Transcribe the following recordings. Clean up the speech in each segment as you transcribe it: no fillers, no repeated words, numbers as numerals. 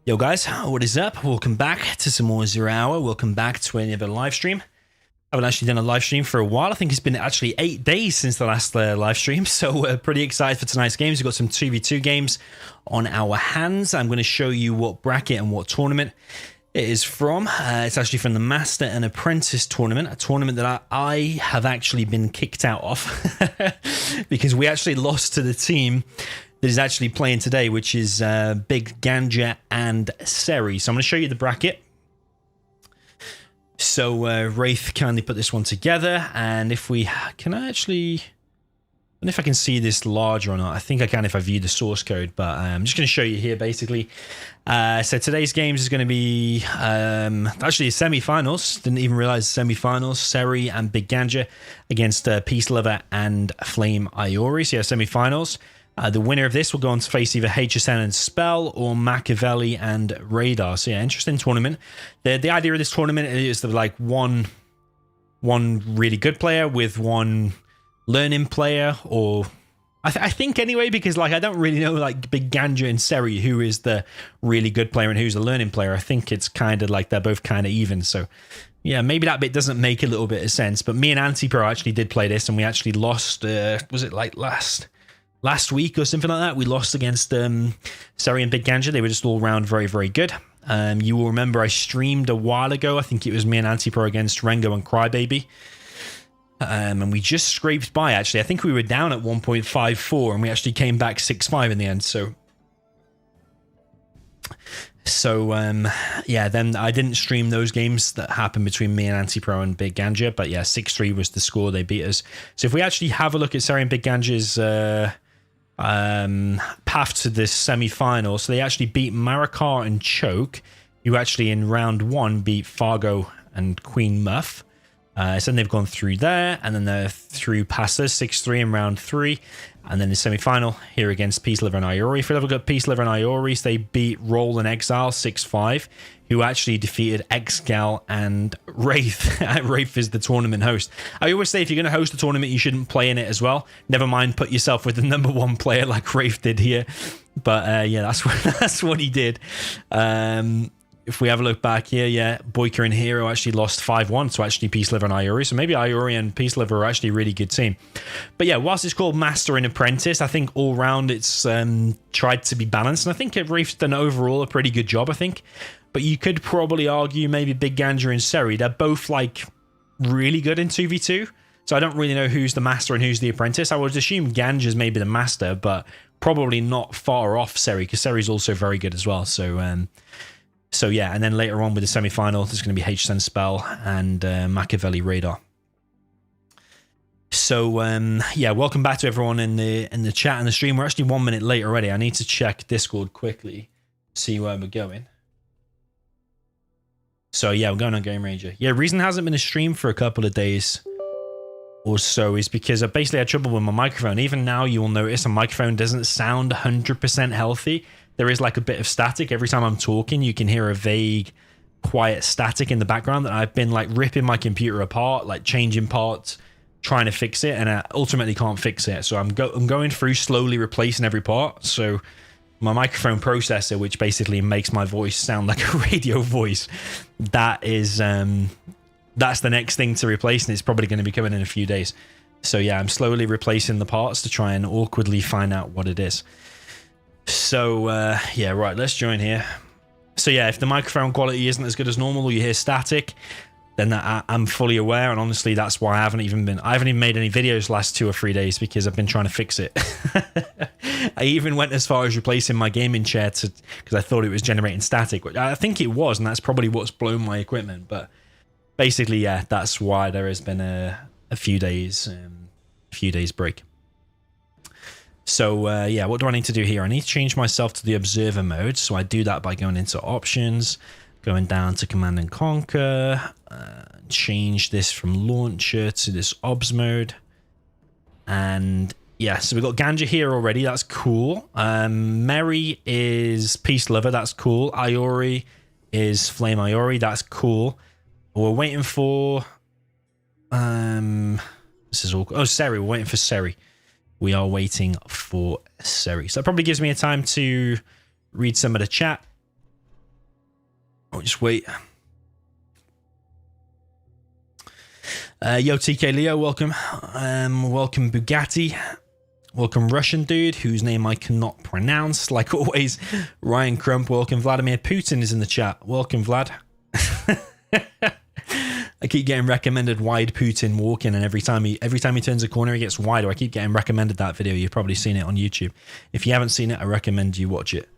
Yo guys, what is up? Welcome back to some more Zero Hour. Welcome back to another live stream. I haven't actually done a live stream for a while. I think it's been actually 8 days since the last live stream, so pretty excited for tonight's games. We've got some 2v2 games on our hands. I'm going to show you what bracket and what tournament it is from. It's actually from the Master and Apprentice tournament, a tournament that I have actually been kicked out of because we actually lost to the team that is actually playing today, which is Big Ganja and Seri. So I'm going to show you the bracket. So Wraith kindly put this one together, and if we can I don't know if I can see this larger or not. I think I can if I view the source code, but I'm just going to show you here basically. So today's games is going to be actually semi-finals. Didn't even realize semi-finals. Seri and Big Ganja against PeaceLover and Flame IORI. So yeah, semi-finals. The winner of this will go on to face either HSN and Spell or Machiavelli and Radar. So yeah, interesting tournament. The idea of this tournament is that like one really good player with one learning player, or I think anyway, because like I don't really know like Big Ganja and Seri who is the really good player and who's the learning player. I think it's kind of like they're both kind of even. So yeah, maybe that bit doesn't make a little bit of sense. But me and Antipro actually did play this, and we actually lost. Was it like last week or something like that? We lost against Seri and Big Ganja. They were just all round very, very good. You will remember I streamed a while ago. I think it was me and Antipro against Rengo and Crybaby. And we just scraped by, actually. I think we were down at 1.54 and we actually came back 6-5 in the end. So yeah, then I didn't stream those games that happened between me and Antipro and Big Ganja. But yeah, 6-3 was the score. They beat us. So if we actually have a look at Seri and Big Ganja's path to this semi-final, so they actually beat Marikar and Choke, who actually in round 1 beat Fargo and Queen Muff. So then they've gone through there, and then they're through past us 6-3 in round 3, and then the semi-final here against PeaceLover and IORI. If we look at PeaceLover and IORI, they beat Roll and Exile 6-5, who actually defeated Xgal and Wraith. Wraith is the tournament host. I always say if you're going to host a tournament, you shouldn't play in it as well. Never mind, put yourself with the #1 player like Wraith did here. But yeah, that's what he did. If we have a look back here, yeah, Boyka and Hero actually lost 5-1 to actually PeaceLover and IORI. So maybe IORI and PeaceLover are actually a really good team. But yeah, whilst it's called Master and Apprentice, I think all round it's tried to be balanced. And I think Wraith's done overall a pretty good job, I think. But you could probably argue maybe Big Ganja and Seri, they're both like really good in 2v2. So I don't really know who's the Master and who's the Apprentice. I would assume Ganja's maybe the Master, but probably not far off Seri, because Seri's also very good as well. So yeah, and then later on with the semi-final, there's going to be HSN Spell and Machiavelli Radar. So yeah, welcome back to everyone in the chat and the stream. We're actually 1 minute late already. I need to check Discord quickly, see where we're going. So yeah, we're going on Game Ranger. Yeah, reason hasn't been a stream for a couple of days or so is because I basically had trouble with my microphone. Even now, you will notice a microphone doesn't sound 100% healthy. There is like a bit of static. Every time I'm talking, you can hear a vague, quiet static in the background that I've been like ripping my computer apart, like changing parts, trying to fix it, and I ultimately can't fix it. So I'm going through slowly replacing every part. So my microphone processor, which basically makes my voice sound like a radio voice, that's the next thing to replace, and it's probably going to be coming in a few days. So yeah, I'm slowly replacing the parts to try and awkwardly find out what it is. So yeah, right, let's join here. So yeah, if the microphone quality isn't as good as normal or you hear static, then I'm fully aware, and honestly that's why I haven't even made any videos the last 2 or 3 days, because I've been trying to fix it. I even went as far as replacing my gaming chair because I thought it was generating static, which I think it was, and that's probably what's blown my equipment. But basically, yeah, that's why there has been a few days break. So yeah, what do I need to do here? I need to change myself to the observer mode. So I do that by going into options, going down to Command and Conquer, change this from launcher to this obs mode. And yeah, so we've got Ganja here already. That's cool. Mary is PeaceLover. That's cool. IORI is Flame IORI. That's cool. We're waiting for this is all. Oh, Seri. We're waiting for Seri. We are waiting for Seri. So that probably gives me a time to read some of the chat. I'll just wait. Yo, TK Leo, welcome. Welcome Bugatti. Welcome Russian dude, whose name I cannot pronounce. Like always, Ryan Crump, welcome. Vladimir Putin is in the chat. Welcome, Vlad. I keep getting recommended wide Putin walking, and every time he turns a corner, he gets wider. I keep getting recommended that video. You've probably seen it on YouTube. If you haven't seen it, I recommend you watch it.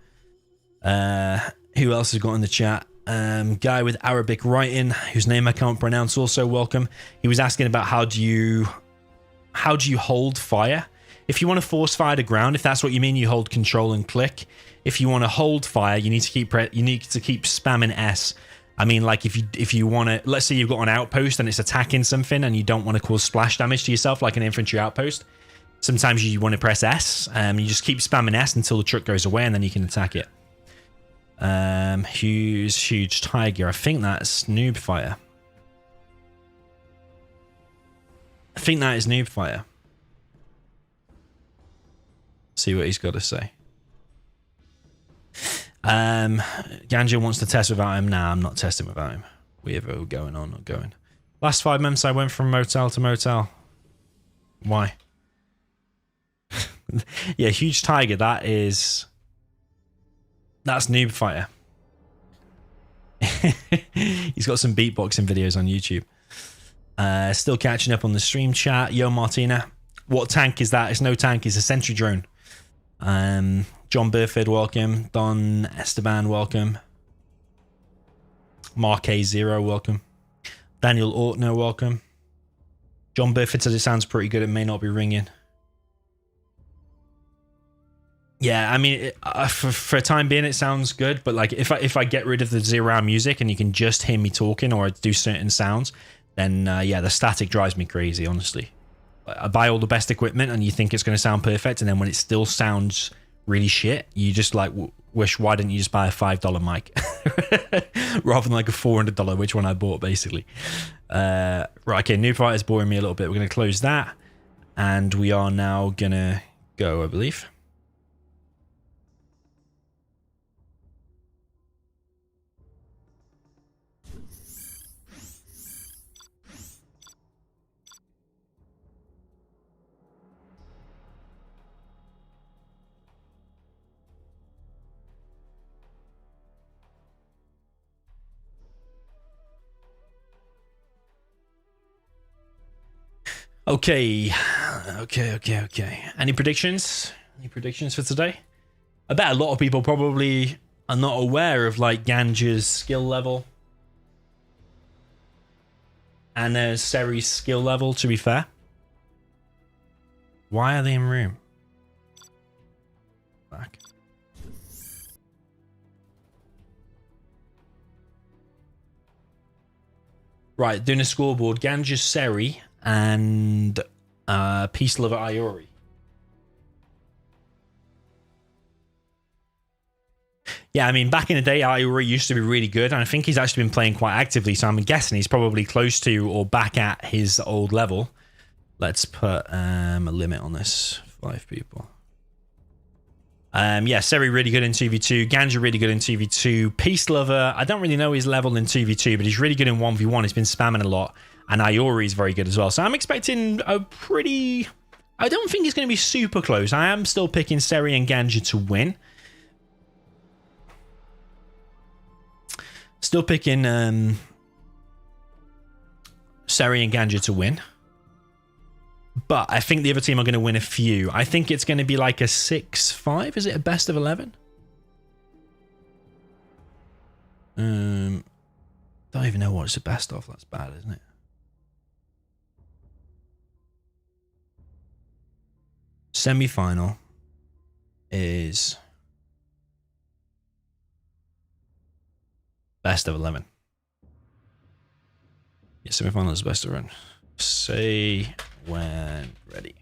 Who else has got in the chat? Guy with Arabic writing, whose name I can't pronounce, also welcome. He was asking about how do you hold fire? If you want to force fire to ground, if that's what you mean, you hold control and click. If you want to hold fire, you need to keep spamming S. I mean, like if you want to, let's say you've got an outpost and it's attacking something and you don't want to cause splash damage to yourself like an infantry outpost. Sometimes you want to press S. You just keep spamming S until the truck goes away and then you can attack it. Huge tiger. I think that's noob fire. I think that is noob fire. See what he's got to say. Ganja wants to test without him. Nah, I'm not testing without him. We have it going on, not going. Last 5 months I went from motel to motel. Why? Yeah, huge tiger. That's noob fire. He's got some beatboxing videos on YouTube. Still catching up on the stream chat. Yo, Martina. What tank is that? It's no tank. It's a sentry drone. John Burford, welcome. Don Esteban, welcome. Mark A0, welcome. Daniel Ortner, welcome. John Burford says it sounds pretty good. It may not be ringing. Yeah, I mean, for a time being, it sounds good. But like, if I get rid of the zero music and you can just hear me talking or do certain sounds, then yeah, the static drives me crazy. Honestly, I buy all the best equipment and you think it's going to sound perfect, and then when it still sounds really shit, you just like wish, why didn't you just buy a $5 mic rather than like a $400, which one I bought basically. Right, okay, new fight is boring me a little bit. We're going to close that, and we are now gonna go, I believe. Okay. Any predictions? Any predictions for today? I bet a lot of people probably are not aware of like Ganja's skill level and Seri's skill level, to be fair. Why are they in room? Back. Right, doing a scoreboard. Ganja, Seri, and PeaceLover IORI. Yeah, I mean, back in the day, IORI used to be really good, and I think he's actually been playing quite actively, so I'm guessing he's probably close to or back at his old level. Let's put a limit on this. 5 people. Yeah, Seri really good in 2v2. Ganja really good in 2v2. PeaceLover, I don't really know his level in 2v2, but he's really good in 1v1. He's been spamming a lot. And IORI is very good as well. So I'm expecting a pretty... I don't think it's going to be super close. I am still picking Seri and Ganja to win. Still picking Seri and Ganja to win. But I think the other team are going to win a few. I think it's going to be like a 6-5. Is it a best of 11? Don't even know what it's a best of. That's bad, isn't it? Semi-final is best of 11. Yeah, semi-final is best of 11. Say when ready.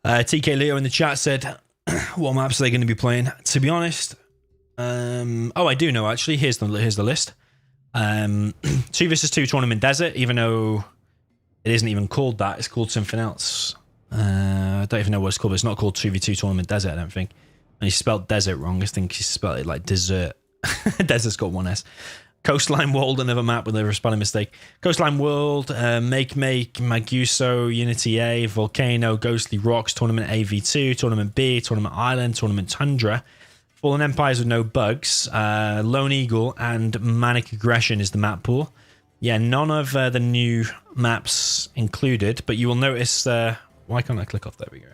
TK Leo in the chat said, what maps are they going to be playing? To be honest, I do know actually. Here's the list. 2 versus 2 tournament desert, even though it isn't even called that. It's called something else. I don't even know what it's called, but it's not called 2v2 tournament desert, I don't think. And he spelled desert wrong. I think he spelled it like dessert. Desert's got one S. Coastline World, another map with a spelling mistake. Coastline World, Make, Maguso, Unity A, Volcano, Ghostly Rocks, Tournament AV2, Tournament B, Tournament Island, Tournament Tundra. Fallen Empires with no bugs. Lone Eagle and Manic Aggression is the map pool. Yeah, none of the new maps included, but you will notice... why can't I click off? There we go.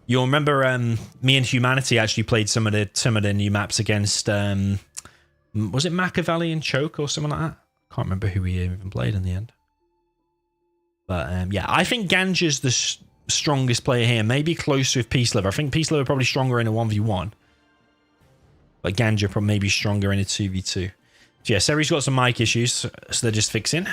You'll remember me and Humanity actually played some of the new maps against... was it Machiavelli and Choke or something like that? Can't remember who we even played in the end. But yeah, I think Ganja's the strongest player here. Maybe close with PeaceLover. I think PeaceLover probably stronger in a 1v1. But Ganja probably maybe stronger in a 2v2. So yeah, Seri's got some mic issues, so they're just fixing.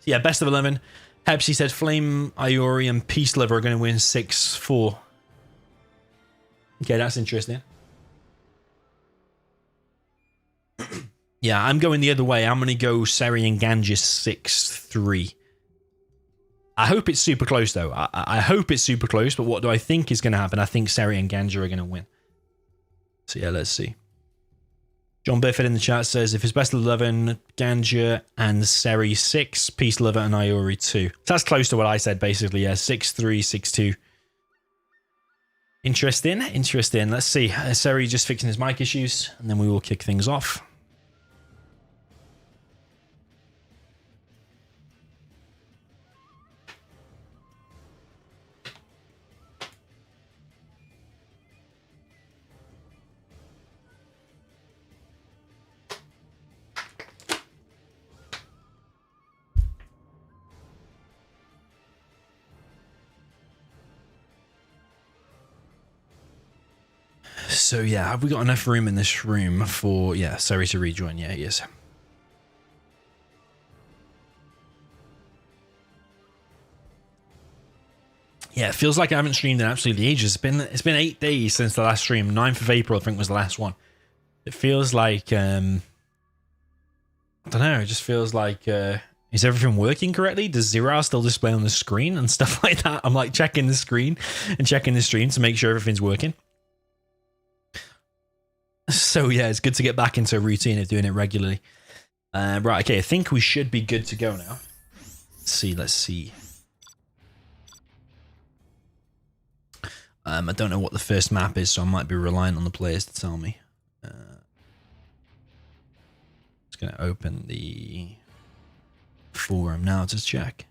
Yeah, best of 11. Pepsi said Flame, IORI, and PeaceLover are going to win 6-4. Okay, that's interesting. Yeah, I'm going the other way. I'm going to go Seri and Ganja 6-3. I hope it's super close, though. I hope it's super close, but what do I think is going to happen? I think Seri and Ganja are going to win. So yeah, let's see. John Bifford in the chat says, if it's best of 11, Ganja and Seri 6, PeaceLover and IORI 2. So that's close to what I said, basically. Yeah, 6-3, 6-2. Interesting, interesting. Let's see. Seri just fixing his mic issues, and then we will kick things off. So yeah, have we got enough room in this room for, yeah, Seri to rejoin? Yeah, he is. Yeah, it feels like I haven't streamed in absolutely ages. It's been 8 days since the last stream. 9th of April, I think, was the last one. It feels like, I don't know, it just feels like, is everything working correctly? Does Zero still display on the screen and stuff like that? I'm like checking the screen and checking the stream to make sure everything's working. So yeah, it's good to get back into a routine of doing it regularly. Right, okay, I think we should be good to go now. Let's see. I don't know what the first map is, so I might be relying on the players to tell me. Just going to open the forum now to check.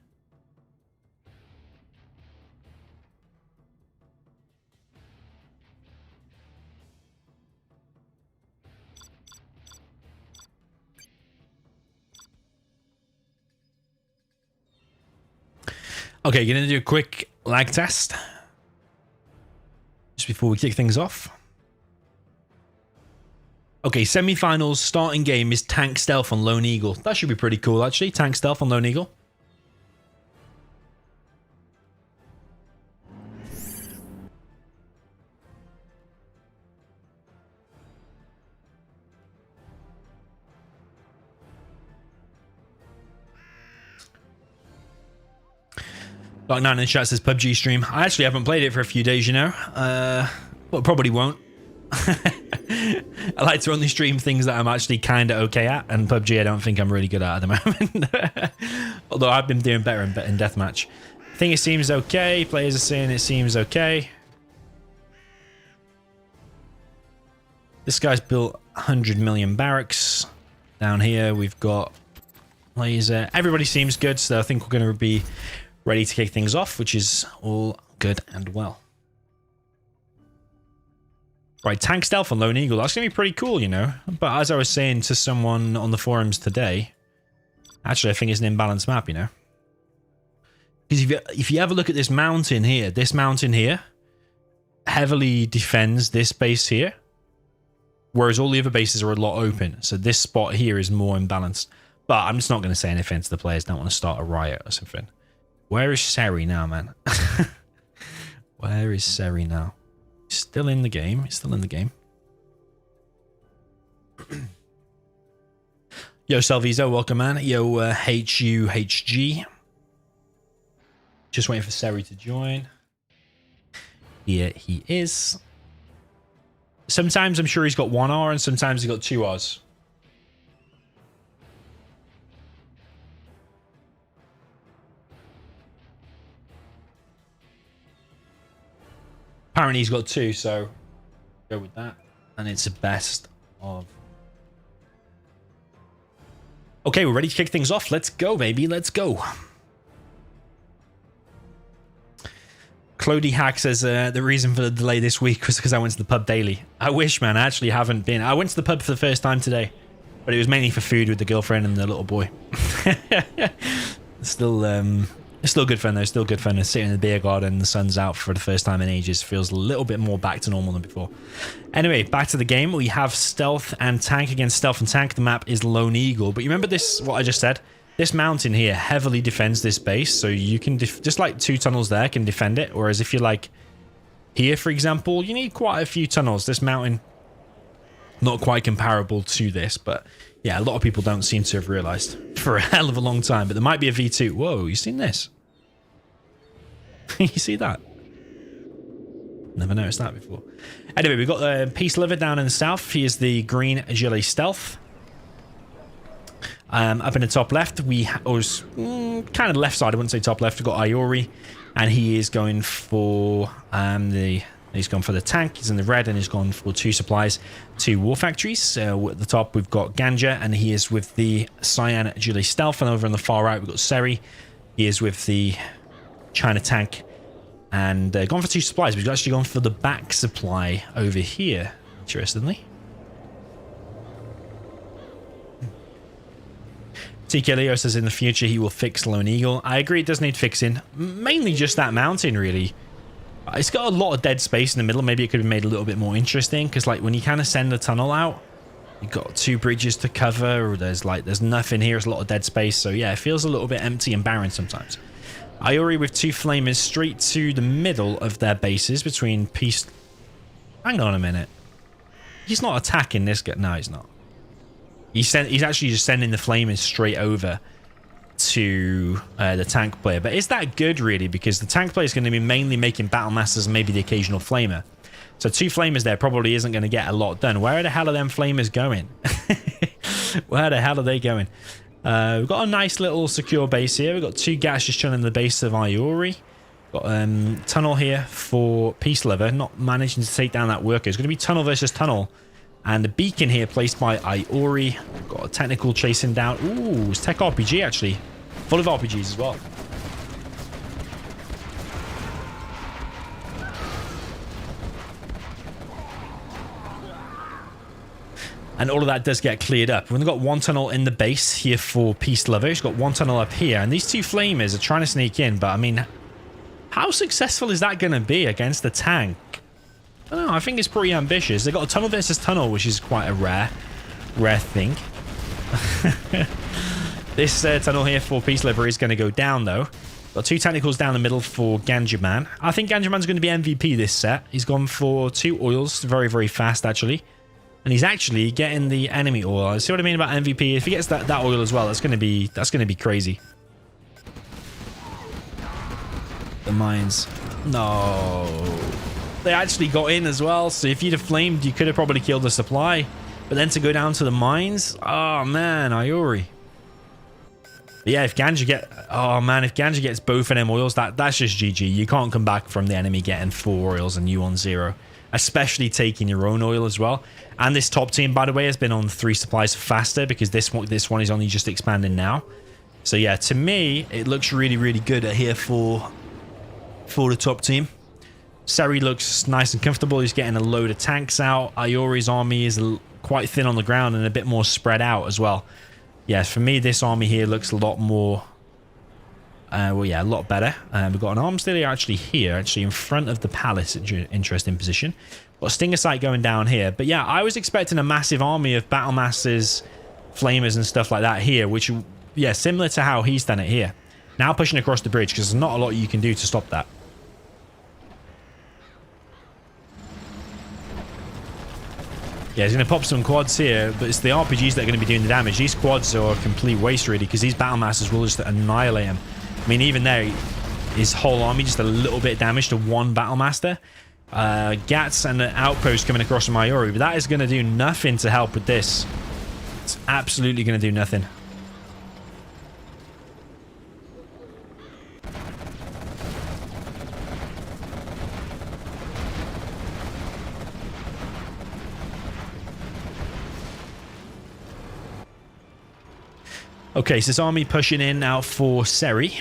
Okay, going to do a quick lag test just before we kick things off. Okay, semi-finals starting game is Tank Stealth on Lone Eagle. That should be pretty cool, actually. Tank Stealth on Lone Eagle. Dark Knight in the chat says PUBG stream. I actually haven't played it for a few days, you know. Well, probably won't. I like to only stream things that I'm actually kind of okay at, and PUBG I don't think I'm really good at the moment. Although I've been doing better in deathmatch. I think it seems okay. Players are saying it seems okay. This guy's built 100 million barracks. Down here we've got laser. Everybody seems good, so I think we're going to be ready to kick things off, which is all good and well. Right, Tank Stealth on Lone Eagle. That's going to be pretty cool, you know. But as I was saying to someone on the forums today, actually I think it's an imbalanced map, you know. Because if you have a look at this mountain here heavily defends this base here, whereas all the other bases are a lot open. So this spot here is more imbalanced. But I'm just not going to say anything to the players. Don't want to start a riot or something. Where is Seri now, man? Where is Seri now? He's still in the game. He's still in the game. Yo, Salvizo, welcome, man. Yo, HUHG. Just waiting for Seri to join. Here he is. Sometimes I'm sure he's got 1 R and sometimes he's got 2 Rs. Apparently he's got 2, so go with that. And it's the best of. Okay, we're ready to kick things off. Let's go, baby. Let's go. Clody Hack says the reason for the delay this week was because I went to the pub daily. I wish, man. I actually haven't been. I went to the pub for the first time today, but it was mainly for food with the girlfriend and the little boy. It's still good fun though. Still good fun. Sitting in the beer garden, the sun's out for the first time in ages. Feels a little bit more back to normal than before. Anyway, back to the game. We have stealth and tank against stealth and tank. The map is Lone Eagle, but you remember this? What I just said. This mountain here heavily defends this base, so you can just like 2 tunnels there can defend it. Whereas if you're like here, for example, you need quite a few tunnels. This mountain, not quite comparable to this, but yeah, a lot of people don't seem to have realized for a hell of a long time. But there might be a V2. Whoa, you seen this? You see that? Never noticed that before. Anyway, we've got PeaceLover down in the south. He is the green Agile Stealth. Up in the top left, was kind of left side. I wouldn't say top left. We've got IORI, and he is going for he's gone for the tank. He's in the red, and he's gone for 2 supplies, 2 war factories. At the top, we've got Ganja, and he is with the cyan Agile Stealth. And over on the far right, we've got Seri. He is with the China tank, and gone for 2 supplies. We've actually gone for the back supply over here, interestingly. TK Leo says in the future he will fix Lone Eagle. I agree, it does need fixing. Mainly just that mountain, really. It's got a lot of dead space in the middle. Maybe it could be made a little bit more interesting, because like when you kind of send the tunnel out, you've got 2 bridges to cover, or there's nothing here. It's a lot of dead space. So yeah, it feels a little bit empty and barren sometimes. IORI with 2 flamers straight to the middle of their bases between Peace. Hang on a minute. He's not attacking this guy. No, he's not. He's actually just sending the flamers straight over to the tank player. But is that good, really? Because the tank player is going to be mainly making battle masters and maybe the occasional flamer. So 2 flamers there probably isn't going to get a lot done. Where the hell are them flamers going? Where the hell are they going? We've got a nice little secure base here. We've got 2 gas just chilling in the base of IORI. Got tunnel here for PeaceLover. Not managing to take down that worker. It's going to be tunnel versus tunnel. And the beacon here placed by IORI. Got a technical chasing down. Ooh, it's tech RPG actually. Full of RPGs as well. And all of that does get cleared up. We've got 1 tunnel in the base here for PeaceLover. He's got 1 tunnel up here. And these 2 flamers are trying to sneak in. But I mean, how successful is that going to be against the tank? I don't know. I think it's pretty ambitious. They've got a tunnel versus tunnel, which is quite a rare thing. This tunnel here for PeaceLover is going to go down, though. Got 2 technicals down the middle for Ganja Man. I think Ganja Man's going to be MVP this set. He's gone for 2 oils, very, very fast, actually. And he's actually getting the enemy oil. See what I mean about MVP? If he gets that oil as well, that's going to be crazy. The mines. No. They actually got in as well, so if you'd have flamed, you could have probably killed the supply. But then to go down to the mines, oh man, IORI. But yeah, if Ganja gets both of them oils, that's just GG. You can't come back from the enemy getting 4 oils and you on 0, especially taking your own oil as well. And this top team, by the way, has been on 3 supplies faster because this one is only just expanding now. So yeah, to me, it looks really, really good here for the top team. Seri looks nice and comfortable. He's getting a load of tanks out. IORI's army is quite thin on the ground and a bit more spread out as well. Yes, for me, this army here looks a lot more... well, yeah, a lot better. We've got an arms dealer actually here, actually in front of the palace. Interesting position. Got a stinger sight going down here. But yeah, I was expecting a massive army of battle masters, flamers and stuff like that here, which, yeah, similar to how he's done it here. Now pushing across the bridge because there's not a lot you can do to stop that. Yeah, he's going to pop some quads here, but it's the RPGs that are going to be doing the damage. These quads are a complete waste, really, because these Battle Masters will just annihilate him. I mean, even there, his whole army just a little bit of damage to one Battle Master. Gats and an outpost coming across from IORI, but that is going to do nothing to help with this. It's absolutely going to do nothing. Okay, so this army pushing in now for Seri.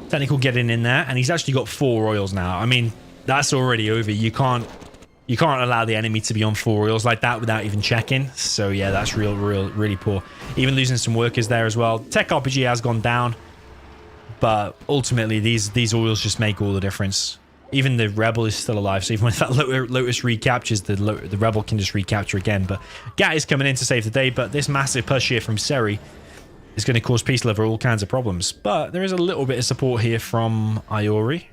Technical getting in there, and he's actually got 4 royals now. I mean, that's already over. You can't allow the enemy to be on 4 royals like that without even checking. So yeah, that's really poor. Even losing some workers there as well. Tech RPG has gone down, but ultimately these royals just make all the difference. Even the rebel is still alive, so even when that Lotus recaptures, the rebel can just recapture again. But Gat is coming in to save the day, but this massive push here from Seri is going to cause PeaceLover all kinds of problems. But there is a little bit of support here from IORI.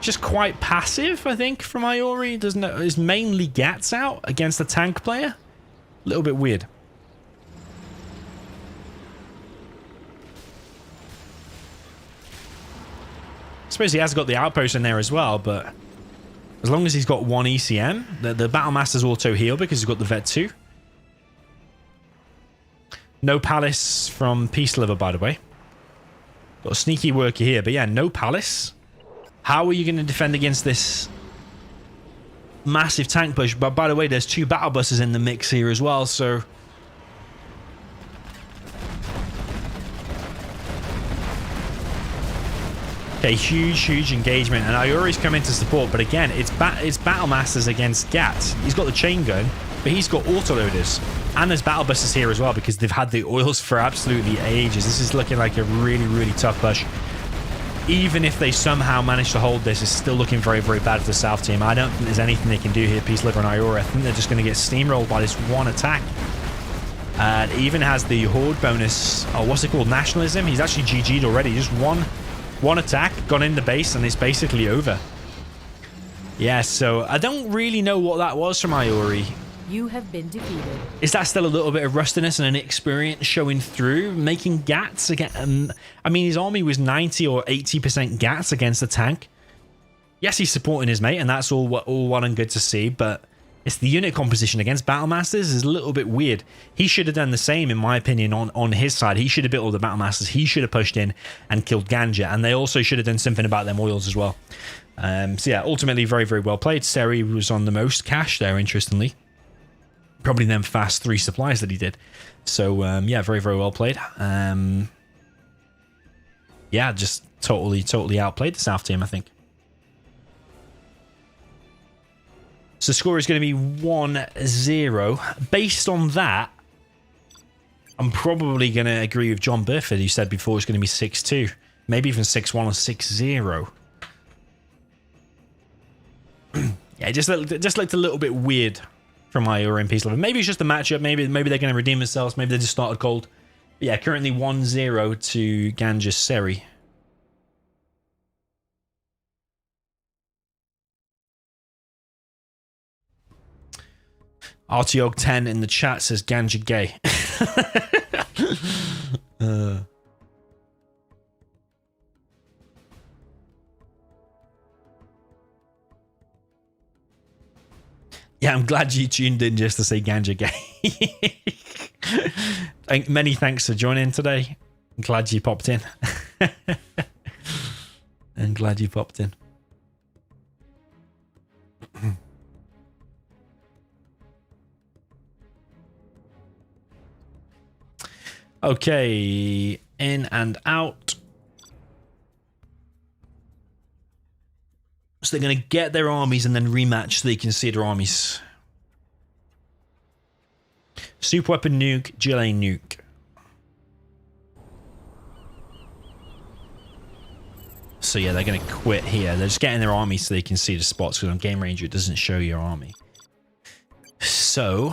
Just quite passive, I think, from IORI. Is mainly Gats out against a tank player. A little bit weird. I suppose he has got the outpost in there as well, but as long as he's got 1 ECM, the Battle Master's auto heal because he's got the Vet 2. No Palace from PeaceLover, by the way. Got a sneaky worker here, but yeah, no Palace. How are you going to defend against this massive tank push? But by the way, there's 2 battle buses in the mix here as well, so... Okay, huge engagement, and IORI's come in to support, but again, it's Battle Masters against Gats. He's got the chain gun, but he's got autoloaders. And there's battle buses here as well, because they've had the oils for absolutely ages. This is looking like a really tough push. Even if they somehow manage to hold this, it's still looking very bad for the South team. I don't think there's anything they can do here, PeaceLover and IORI. I think they're just going to get steamrolled by this one attack. And it even has the Horde bonus. Oh, what's it called? Nationalism? He's actually GG'd already. Just one attack, gone in the base, and it's basically over. Yeah, so I don't really know what that was from IORI. You have been defeated. Is that still a little bit of rustiness and inexperience showing through, making Gats again? I mean, his army was 90 or 80% Gats against the tank. Yes, he's supporting his mate, and that's all well and good to see, but it's the unit composition against Battle Masters is a little bit weird. He should have done the same, in my opinion, on his side. He should have built all the Battle Masters. He should have pushed in and killed Ganja, and they also should have done something about them oils as well. So yeah, ultimately very well played. Seri was on the most cash there, interestingly. Probably them fast 3 supplies that he did. So yeah, very well played. Yeah, just totally outplayed the South team, I think. So the score is going to be 1-0. Based on that, I'm probably going to agree with John Burford, who said before it's going to be 6-2. Maybe even 6-1 or 6-0. Yeah, it just looked a little bit weird from IORI and PeaceLover. Maybe it's just a matchup. Maybe they're going to redeem themselves. Maybe they just started cold. But yeah, currently 1-0 to Ganja Seri. RTOG 10 in the chat says Ganja gay. Yeah, I'm glad you tuned in just to say Ganja gay. Many thanks for joining today. I'm glad you popped in. I'm glad you popped in. Okay, in and out. So they're going to get their armies and then rematch so they can see their armies. Super Weapon Nuke, Gilet Nuke. So yeah, they're going to quit here. They're just getting their armies so they can see the spots, because on Game Ranger it doesn't show your army. So,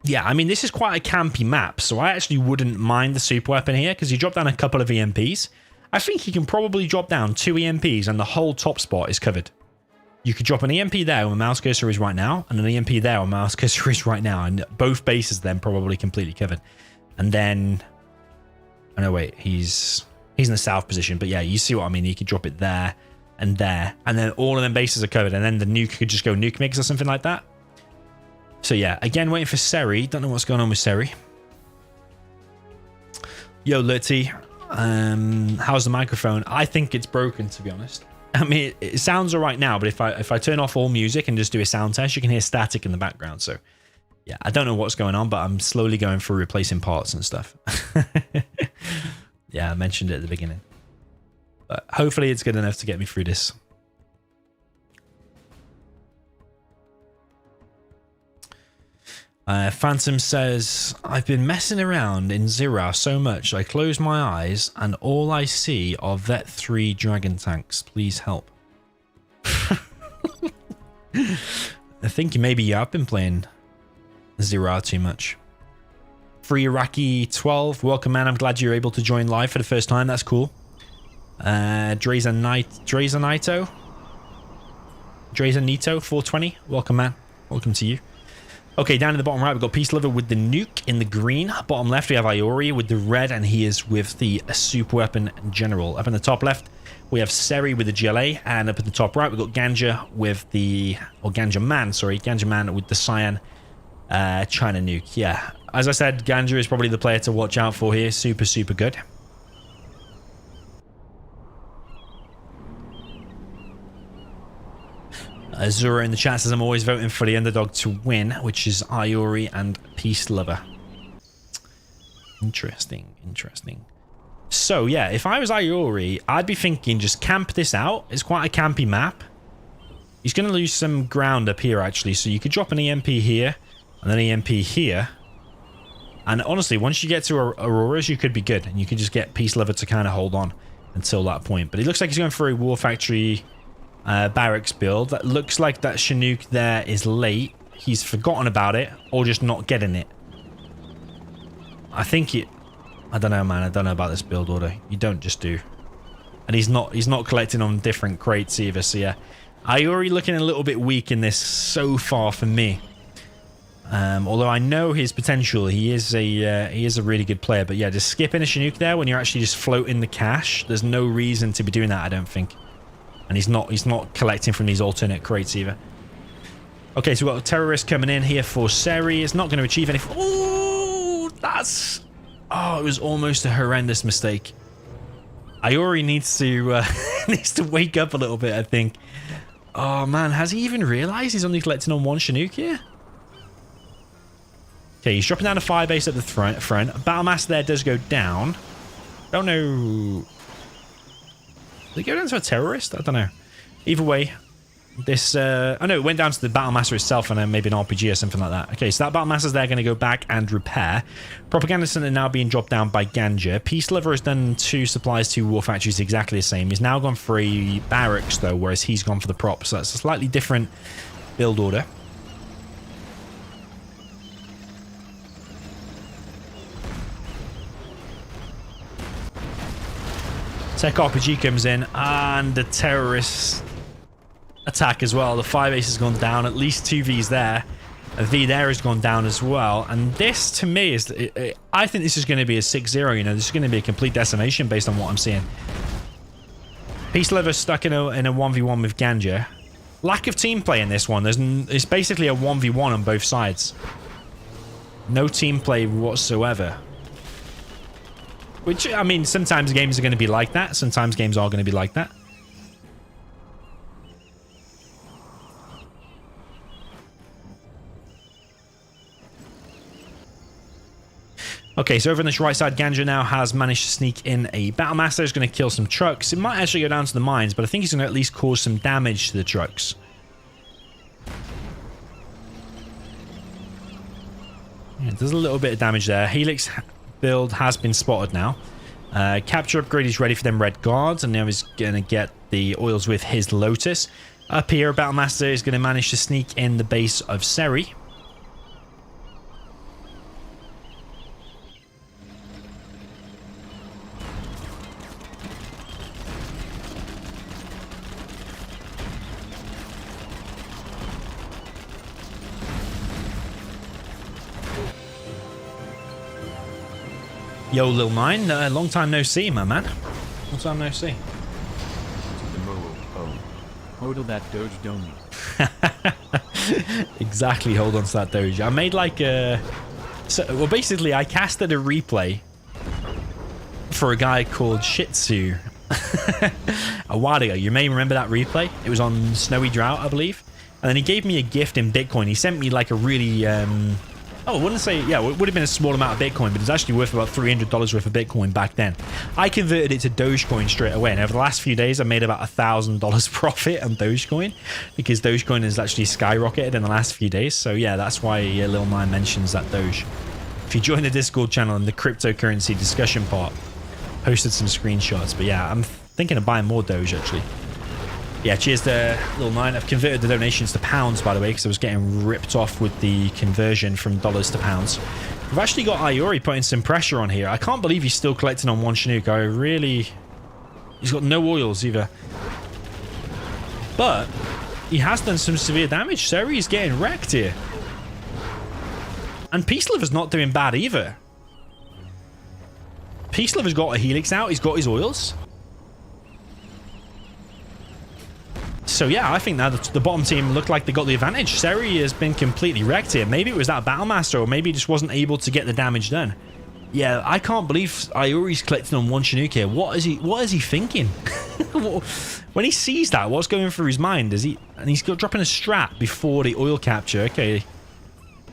yeah, I mean, this is quite a campy map, so I actually wouldn't mind the super weapon here, because you drop down a couple of EMPs, I think he can probably drop down 2 EMPs and the whole top spot is covered. You could drop an EMP there where mouse cursor is right now, and an EMP there where mouse cursor is right now, and both bases then probably completely covered. And then, oh no, wait, he's in the south position, but yeah, you see what I mean. You could drop it there, and then all of them bases are covered, and then the nuke could just go nuke mix or something like that. So yeah, again, waiting for Seri. Don't know what's going on with Seri. Yo, Lurty, how's the microphone? I think it's broken, to be honest. I mean, it sounds all right now, but if I turn off all music and just do a sound test, you can hear static in the background. So yeah, I don't know what's going on, but I'm slowly going through replacing parts and stuff. Yeah, I mentioned it at the beginning. But hopefully it's good enough to get me through this. Phantom says, I've been messing around in Zira so much, I close my eyes and all I see are Vet 3 dragon tanks. Please help. I think maybe you have been playing Zira too much. Free Iraqi 12, welcome man, I'm glad you're able to join live for the first time, that's cool. Drazanito 420, welcome man, welcome to you. Okay, down in the bottom right, we've got PeaceLover with the nuke in the green. Bottom left, we have IORI with the red, and he is with the super weapon general. Up in the top left, we have Seri with the GLA, and up at the top right, we've got Ganja with the, or Ganja Man with the cyan China nuke. Yeah, as I said, Ganja is probably the player to watch out for here. Super, super good. Azura in the chat says, I'm always voting for the underdog to win, which is IORI and PeaceLover. Interesting, interesting. So, yeah, if I was IORI, I'd be thinking just camp this out. It's quite a campy map. He's going to lose some ground up here, actually. So you could drop an EMP here and then EMP here. And honestly, once you get to Auroras, you could be good. And you could just get PeaceLover to kind of hold on until that point. But it looks like he's going for a War Factory barracks build. That looks like that Chinook there is late. He's forgotten about it or just not getting it. I think it... I don't know, man. I don't know about this build order. You don't just do. And he's not collecting on different crates either. So yeah, IORI looking a little bit weak in this so far for me. Although I know his potential, he is a really good player. But yeah, just skipping a Chinook there when you're actually just floating the cash. There's no reason to be doing that, I don't think. And he's not collecting from these alternate crates either. Okay, so we've got a terrorist coming in here for Seri. It's not going to achieve anything. Oh, that's... Oh, it was almost a horrendous mistake. IORI needs to wake up a little bit, I think. Oh, man. Has he even realized he's only collecting on one Chinook here? Okay, he's dropping down a firebase at the front. Battlemaster there does go down. Don't know... Did it go down to a terrorist? I don't know. Either way, this... oh no, it went down to the Battlemaster itself and then maybe an RPG or something like that. Okay, so that Battlemaster's there going to go back and repair. Propaganda Center now being dropped down by Ganja. PeaceLover has done 2 supplies, 2 war factories exactly the same. He's now gone for a barracks though, whereas he's gone for the props. So that's a slightly different build order. Tech RPG comes in, and the terrorist attack as well. The firebase has gone down, at least 2 Vs there. A V there has gone down as well. And this, to me, is... I think this is going to be a 6-0, you know. This is going to be a complete decimation based on what I'm seeing. PeaceLover stuck in a 1v1 with Ganja. Lack of team play in this one. It's basically a 1v1 on both sides. No team play whatsoever. Which, I mean, sometimes games are going to be like that. Sometimes games are going to be like that. Okay, so over on this right side, Ganja now has managed to sneak in a Battlemaster. He's going to kill some trucks. It might actually go down to the mines, but I think he's going to at least cause some damage to the trucks. Yeah, there's a little bit of damage there. Helix build has been spotted now. Capture upgrade is ready for them red guards, and now he's going to get the oils with his Lotus. Up here, Battlemaster is going to manage to sneak in the base of Seri. Yo, Lil Mine, long time no see, my man. Long time no see. Hodl that Doge Domi. Exactly, hold on to that Doge. I made like a... well, basically, I casted a replay for a guy called Shitsu a while ago. You may remember that replay. It was on Snowy Drought, I believe. And then he gave me a gift in Bitcoin. He sent me like a really... I wouldn't say... Yeah, it would have been a small amount of Bitcoin, but it's actually worth about $300 worth of Bitcoin back then. I converted it to Dogecoin straight away. And over the last few days, I made about $1,000 profit on Dogecoin because Dogecoin has actually skyrocketed in the last few days. So yeah, that's why Lil Mine mentions that Doge. If you join the Discord channel in the cryptocurrency discussion part, posted some screenshots. But yeah, I'm thinking of buying more Doge actually. Yeah, cheers to Lil Mine. I've converted the donations to pounds, by the way, because I was getting ripped off with the conversion from dollars to pounds. We've actually got IORI putting some pressure on here. I can't believe he's still collecting on one Chinook. He's got no oils either. But he has done some severe damage. Seri is getting wrecked here. And PeaceLover's not doing bad either. PeaceLover's got a Helix out. He's got his oils. So yeah, I think now the bottom team looked like they got the advantage. Seri has been completely wrecked here. Maybe it was that Battlemaster, or maybe he just wasn't able to get the damage done. Yeah, I can't believe IORI's collecting on one Chinook here. What is he thinking? When he sees that, what's going through his mind? And he's dropping a strat before the oil capture. Okay.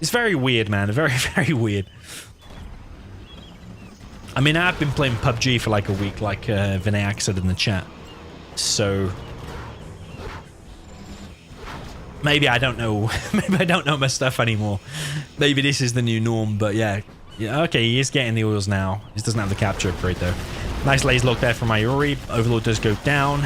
It's very weird, man. Very, very weird. I mean, I've been playing PUBG for like a week, like Vinayak said in the chat. So... maybe I don't know. Maybe I don't know my stuff anymore. Maybe this is the new norm, but yeah. Okay, he is getting the oils now. He doesn't have the capture upgrade, though. Nice laser lock there from IORI. Overlord does go down.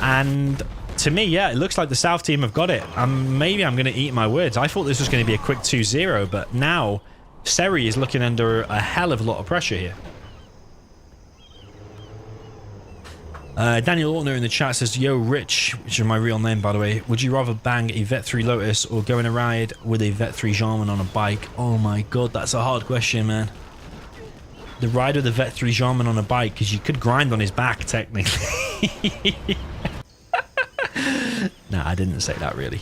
And to me, yeah, it looks like the South team have got it. Maybe I'm going to eat my words. I thought this was going to be a quick 2-0, but now Seri is looking under a hell of a lot of pressure here. Daniel Ortner in the chat says, yo, Rich, which is my real name, by the way, would you rather bang a Vet 3 Lotus or go in a ride with a Vet 3 Jarman on a bike? Oh my god, that's a hard question, man. The ride with a Vet 3 Jarman on a bike, because you could grind on his back, technically. No, I didn't say that, really.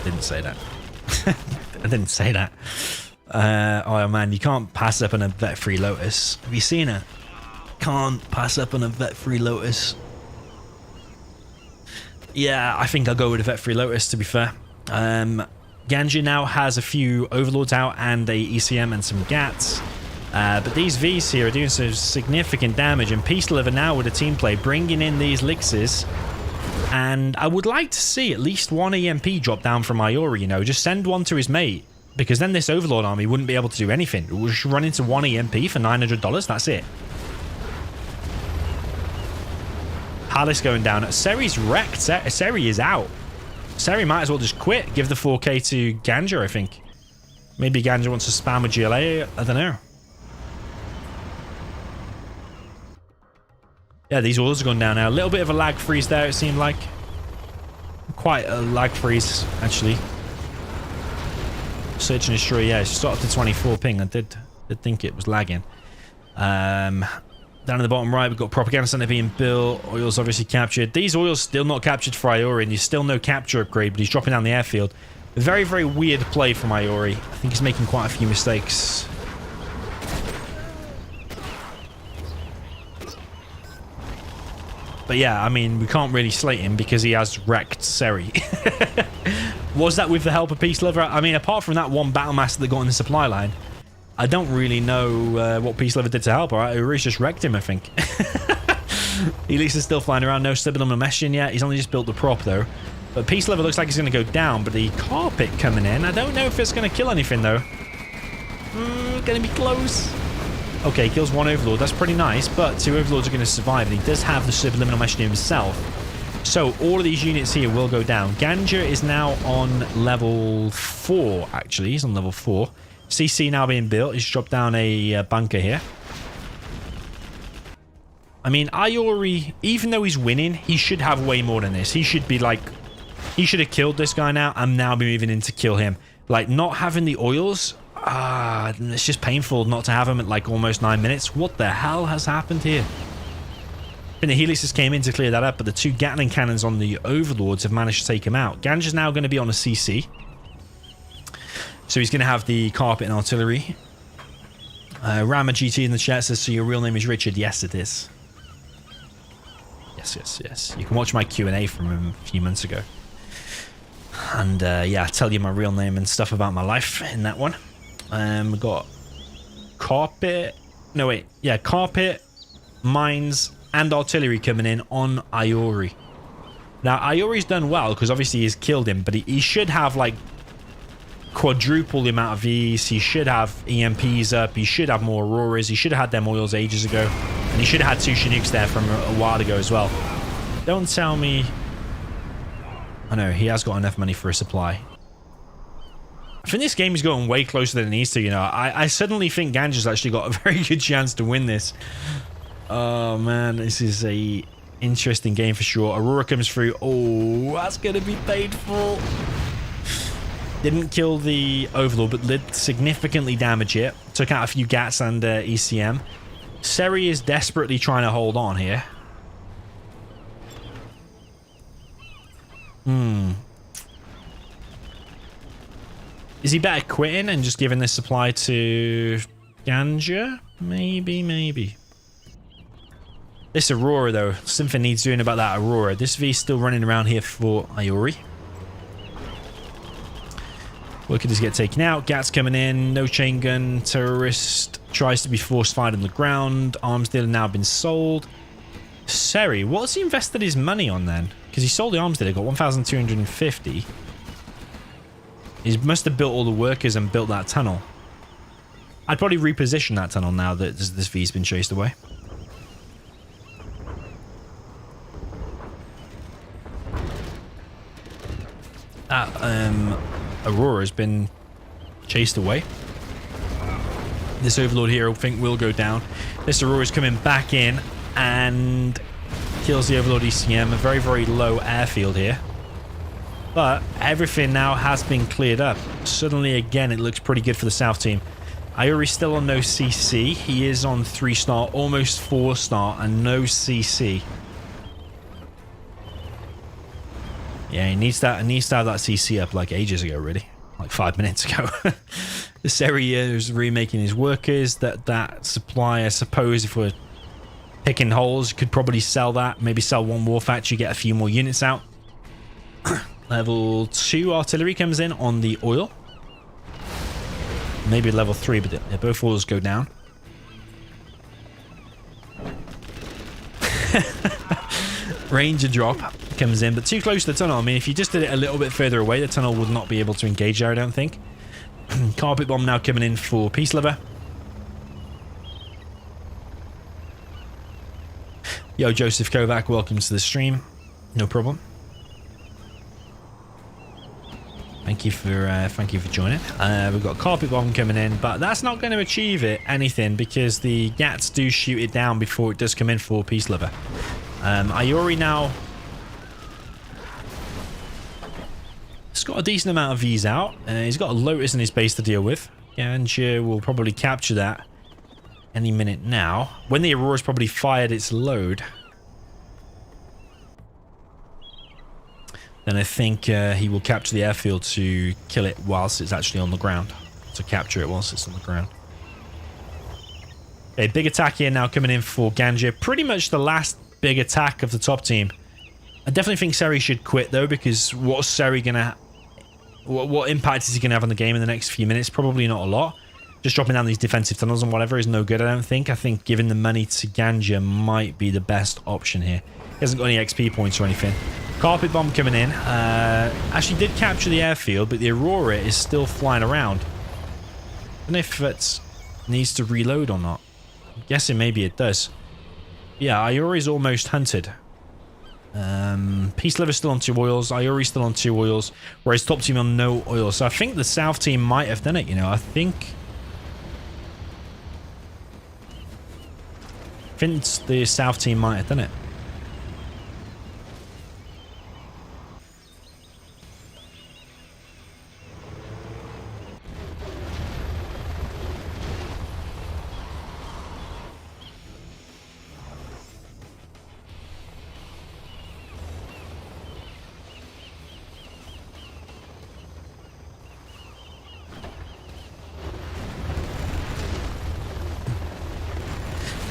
Didn't say that. I didn't say that. Oh, man, you can't pass up on a Vet 3 Lotus. Have you seen it? Can't pass up on a Vet 3 Lotus. Yeah, I think I'll go with a Vet 3 Lotus, to be fair. Ganja now has a few Overlords out and a ECM and some GATs. But these Vs here are doing some significant damage, and PeaceLover now with a team play bringing in these Lixes. And I would like to see at least one EMP drop down from IORI, you know, just send one to his mate. Because then this Overlord army wouldn't be able to do anything. It would just run into one EMP for $900, that's it. Palace going down. Seri's wrecked. Seri is out. Seri might as well just quit. Give the 4K to Ganja, I think. Maybe Ganja wants to spam with GLA. I don't know. Yeah, these oils are going down now. A little bit of a lag freeze there, it seemed like. Quite a lag freeze, actually. Search and destroy. Yeah, it's just up to 24 ping. I did think it was lagging. Down in the bottom right, we've got Propaganda Center being built. Oils obviously captured. These oils still not captured for IORI, and he's still no capture upgrade, but he's dropping down the airfield. A very, very weird play from IORI. I think he's making quite a few mistakes. But yeah, I mean, we can't really slate him because he has wrecked Seri. Was that with the help of PeaceLover? I mean, apart from that one Battlemaster that got in the supply line, I don't really know what PeaceLover did to help. All right, Uri's just wrecked him, I think. Elise is still flying around. No subliminal meshing yet. He's only just built the prop, though. But PeaceLover looks like he's going to go down. But the carpet coming in, I don't know if it's going to kill anything, though. Going to be close. Okay, kills one Overlord. That's pretty nice. But two Overlords are going to survive. And he does have the subliminal meshing himself. So all of these units here will go down. Ganja is now on level 4, actually. He's on level 4. CC now being built. He's dropped down a bunker here. I mean, IORI, even though he's winning, he should have way more than this. He should be like... he should have killed this guy now and now be moving in to kill him. Like, not having the oils, It's just painful not to have him at like almost 9 minutes. What the hell has happened here? And the Helixes came in to clear that up, but the 2 Gatling cannons on the Overlords have managed to take him out. Ganja's now going to be on a CC. So he's going to have the carpet and artillery. Rama GT in the chat says, so your real name is Richard? Yes, it is. Yes. You can watch my Q&A from him a few months ago. And yeah, I tell you my real name and stuff about my life in that one. We've got carpet. No, wait. Yeah, carpet, mines, and artillery coming in on IORI. Now, IORI's done well because obviously he's killed him, but he should have like quadruple the amount of Vs. He should have EMPs up. He should have more Auroras. He should have had them oils ages ago. And he should have had 2 Chinooks there from a while ago as well. Don't tell me... I know, he has got enough money for a supply. I think this game is going way closer than it needs to, you know. I suddenly think Ganja's actually got a very good chance to win this. Oh, man, this is a interesting game for sure. Aurora comes through. Oh, that's going to be painful. Didn't kill the Overlord, but did significantly damage it. Took out a few GATs and ECM. Seri is desperately trying to hold on here. Is he better quitting and just giving this supply to Ganja? Maybe. This Aurora, though. Something needs doing about that Aurora. This V's still running around here for IORI. Workers get taken out. GAT's coming in. No chain gun. Terrorist tries to be force fired on the ground. Arms dealer now been sold. Seri, what's he invested his money on then? Because he sold the arms dealer. Got 1,250. He must have built all the workers and built that tunnel. I'd probably reposition that tunnel now that this V's been chased away. Aurora has been chased away. This Overlord here I think will go down. This Aurora is coming back in and kills the Overlord ECM. A very, very low airfield here. But everything now has been cleared up. Suddenly, again, it looks pretty good for the South team. IORI's still on no CC. He is on 3-star, almost 4-star, and no CC. Yeah, he needs to have that CC up like ages ago, really. Like 5 minutes ago. The Seri is remaking his workers. That supply, I suppose, if we're picking holes, you could probably sell that. Maybe sell one war factory, get a few more units out. Level 2 artillery comes in on the oil. Maybe level 3, but both oils go down. Ranger drop comes in, but too close to the tunnel. I mean, if you just did it a little bit further away, the tunnel would not be able to engage there, I don't think. Carpet bomb now coming in for PeaceLover. Yo, Joseph Kovac, welcome to the stream. No problem. Thank you for joining. We've got carpet bomb coming in, but that's not going to achieve anything because the GATs do shoot it down before it does come in for PeaceLover. IORI now. He's got a decent amount of V's out. He's got a Lotus in his base to deal with. Ganja will probably capture that any minute now. When the Aurora's probably fired its load, then I think he will capture the airfield to kill it whilst it's actually on the ground. To capture it whilst it's on the ground. A big attack here now coming in for Ganja. Pretty much the last big attack of the top team. I definitely think Seri should quit though, because what's Seri gonna... What impact is he gonna have on the game in the next few minutes? Probably not a lot. Just dropping down these defensive tunnels and whatever is no good, I don't think. I think giving the money to Ganja might be the best option here. He hasn't got any XP points or anything. Carpet bomb coming in. Actually did capture the airfield, but the Aurora is still flying around. I don't know if it needs to reload or not. I'm guessing maybe it does. Yeah, IORI's almost hunted. PeaceLover's still on 2 oils. IORI's still on 2 oils. Whereas top team on no oil. So I think the South team might have done it, you know. I think the South team might have done it.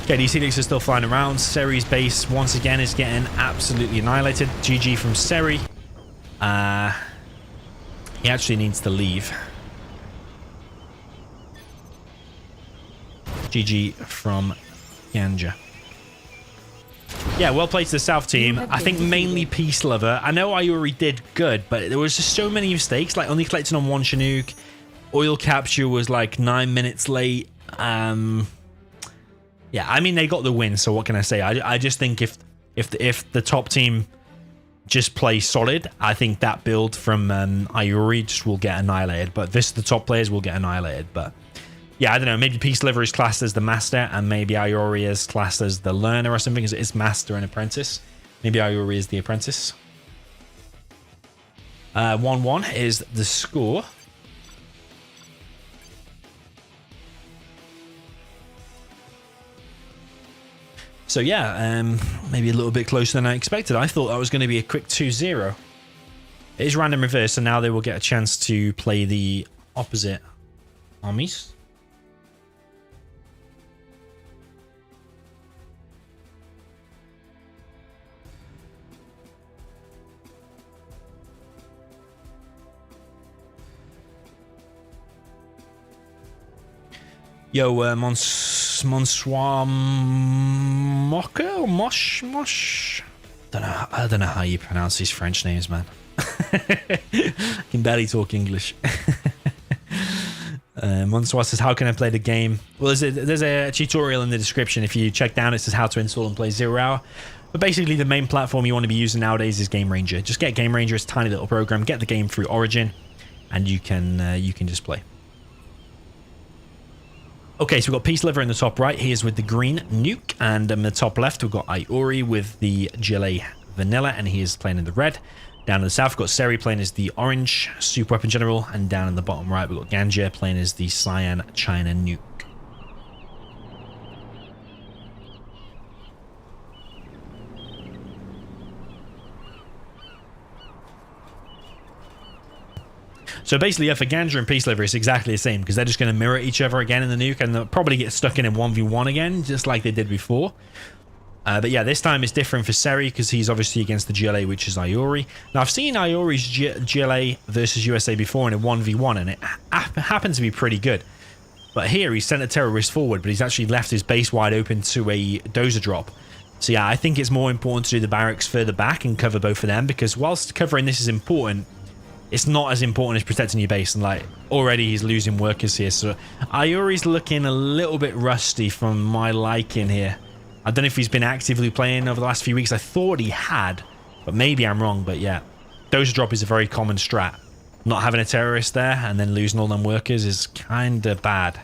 Okay, these Helix are still flying around. Seri's base, once again, is getting absolutely annihilated. GG from Seri. He actually needs to leave. GG from Ganja. Yeah, well played to the South team. I think mainly PeaceLover. I know IORI did good, but there was just so many mistakes, like only collecting on one Chinook. Oil capture was like 9 minutes late. Yeah, I mean, they got the win, so what can I say? I just think if the top team just play solid, I think that build from IORI just will get annihilated. But this, the top players will get annihilated. But yeah, I don't know. Maybe PeaceLover is classed as the master, and maybe IORI is classed as the learner or something, because it is master and apprentice. Maybe IORI is the apprentice. 1-1 is the score. So yeah, maybe a little bit closer than I expected. I thought that was going to be a quick 2-0. It is random reverse, so now they will get a chance to play the opposite armies. Yo, Monsoir Mocha or Mosh? I don't know how you pronounce these French names, man. I can barely talk English. Monsoir says, how can I play the game? Well, there's a tutorial in the description. If you check down, it says how to install and play 0 Hour. But basically, the main platform you want to be using nowadays is Game Ranger. Just get Game Ranger. It's a tiny little program. Get the game through Origin, and you can just play. Okay, so we've got PeaceLover in the top right. He is with the green nuke. And in the top left, we've got IORI with the GLA vanilla, and he is playing in the red. Down in the south, we've got Seri playing as the orange super weapon general. And down in the bottom right, we've got Ganja playing as the cyan China nuke. So basically, yeah, for Ganja and PeaceLover, it's exactly the same, because they're just going to mirror each other again in the nuke, and they'll probably get stuck in a 1v1 again, just like they did before. But yeah, this time it's different for Seri, because he's obviously against the GLA, which is IORI. Now, I've seen IORI's GLA versus USA before in a 1v1, and it happened to be pretty good. But here, he sent a terrorist forward, but he's actually left his base wide open to a dozer drop. So yeah, I think it's more important to do the barracks further back and cover both of them, because whilst covering this is important, it's not as important as protecting your base. And like, already he's losing workers here. So IORI's looking a little bit rusty from my liking here. I don't know if he's been actively playing over the last few weeks. I thought he had, but maybe I'm wrong. But yeah, dozer drop is a very common strat. Not having a terrorist there and then losing all them workers is kind of bad.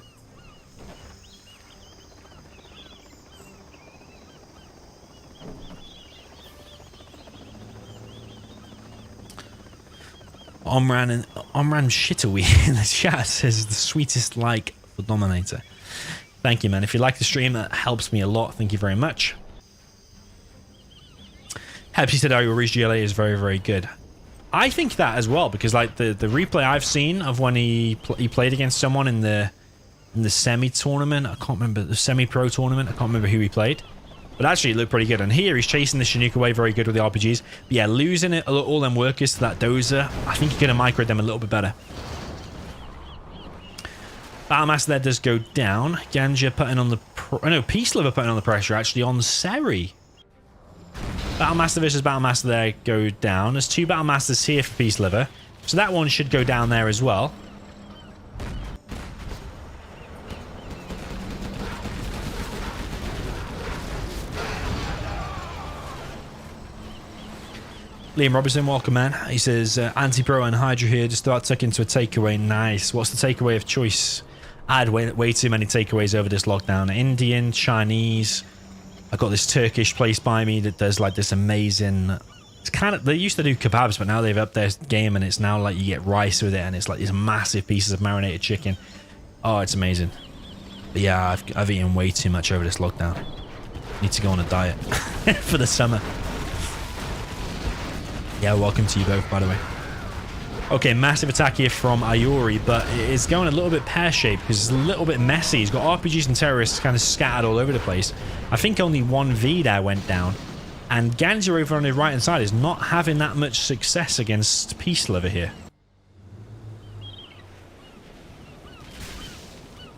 Omran Shitawi in the chat says the sweetest like for Dominator. Thank you, man. If you like the stream, that helps me a lot. Thank you very much. Hepsi said IORI's GLA is very, very good. I think that as well, because like the replay I've seen of when he played against someone in the semi tournament, I can't remember, the semi pro tournament, I can't remember who he played. But actually, it looked pretty good. And here, he's chasing the Chinook away very good with the RPGs. But yeah, losing it, all them workers to that dozer, I think he could have microed them a little bit better. Battlemaster there does go down. Ganja putting on the... PeaceLover putting on the pressure, actually, on Seri. Battlemaster versus Battlemaster there go down. There's 2 Battlemasters here for PeaceLover. So that one should go down there as well. Liam Robertson, welcome, man. He says, Anti-Pro and Hydra here, just about tuck into a takeaway. Nice. What's the takeaway of choice? I had way too many takeaways over this lockdown. Indian, Chinese. I've got this Turkish place by me that does like this amazing... It's kind of... They used to do kebabs, but now they've upped their game, and it's now like you get rice with it, and it's like these massive pieces of marinated chicken. Oh, it's amazing. But yeah, I've eaten way too much over this lockdown. Need to go on a diet for the summer. Yeah, welcome to you both, by the way. Okay, massive attack here from IORI, but it's going a little bit pear-shaped because it's a little bit messy. He's got RPGs and terrorists kind of scattered all over the place. I think only one V there went down. And Ganja over on the right-hand side is not having that much success against PeaceLover here.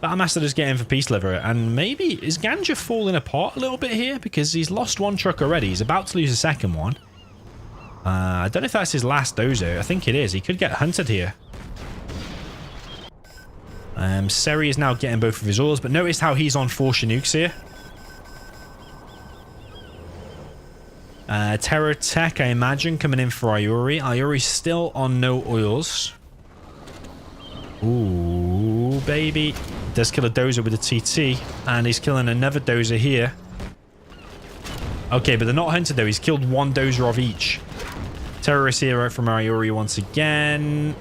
Battlemaster does get in for PeaceLover, and maybe is Ganja falling apart a little bit here? Because he's lost one truck already. He's about to lose a second one. I don't know if that's his last dozo. I think it is. He could get hunted here. Seri is now getting both of his oils, but notice how he's on 4 Chinooks here. Terror Tech, I imagine, coming in for IORI. IORI's still on no oils. Ooh, baby. Does kill a dozer with a TT, and he's killing another dozer here. Okay, but they're not hunted though. He's killed one dozer of each. Terrorist hero from IORI once again.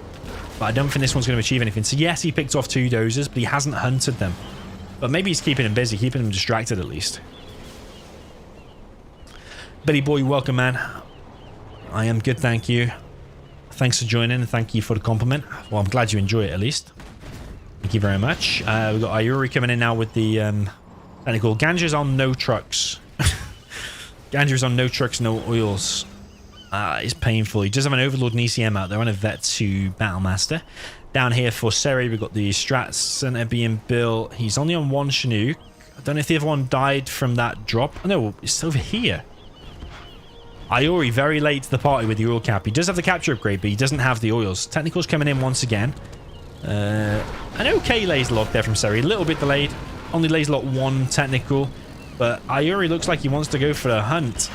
But I don't think this one's going to achieve anything. So yes, he picked off 2 dozers, but he hasn't hunted them. But maybe he's keeping him busy, keeping him distracted at least. Betty boy, welcome, man. I am good, thank you. Thanks for joining, and thank you for the compliment. Well, I'm glad you enjoy it at least. Thank you very much. We've got IORI coming in now with the technical. Ganja's on no trucks. Ganja's on no trucks, no oils. It's painful. He does have an Overlord and ECM out there on a Vet 2 Battlemaster. Down here for Seri, we've got the Strat Center being built. He's only on 1 Chinook. I don't know if the other one died from that drop. Oh, no, it's over here. IORI very late to the party with the oil cap. He does have the capture upgrade, but he doesn't have the oils. Technical's coming in once again. An okay laser lock there from Seri. A little bit delayed. Only laser lock 1 technical. But IORI looks like he wants to go for a hunt.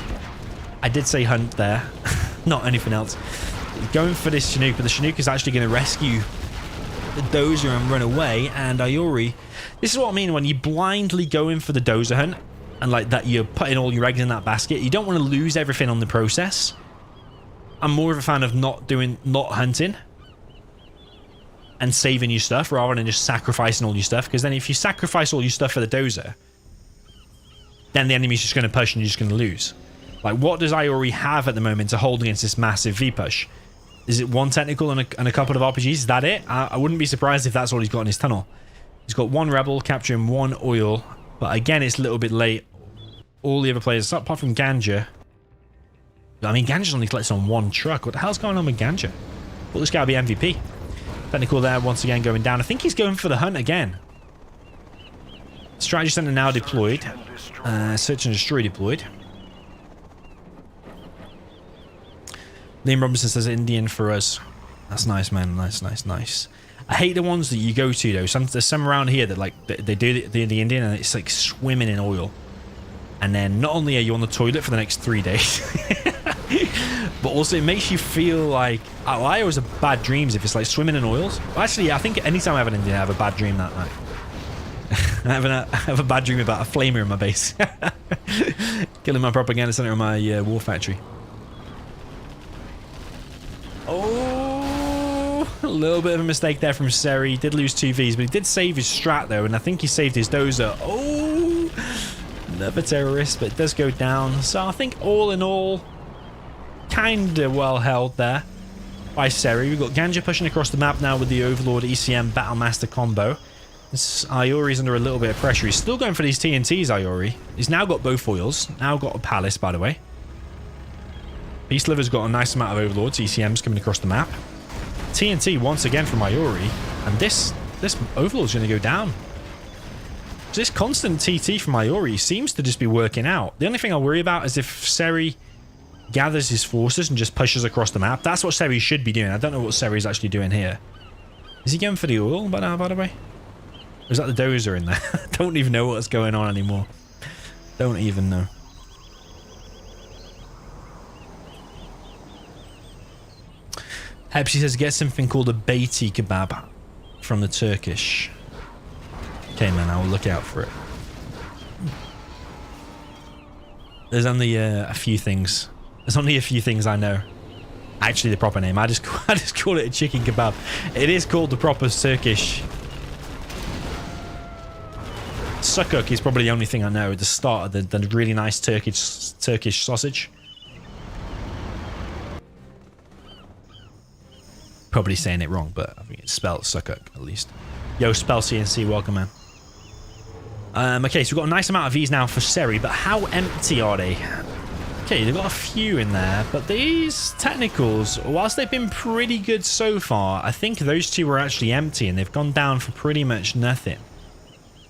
I did say hunt there, not anything else. Going for this Chinook, but the Chinook is actually going to rescue the dozer and run away. And IORI, this is what I mean when you blindly go in for the dozer hunt and like that you're putting all your eggs in that basket. You don't want to lose everything on the process. I'm more of a fan of not hunting and saving your stuff rather than just sacrificing all your stuff, because then if you sacrifice all your stuff for the dozer, then the enemy's just going to push and you're just going to lose. Like, what does IORI have at the moment to hold against this massive V-push? Is it 1 technical and a couple of RPGs? Is that it? I wouldn't be surprised if that's all he's got in his tunnel. He's got 1 Rebel, capturing 1 oil. But again, it's a little bit late. All the other players, apart from Ganja. I mean, Ganja's only collects on 1 truck. What the hell's going on with Ganja? Well, this guy will be MVP. Technical there, once again, going down. I think he's going for the hunt again. Strategy Center now deployed. Search and Destroy deployed. Liam Robinson says Indian for us. That's nice, man. Nice. I hate the ones that you go to though. There's some around here that like they do the Indian and it's like swimming in oil. And then not only are you on the toilet for the next 3 days, but also it makes you feel like I always have bad dreams if it's like swimming in oils. Well, actually, I think anytime I have an Indian, I have a bad dream that night. I have a bad dream about a flamer in my base. Killing my propaganda center in my war factory. Oh, a little bit of a mistake there from Seri. He did lose 2 Vs, but he did save his strat though, and I think he saved his dozer. Oh, another terrorist, but it does go down. So I think all in all, kind of well held there by Seri. We've got Ganja pushing across the map now with the Overlord ECM Battlemaster combo. This IORI's under a little bit of pressure. He's still going for these TNTs, IORI. He's now got both foils. Now got a palace, by the way. PeaceLover's got a nice amount of Overlords. ECM's coming across the map. TNT once again from IORI. And this Overlord's going to go down. So this constant TT from IORI seems to just be working out. The only thing I worry about is if Seri gathers his forces and just pushes across the map. That's what Seri should be doing. I don't know what Seri's actually doing here. Is he going for the oil by the way? Or is that the dozer in there? I don't even know what's going on anymore. Don't even know. Hepsi says, get something called a beiti kebab from the Turkish. Okay, man, I will look out for it. There's only a few things. There's only a few things I know. Actually, the proper name. I just call it a chicken kebab. It is called the proper Turkish. Sukuk is probably the only thing I know. The start of the really nice Turkish sausage. probably saying it wrong, but I think it's spelled Sukkuk at least. Yo, spell CNC, welcome, man. Okay, so we've got a nice amount of these now for Seri, but how empty are they? Okay, they've got a few in there, but these technicals, whilst they've been pretty good so far, I think those two were actually empty and they've gone down for pretty much nothing.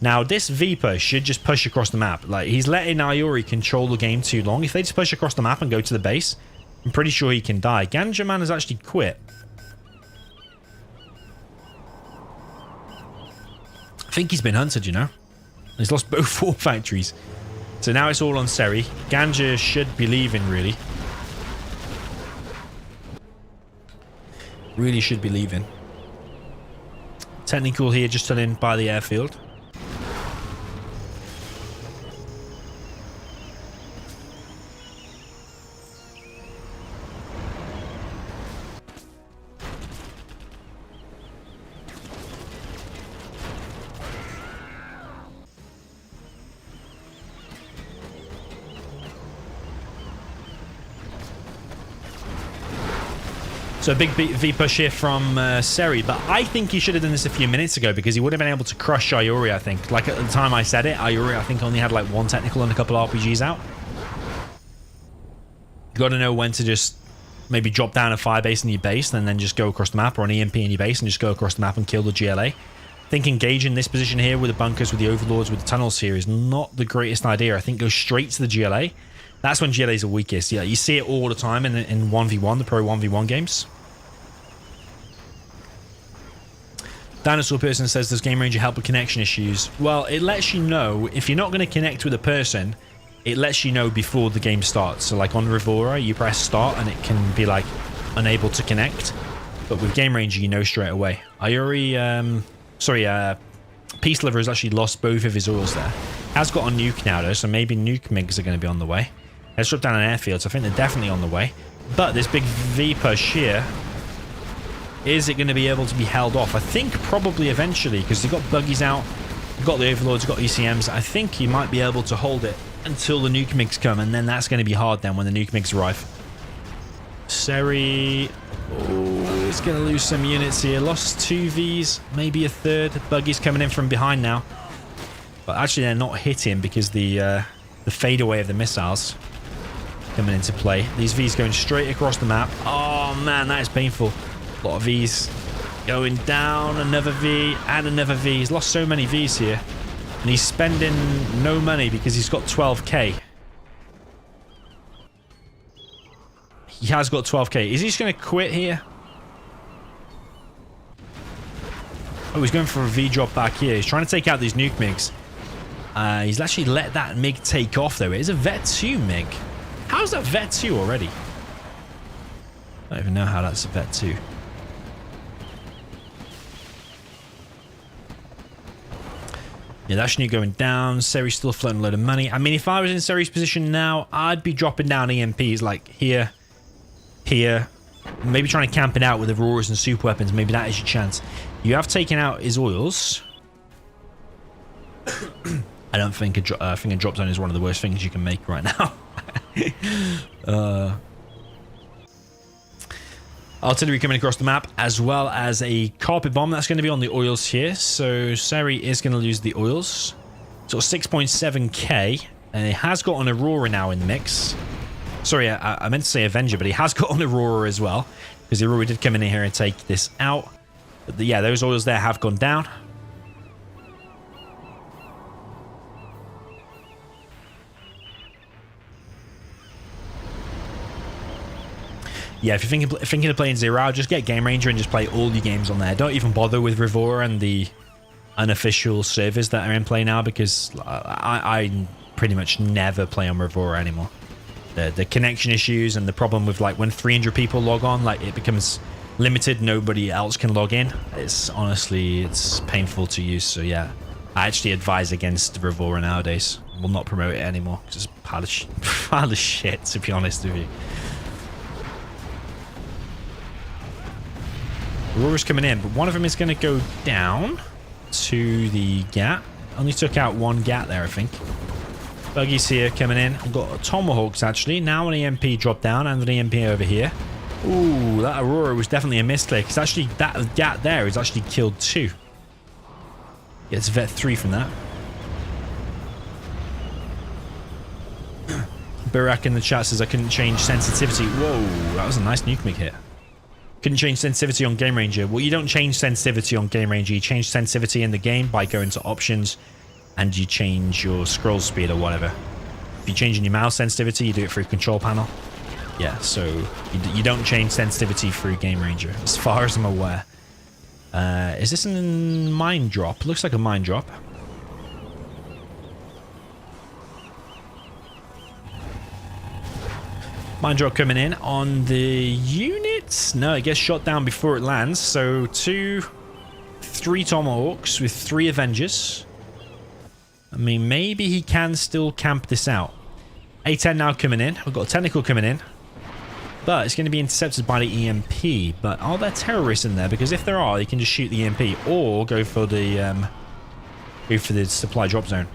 Now, this V-push should just push across the map. Like, he's letting IORI control the game too long. If they just push across the map and go to the base, I'm pretty sure he can die. Ganja man has actually quit. I think he's been hunted, you know? He's lost both war factories. So now it's all on Seri. Ganja should be leaving, really. Really should be leaving. Technical here, just still in by the airfield. So a big V-push here from Seri, but I think he should have done this a few minutes ago because he would have been able to crush IORI, I think. Like at the time I said it, IORI I think only had like one technical and a couple of RPGs out. You got to know when to just maybe drop down a firebase in your base and then just go across the map, or an EMP in your base and just go across the map and kill the GLA. I think engaging this position here with the bunkers, with the overlords, with the tunnels here is not the greatest idea. I think go straight to the GLA. That's when GLAs are weakest. Yeah, you see it all the time in 1v1, the pro 1v1 games. Dinosaur person says, does Game Ranger help with connection issues? Well, it lets you know if you're not going to connect with a person, it lets you know before the game starts. So like on Revora, you press start and it can be like unable to connect. But with Game Ranger, you know straight away. IORI, PeaceLover has actually lost both of his oils there. Has got a nuke now though, so maybe nuke MiGs are going to be on the way. Let's drop down an airfield, so I think they're definitely on the way. But this big V-push here, is it going to be able to be held off? I think probably eventually, because they've got buggies out, they've got the overlords, they've got ECMs. I think you might be able to hold it until the nuke MiGs come, and then that's going to be hard then when the nuke MiGs arrive. Seri, oh, he's going to lose some units here. Lost 2 Vs, maybe a third. Buggies coming in from behind now. But actually they're not hitting because the fadeaway of the missiles coming into play. These Vs going straight across the map. Oh man, that is painful. A lot of Vs going down. Another V and another V. He's lost so many Vs here. And he's spending no money because he's got 12k. He has got 12k. Is he just going to quit here? Oh, he's going for a V drop back here. He's trying to take out these nuke MiGs. He's actually let that MiG take off though. It is a Vet 2 MiG. How's that Vet 2 already? I don't even know how that's a Vet 2. Yeah, that's nuke going down. Seri's still floating a load of money. I mean, if I was in Seri's position now, I'd be dropping down EMPs like here, here. Maybe trying to camp it out with Auroras and super weapons. Maybe that is your chance. You have taken out his oils. I don't think a drop zone is one of the worst things you can make right now. Artillery coming across the map, as well as a carpet bomb that's going to be on the oils here. So Seri is going to lose the oils. So 6.7k, and it has got an Aurora now in the mix. Sorry, I meant to say Avenger, but he has got an Aurora as well, because the Aurora did come in here and take this out. But yeah, those oils there have gone down. Yeah, if you're thinking of playing Zero, just get Game Ranger and just play all your games on there. Don't even bother with Revora and the unofficial servers that are in play now, because I pretty much never play on Revora anymore. The connection issues and the problem with like when 300 people log on, like it becomes limited, nobody else can log in. It's honestly, it's painful to use. So yeah, I actually advise against Revora nowadays. Will not promote it anymore. It's just pile of shit, to be honest with you. Aurora's coming in, but one of them is going to go down to the GAT. Only took out one GAT there, I think. Buggies here coming in. I've got Tomahawks, actually. Now an EMP drop down and an EMP over here. Ooh, that Aurora was definitely a misclick. It's actually, that Gat there is actually killed 2. Gets vet 3 from that. Burak in the chat says I couldn't change sensitivity. Whoa, that was a nice nuke mig hit. Couldn't change sensitivity on Game Ranger. Well, you don't change sensitivity on Game Ranger. You change sensitivity in the game by going to options and you change your scroll speed or whatever. If you're changing your mouse sensitivity, you do it through control panel. Yeah, so you don't change sensitivity through Game Ranger, as far as I'm aware. Is this a mine drop? Looks like a mine drop. Mine drop coming in on the units. No, it gets shot down before it lands. So 3 Tomahawks with 3 Avengers. I mean, maybe he can still camp this out. A10 now coming in. We've got a technical coming in. But it's going to be intercepted by the EMP. But are there terrorists in there? Because if there are, you can just shoot the EMP or go for the supply drop zone.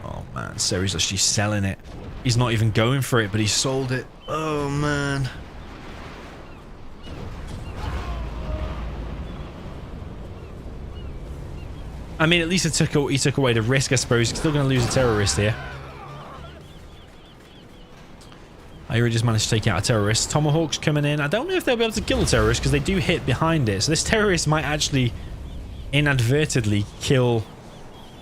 Oh man, Seri's actually selling it. He's not even going for it, but he sold it. Oh man. I mean, at least he took away the risk, I suppose. He's still going to lose a terrorist here. IORI just managed to take out a terrorist. Tomahawks coming in. I don't know if they'll be able to kill the terrorist because they do hit behind it. So this terrorist might actually inadvertently kill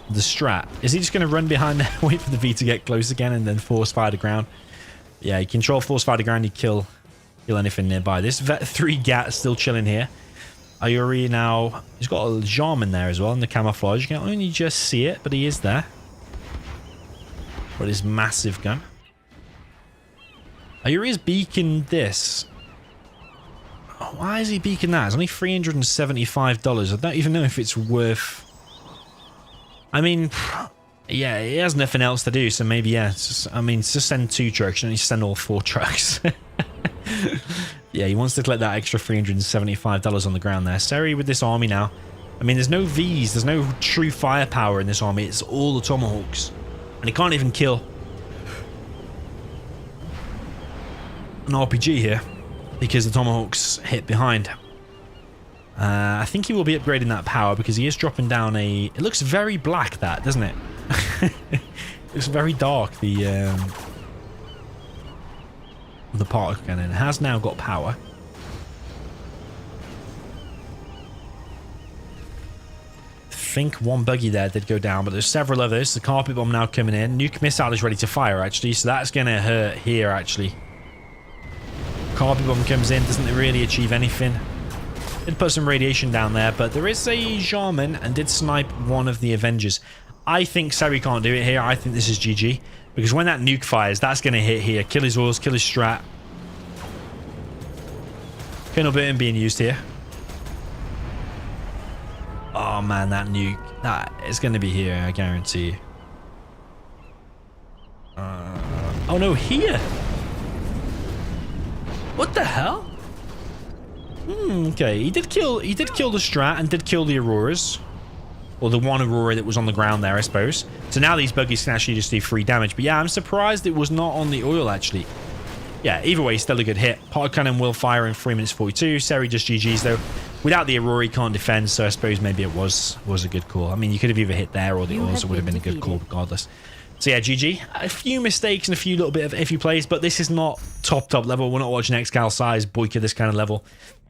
the strat. Is he just going to run behind there, wait for the V to get close again, and then force fire to ground? Yeah, you control force fire to ground, you kill anything nearby. This Vet 3 Gat still chilling here. IORI now, he's got a Jarman there as well in the camouflage. You can only just see it, but he is there. With his massive gun. IORI is beaking this. Oh, why is he beaking that? It's only $375. I don't even know if it's worth... I mean, yeah, he has nothing else to do, so maybe, yeah. Just send 2 trucks. You don't need to send all 4 trucks. Yeah, he wants to collect that extra $375 on the ground there. Seri with this army now. I mean, there's no Vs. There's no true firepower in this army. It's all the Tomahawks. And he can't even kill an RPG here because the Tomahawks hit behind. I think he will be upgrading that power because he is dropping down a... It looks very black, that, doesn't it? It's very dark, the particle cannon. It has now got power. I think 1 buggy there did go down, but there's several others. The carpet bomb now coming in. Nuke missile is ready to fire, actually, so that's going to hurt here, actually. Carpet bomb comes in, doesn't really achieve anything. Did put some radiation down there, but there is a Jarman and did snipe one of the Avengers. I think Seri can't do it here. I think this is GG. Because when that nuke fires, that's going to hit here. Kill his oils, kill his strat. Colonel Burton being used here. Oh man, that nuke. That is going to be here, I guarantee you. Oh no, here! What the hell? Okay, he did kill the strat and did kill the Auroras. Or the one Aurora that was on the ground there, I suppose. So now these buggies can actually just do 3 damage. But yeah, I'm surprised it was not on the oil, actually. Yeah, either way, still a good hit. Pod cannon will fire in 3 minutes 42. Seri just GG's, though. Without the Aurora, he can't defend, so I suppose maybe it was a good call. I mean, you could have either hit there or the oils would have been a good call regardless. So yeah, GG. A few mistakes and a few little bit of iffy plays, but this is not top level. We're not watching Excal size Boyka this kind of level.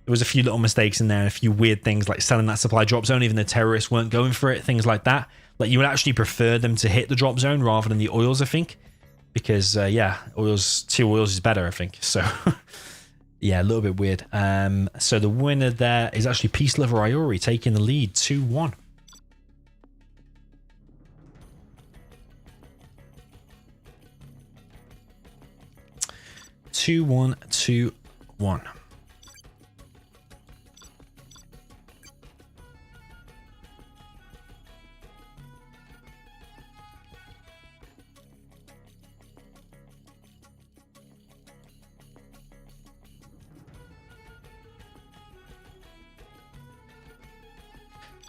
There was a few little mistakes in there and a few weird things like selling that supply drop zone. Even the terrorists weren't going for it. Things like that. Like you would actually prefer them to hit the drop zone rather than the oils, I think. Because, yeah, 2 oils is better, I think. So, yeah, a little bit weird. So the winner there is actually PeaceLover IORI taking the lead 2-1. Two, 1.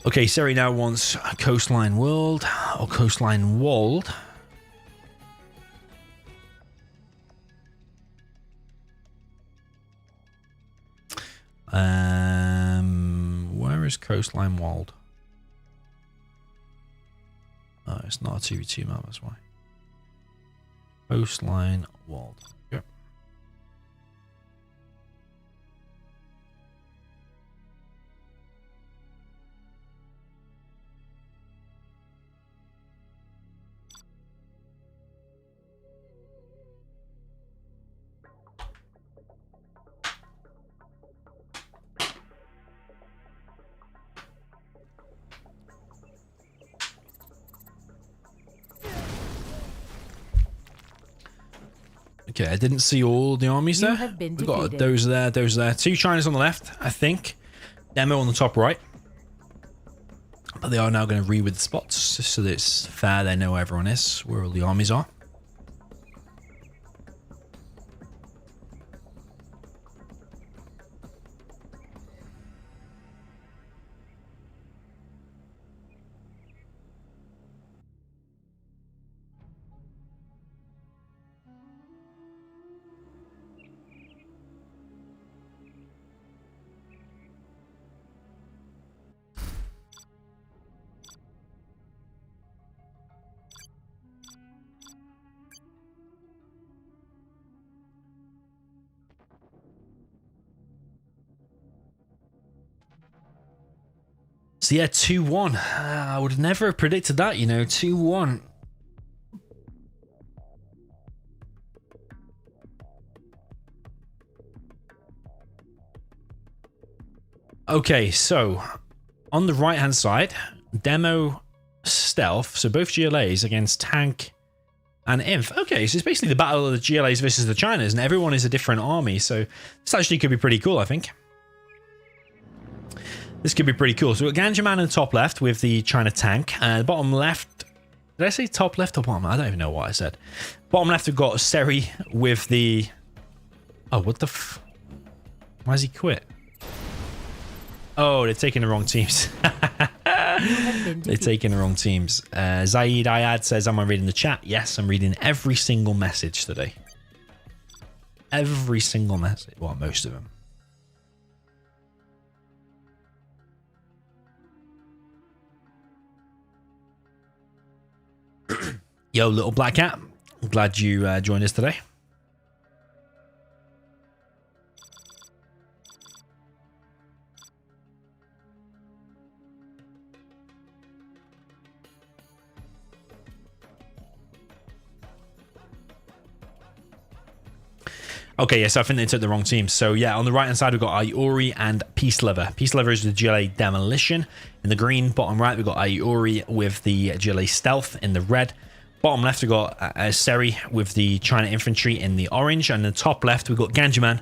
Okay, Seri now wants a coastline world or coastline walled. Coastline Walled. Oh, it's not a 2v2 map, that's why. Coastline Walled. Yep. Okay, I didn't see all the armies there. We've got those there, those there. 2 Chinas on the left, I think. Demo on the top right. But they are now going to read with the spots, just so that it's fair. They know where everyone is, where all the armies are. So yeah, 2-1. I would never have predicted that, you know, 2-1. Okay, so on the right hand side, demo stealth. So both GLAs against tank and inf. Okay, so it's basically the battle of the GLAs versus the Chinas, and everyone is a different army. So this actually could be pretty cool, I think. This could be pretty cool. So we've got Ganja Man in the top left with the China tank. The bottom left... Did I say top left or bottom? I don't even know what I said. Bottom left, we've got Seri with the... Oh, what the f... Why has he quit? Oh, they're taking the wrong teams. They're taking the wrong teams. Zaid Ayad says, am I reading the chat? Yes, I'm reading every single message today. Every single message. Well, most of them. Yo, little black cat. I'm glad you joined us today. Okay, yes, I think they took the wrong team. So yeah, on the right hand side we've got IORI and PeaceLover. PeaceLover is the GLA Demolition in the green. Bottom right we've got IORI with the GLA Stealth in the red. Bottom left we've got Seri with the China Infantry in the orange, and the top left we've got Ganja Man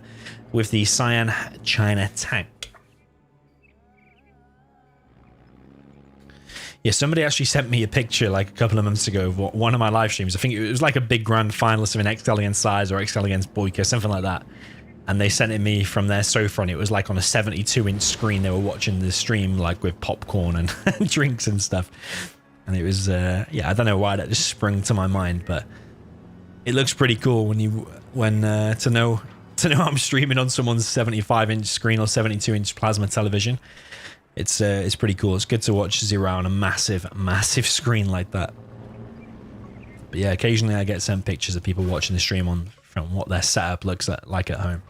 with the Cyan China Tank. Yeah, somebody actually sent me a picture like a couple of months ago of one of my live streams. I think it was like a big grand final of an XL against Size or XL against Boyka, something like that. And they sent it me from their sofa, and it was like on a 72-inch screen. They were watching the stream like with popcorn and drinks and stuff. And it was, yeah, I don't know why that just sprung to my mind, but it looks pretty cool when to know I'm streaming on someone's 75-inch screen or 72-inch plasma television. It's pretty cool. It's good to watch Zero on a massive screen like that. But yeah, occasionally I get sent pictures of people watching the stream from what their setup looks like at home.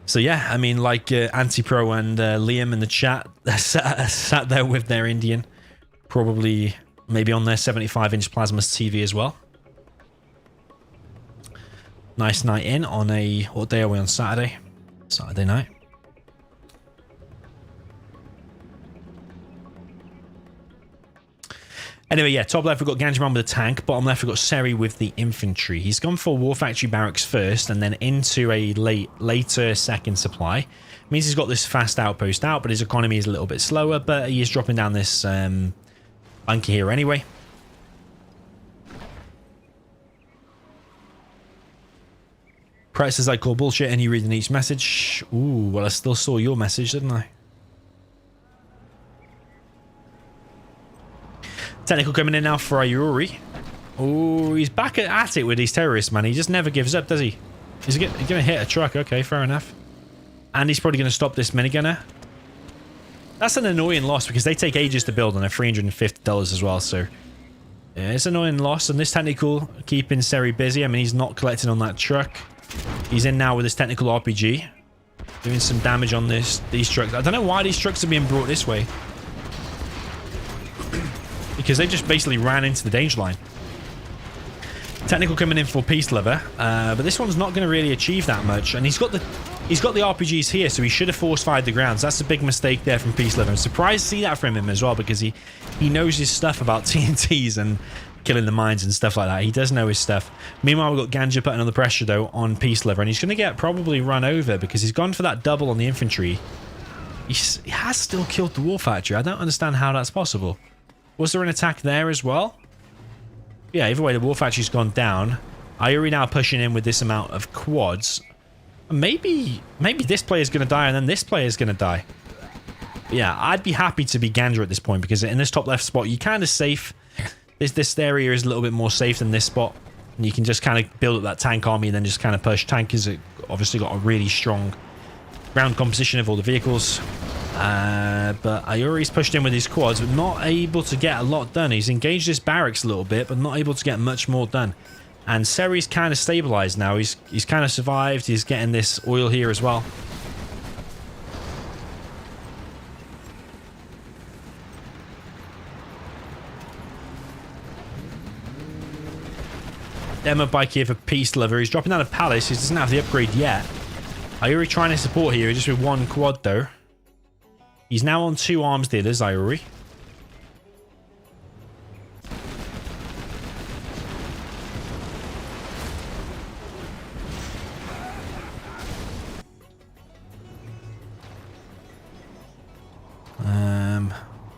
So yeah, I mean, like Antipro and Liam in the chat sat there with their Indian, probably maybe on their 75-inch plasma TV as well. Nice night in on a... What day are we on? Saturday? Saturday night. Anyway, yeah, top left we've got Ganja Man with the tank. Bottom left we've got Seri with the infantry. He's gone for War Factory Barracks first and then into a later second supply. Means he's got this fast outpost out, but his economy is a little bit slower. But he is dropping down this bunker here anyway. Pratt says I call bullshit and you reading each message. Ooh, well I still saw your message, didn't I? Technical coming in now for IORI. Oh, he's back at it with these terrorists, man. He just never gives up, does he? He's going to hit a truck. Okay, fair enough. And he's probably going to stop this minigunner. That's an annoying loss because they take ages to build and they're $350 as well. So yeah, it's an annoying loss. And this technical keeping Seri busy. I mean, he's not collecting on that truck. He's in now with his technical RPG. Doing some damage on these trucks. I don't know why these trucks are being brought this way. Because they just basically ran into the danger line. Technical coming in for PeaceLover, but this one's not going to really achieve that much. And he's got the RPGs here, so he should have force fired the grounds. That's a big mistake there from PeaceLover. I'm surprised to see that from him as well, because he knows his stuff about TNTs and killing the mines and stuff like that. He does know his stuff. Meanwhile, we've got Ganja putting on the pressure though on PeaceLover, and he's going to get probably run over because he's gone for that double on the infantry. He has still killed the war factory. I don't understand how that's possible. Was there an attack there as well? Yeah, either way, the war factory's gone down. IORI now pushing in with this amount of quads. Maybe this player's going to die and then this player's going to die. But yeah, I'd be happy to be Ganja at this point because in this top left spot, you're kind of safe. This area is a little bit more safe than this spot. And you can just kind of build up that tank army and then just kind of push. Tank has obviously got a really strong ground composition of all the vehicles. But IORI's pushed in with his quads, but not able to get a lot done. He's engaged his barracks a little bit, but not able to get much more done. And Seri's kind of stabilized now. He's kind of survived. He's getting this oil here as well. Demo bike here for PeaceLover. He's dropping down a palace. He doesn't have the upgrade yet. IORI trying to support here, just with one quad though. He's now on 2 arms dealers, IORI.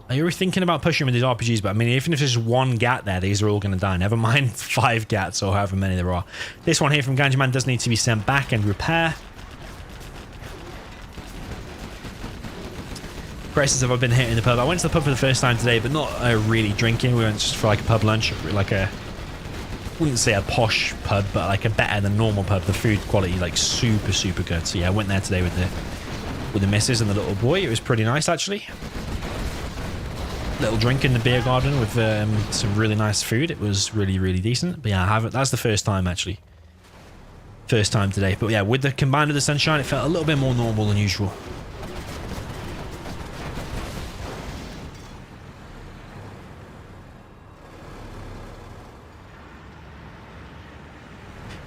IORI thinking about pushing with his RPGs, but I mean, even if there's one gat there, these are all going to die. Never mind 5 gats or however many there are. This one here from Ganja Man does need to be sent back and repair. Prices have I been hitting the pub? I went to the pub for the first time today, but not really drinking. We went just for like a pub lunch, like a, wouldn't say a posh pub, but like a better than normal pub. The food quality like super good. So yeah, I went there today with the missus and the little boy. It was pretty nice actually. Little drink in the beer garden with some really nice food. It was really decent. But yeah, I haven't. That's the first time actually. First time today. But yeah, with the combined with the sunshine, it felt a little bit more normal than usual.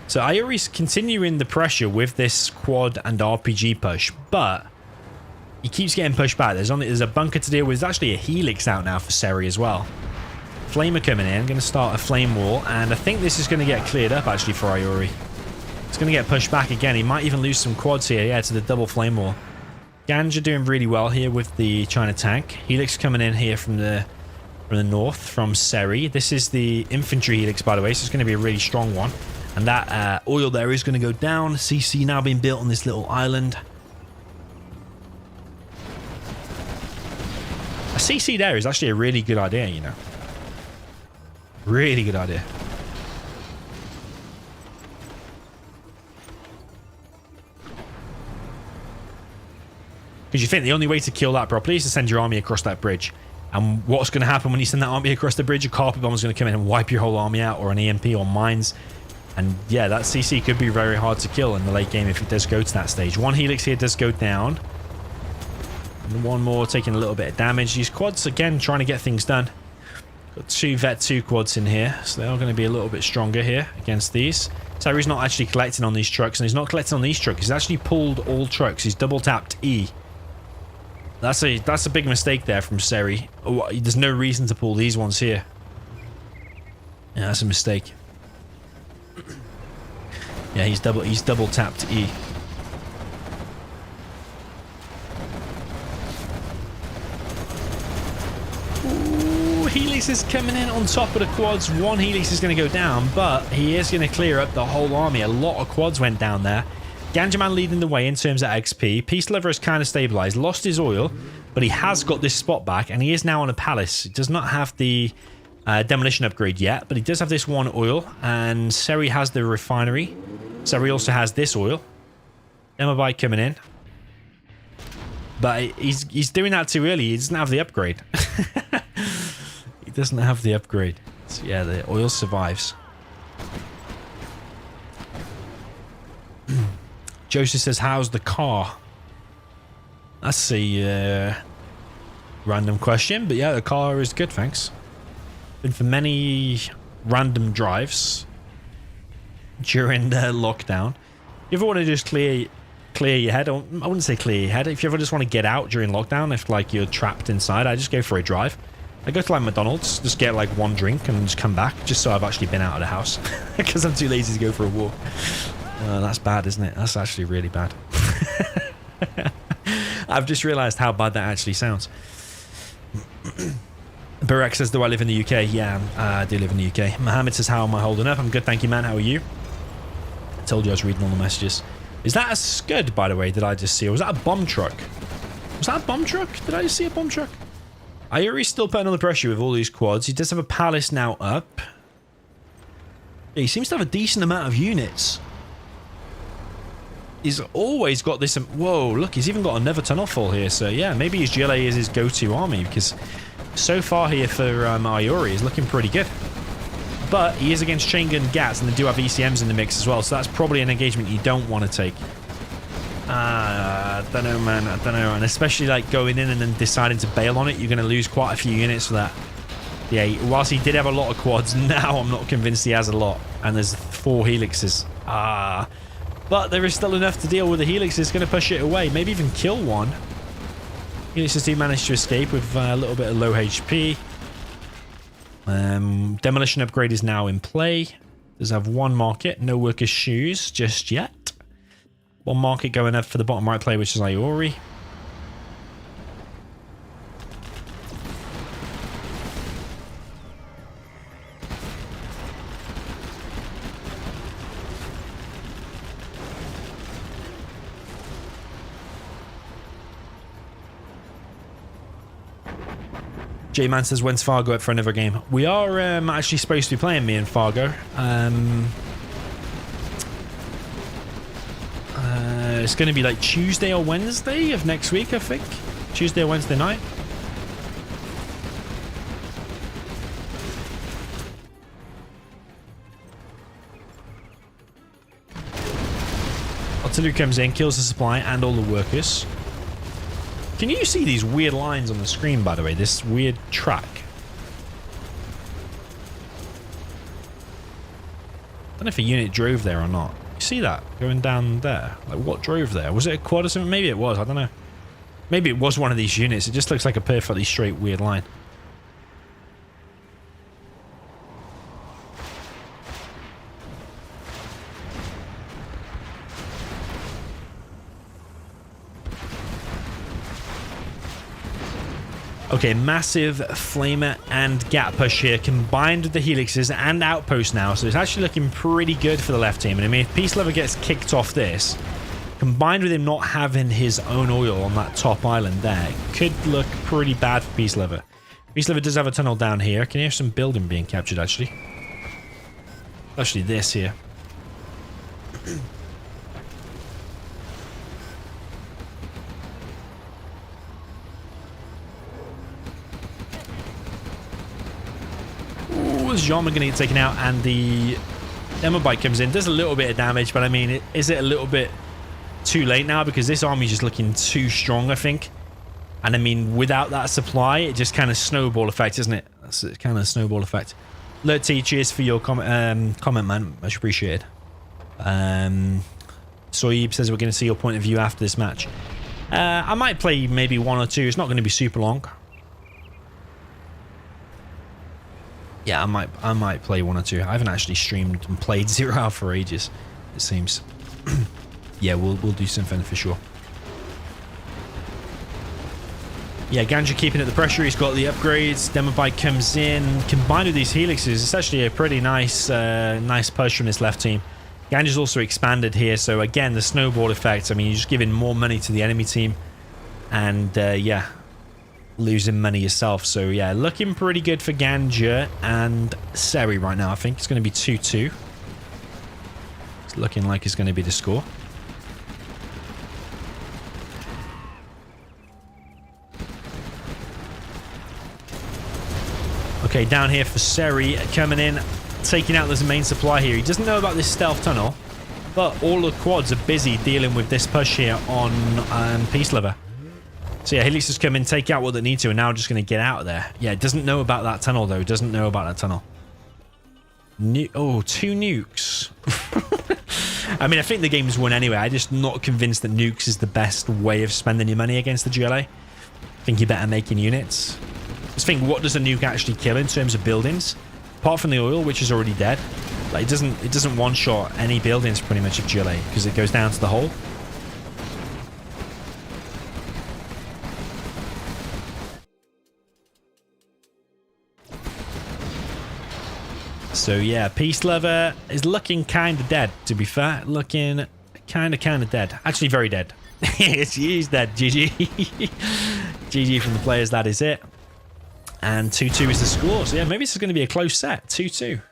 So IORI's continuing the pressure with this quad and RPG push, but he keeps getting pushed back. There's a bunker to deal with. There's actually a helix out now for Seri as well. Flamer coming in, going to start a flame wall, and I think this is going to get cleared up actually for IORI. It's going to get pushed back again. He might even lose some quads here, yeah, to the double flame wall. Ganja doing really well here with the China tank. Helix coming in here from the north from Seri. This is the infantry helix, by the way, so it's going to be a really strong one. And that oil there is going to go down. CC now being built on this little island. A CC there is actually a really good idea, you know. Really good idea. Because you think the only way to kill that properly is to send your army across that bridge. And what's going to happen when you send that army across the bridge? A carpet bomb is going to come in and wipe your whole army out, or an EMP or mines. And yeah, that CC could be very hard to kill in the late game if it does go to that stage. One helix here does go down. And one more taking a little bit of damage. These quads, again, trying to get things done. Got 2 Vet 2 quads in here, so they are going to be a little bit stronger here against these. Seri's not actually collecting on these trucks, and he's not collecting on these trucks. He's actually pulled all trucks. He's double tapped E. That's a big mistake there from Seri. Oh, there's no reason to pull these ones here. Yeah, that's a mistake. Yeah, he's double tapped E. Ooh, Helix is coming in on top of the quads. One Helix is going to go down, but he is going to clear up the whole army. A lot of quads went down there. Ganjaman leading the way in terms of XP. PeaceLover is kind of stabilized, lost his oil, but he has got this spot back, and he is now on a palace. He does not have the demolition upgrade yet, but he does have this one oil, and Seri has the refinery. Seri also has this oil. Demo bike coming in. But he's doing that too early. He doesn't have the upgrade. He doesn't have the upgrade. So yeah, the oil survives. Joseph says, how's the car? That's a random question, but yeah, the car is good, thanks. Been for many random drives during the lockdown. You ever want to just clear your head? I wouldn't say clear your head. If you ever just want to get out during lockdown, if like you're trapped inside, I just go for a drive. I go to like McDonald's, just get like one drink and just come back, just so I've actually been out of the house because I'm too lazy to go for a walk. That's bad, isn't it? That's actually really bad. I've just realized how bad that actually sounds. Barak says, do I live in the UK? Yeah, I do live in the UK. Mohammed says, how am I holding up? I'm good, thank you, man. How are you? I told you I was reading all the messages. Is that a Scud, by the way, did I just see? Or was that a bomb truck? Was that a bomb truck? Did I just see a bomb truck? IORI's still putting on the pressure with all these quads. He does have a palace now up. Yeah, he seems to have a decent amount of units. He's always got this... Whoa, look, he's even got another tunnel full here. So, yeah, maybe his GLA is his go-to army, because so far here for IORI is looking pretty good. But he is against chain gun Gats, and they do have ECMs in the mix as well, so that's probably an engagement you don't want to take. I don't know, man. I don't know. And especially, like, going in and then deciding to bail on it, you're going to lose quite a few units for that. Yeah, whilst he did have a lot of quads, now I'm not convinced he has a lot. And there's 4 helixes. But there is still enough to deal with. The helix is going to push it away. Maybe even kill one. Helixes do manage to escape with a little bit of low HP. Demolition upgrade is now in play. Does have one market. No workers' shoes just yet. One market going up for the bottom right player, which is IORI. J-Man says, when's Fargo up for another game? We are actually supposed to be playing, me and Fargo. It's going to be like Tuesday or Wednesday of next week, I think. Tuesday or Wednesday night. Artillery comes in, kills the supply and all the workers. Can you see these weird lines on the screen, by the way? This weird track. I don't know if a unit drove there or not. You see that going down there? Like, what drove there? Was it a quad or something? Maybe it was. I don't know. Maybe it was one of these units. It just looks like a perfectly straight, weird line. Okay, massive flamer and gap push here, combined with the helixes and outposts now. So it's actually looking pretty good for the left team. And I mean, if PeaceLover gets kicked off this, combined with him not having his own oil on that top island there, it could look pretty bad for PeaceLover. PeaceLover does have a tunnel down here. Can you hear some building being captured, actually? Actually, this here. Jean going to get taken out, and the demo bike comes in, does a little bit of damage, but I mean, is it a little bit too late now? Because this army is just looking too strong, I think. And I mean, without that supply, it just kind of snowball effect, isn't it? That's kind of snowball effect. Alert T, cheers for your comment, man. Much appreciated. Soyib says we're going to see your point of view after this match. I might play maybe 1 or 2. It's not going to be super long. Yeah, I might play 1 or 2. I haven't actually streamed and played 0 Hour for ages, it seems. Yeah, we'll do something for sure. Yeah, Ganja keeping at the pressure. He's got the upgrades. Demo bike comes in. Combined with these helixes, it's actually a pretty nice nice push from this left team. Ganja's also expanded here, so again, the snowball effect. I mean, you're just giving more money to the enemy team. And yeah, losing money yourself. So yeah, looking pretty good for Ganja and Seri right now. I think it's going to be 2-2. It's looking like it's going to be the score. Okay, down here for Seri coming in, taking out this main supply here. He doesn't know about this stealth tunnel, but all the quads are busy dealing with this push here on PeaceLover. So yeah, Helix has come in, take out what they need to, and now just going to get out of there. Yeah, doesn't know about that tunnel though. Doesn't know about that tunnel. Oh, 2 nukes. I mean, I think the game's won anyway. I'm just not convinced that nukes is the best way of spending your money against the GLA. I think you're better making units. Just think, what does a nuke actually kill in terms of buildings? Apart from the oil, which is already dead. Like, it doesn't one-shot any buildings pretty much of GLA because it goes down to the hull. So yeah, PeaceLover is looking kind of dead, to be fair. Looking kind of dead. Actually, very dead. He's dead. GG. GG from the players, that is it. And 2-2 is the score. So yeah, maybe this is going to be a close set. 2-2.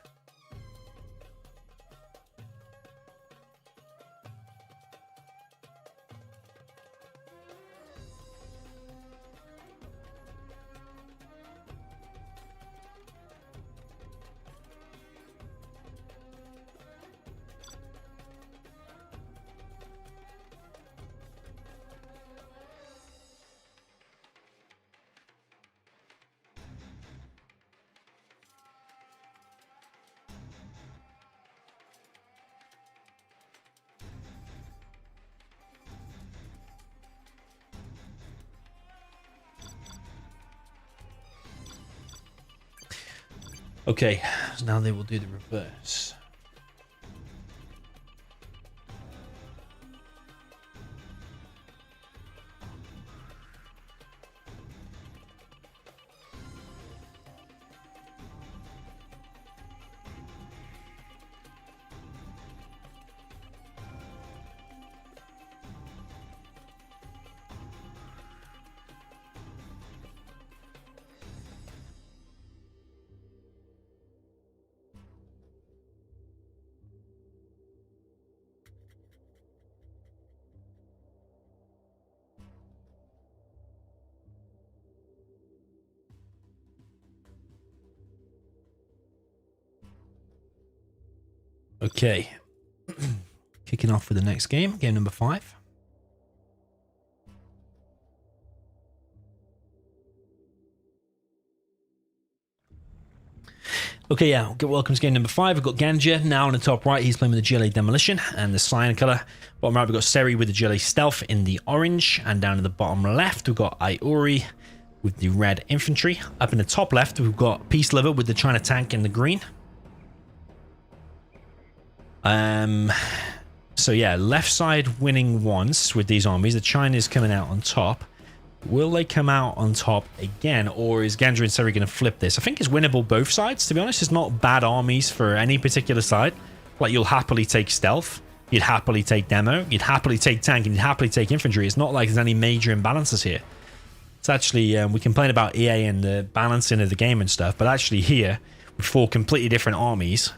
Okay, so now they will do the reverse. Okay, kicking off for the next game, game number 5. Okay, yeah, welcome to game number 5. We've got Ganja now on the top right. He's playing with the GLA Demolition and the cyan color. Bottom right, we've got Seri with the GLA Stealth in the orange. And down in the bottom left, we've got IORI with the red infantry. Up in the top left, we've got PeaceLover with the China tank in the green. So yeah, left side winning once with these armies. The China's coming out on top. Will they come out on top again, or is Ganja and Seri going to flip this? I think it's winnable both sides, to be honest. It's not bad armies for any particular side. Like, you'll happily take stealth, you'd happily take demo, you'd happily take tank, and you'd happily take infantry. It's not like there's any major imbalances here. It's actually, we complain about EA and the balancing of the game and stuff, but actually here, with 4 completely different armies,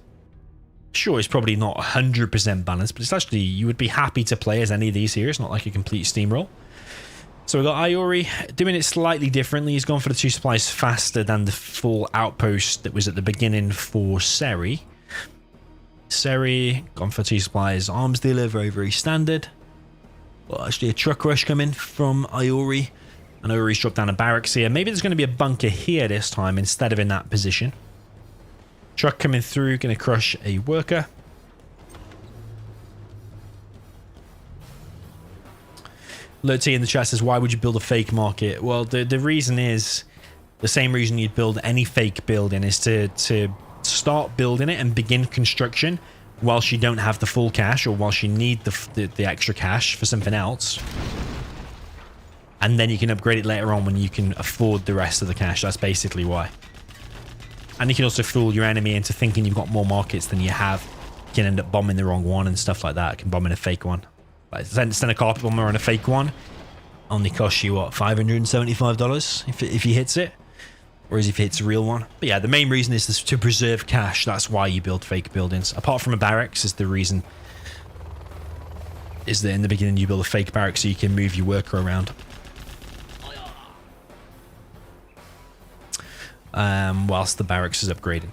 sure, it's probably not 100% balanced, but it's actually, you would be happy to play as any of these here. It's not like a complete steamroll. So we've got IORI doing it slightly differently. He's gone for the 2 supplies faster than the full outpost that was at the beginning for Seri. Seri gone for 2 supplies arms dealer, very, very standard. Well, actually a truck rush coming from IORI. And IORI's dropped down a barracks here. Maybe there's going to be a bunker here this time instead of in that position. Truck coming through, going to crush a worker. Lurty in the chat says, why would you build a fake market? Well, the reason is the same reason you'd build any fake building, is to start building it and begin construction whilst you don't have the full cash, or whilst you need the extra cash for something else. And then you can upgrade it later on when you can afford the rest of the cash. That's basically why. And you can also fool your enemy into thinking you've got more markets than you have. You can end up bombing the wrong one and stuff like that. You can bomb in a fake one. Like, send a carpet bomber on a fake one. Only costs you, what, $575 if he hits it? Whereas if he hits a real one. But yeah, the main reason is to preserve cash. That's why you build fake buildings. Apart from a barracks is the reason. Is that in the beginning you build a fake barracks so you can move your worker around. whilst the barracks is upgrading.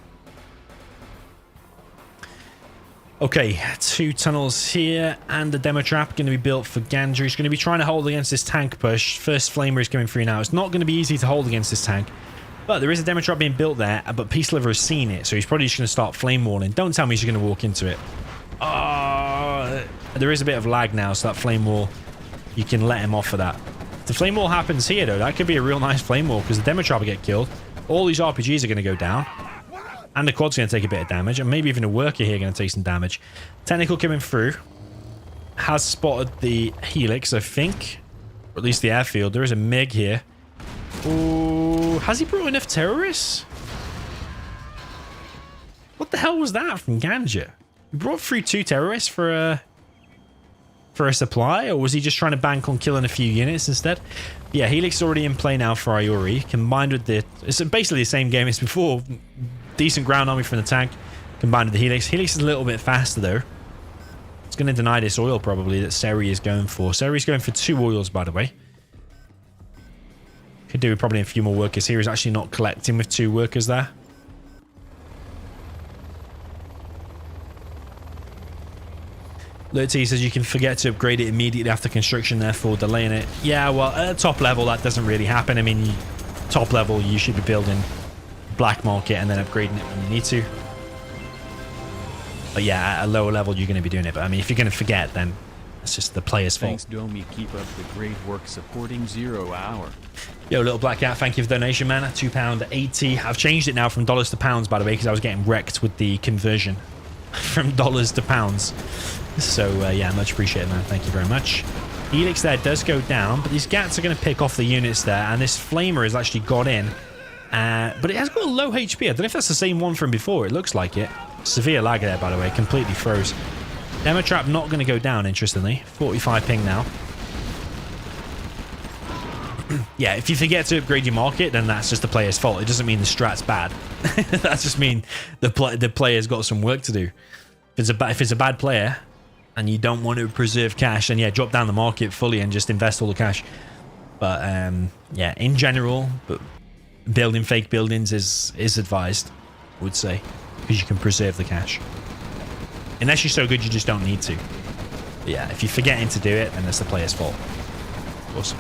Okay, 2 tunnels here, and the demo trap going to be built for Ganja. He's going to be trying to hold against this tank push. First flamer is coming through now. It's not going to be easy to hold against this tank, but there is a demo trap being built there, but PeaceLover has seen it, so he's probably just going to start flame walling. Don't tell me he's going to walk into it. There is a bit of lag now, so that flame wall, you can let him off of that. If the flame wall happens here, though, that could be a real nice flame wall, because the demo trap will get killed. All these RPGs are going to go down. And the quad's going to take a bit of damage, and maybe even a worker here going to take some damage. Technical coming through. Has spotted the helix, I think. Or at least the airfield. There is a MiG here. Ooh, has he brought enough terrorists? What the hell was that from Ganja? He brought through 2 terrorists for a supply, or was he just trying to bank on killing a few units instead? Yeah, helix is already in play now for IORI. Combined with the... It's basically the same game as before. Decent ground army from the tank combined with the helix. Helix is a little bit faster though. It's going to deny this oil probably that Seri is going for. Seri's going for 2 oils, by the way. Could do with probably a few more workers here. He's actually not collecting with 2 workers there. Lurty says you can forget to upgrade it immediately after construction, therefore delaying it. Yeah, well, at top level that doesn't really happen. I mean, top level you should be building black market and then upgrading it when you need to. But yeah, at a lower level you're going to be doing it. But I mean, if you're going to forget, then it's just the player's fault. Thanks, Domi. Keep up the great work supporting 0 Hour. Yo, Little Black Cat, thank you for the donation, man. £2.80. I've changed it now from dollars to pounds, by the way, because I was getting wrecked with the conversion from dollars to pounds. So yeah, much appreciated, man. Thank you very much. Helix there does go down, but these Gats are going to pick off the units there, and this Flamer has actually got in. But it has got a low HP. I don't know if that's the same one from before. It looks like it. Severe lag there, by the way. Completely froze. Demo trap not going to go down, interestingly. 45 ping now. Yeah, if you forget to upgrade your market, then that's just the player's fault. It doesn't mean the strat's bad. That just means the player's got some work to do. If it's a bad player and you don't want to preserve cash, then yeah, drop down the market fully and just invest all the cash. But yeah, in general, but building fake buildings is advised, I would say, because you can preserve the cash. Unless you're so good you just don't need to. But yeah, if you're forgetting to do it, then that's the player's fault. Awesome.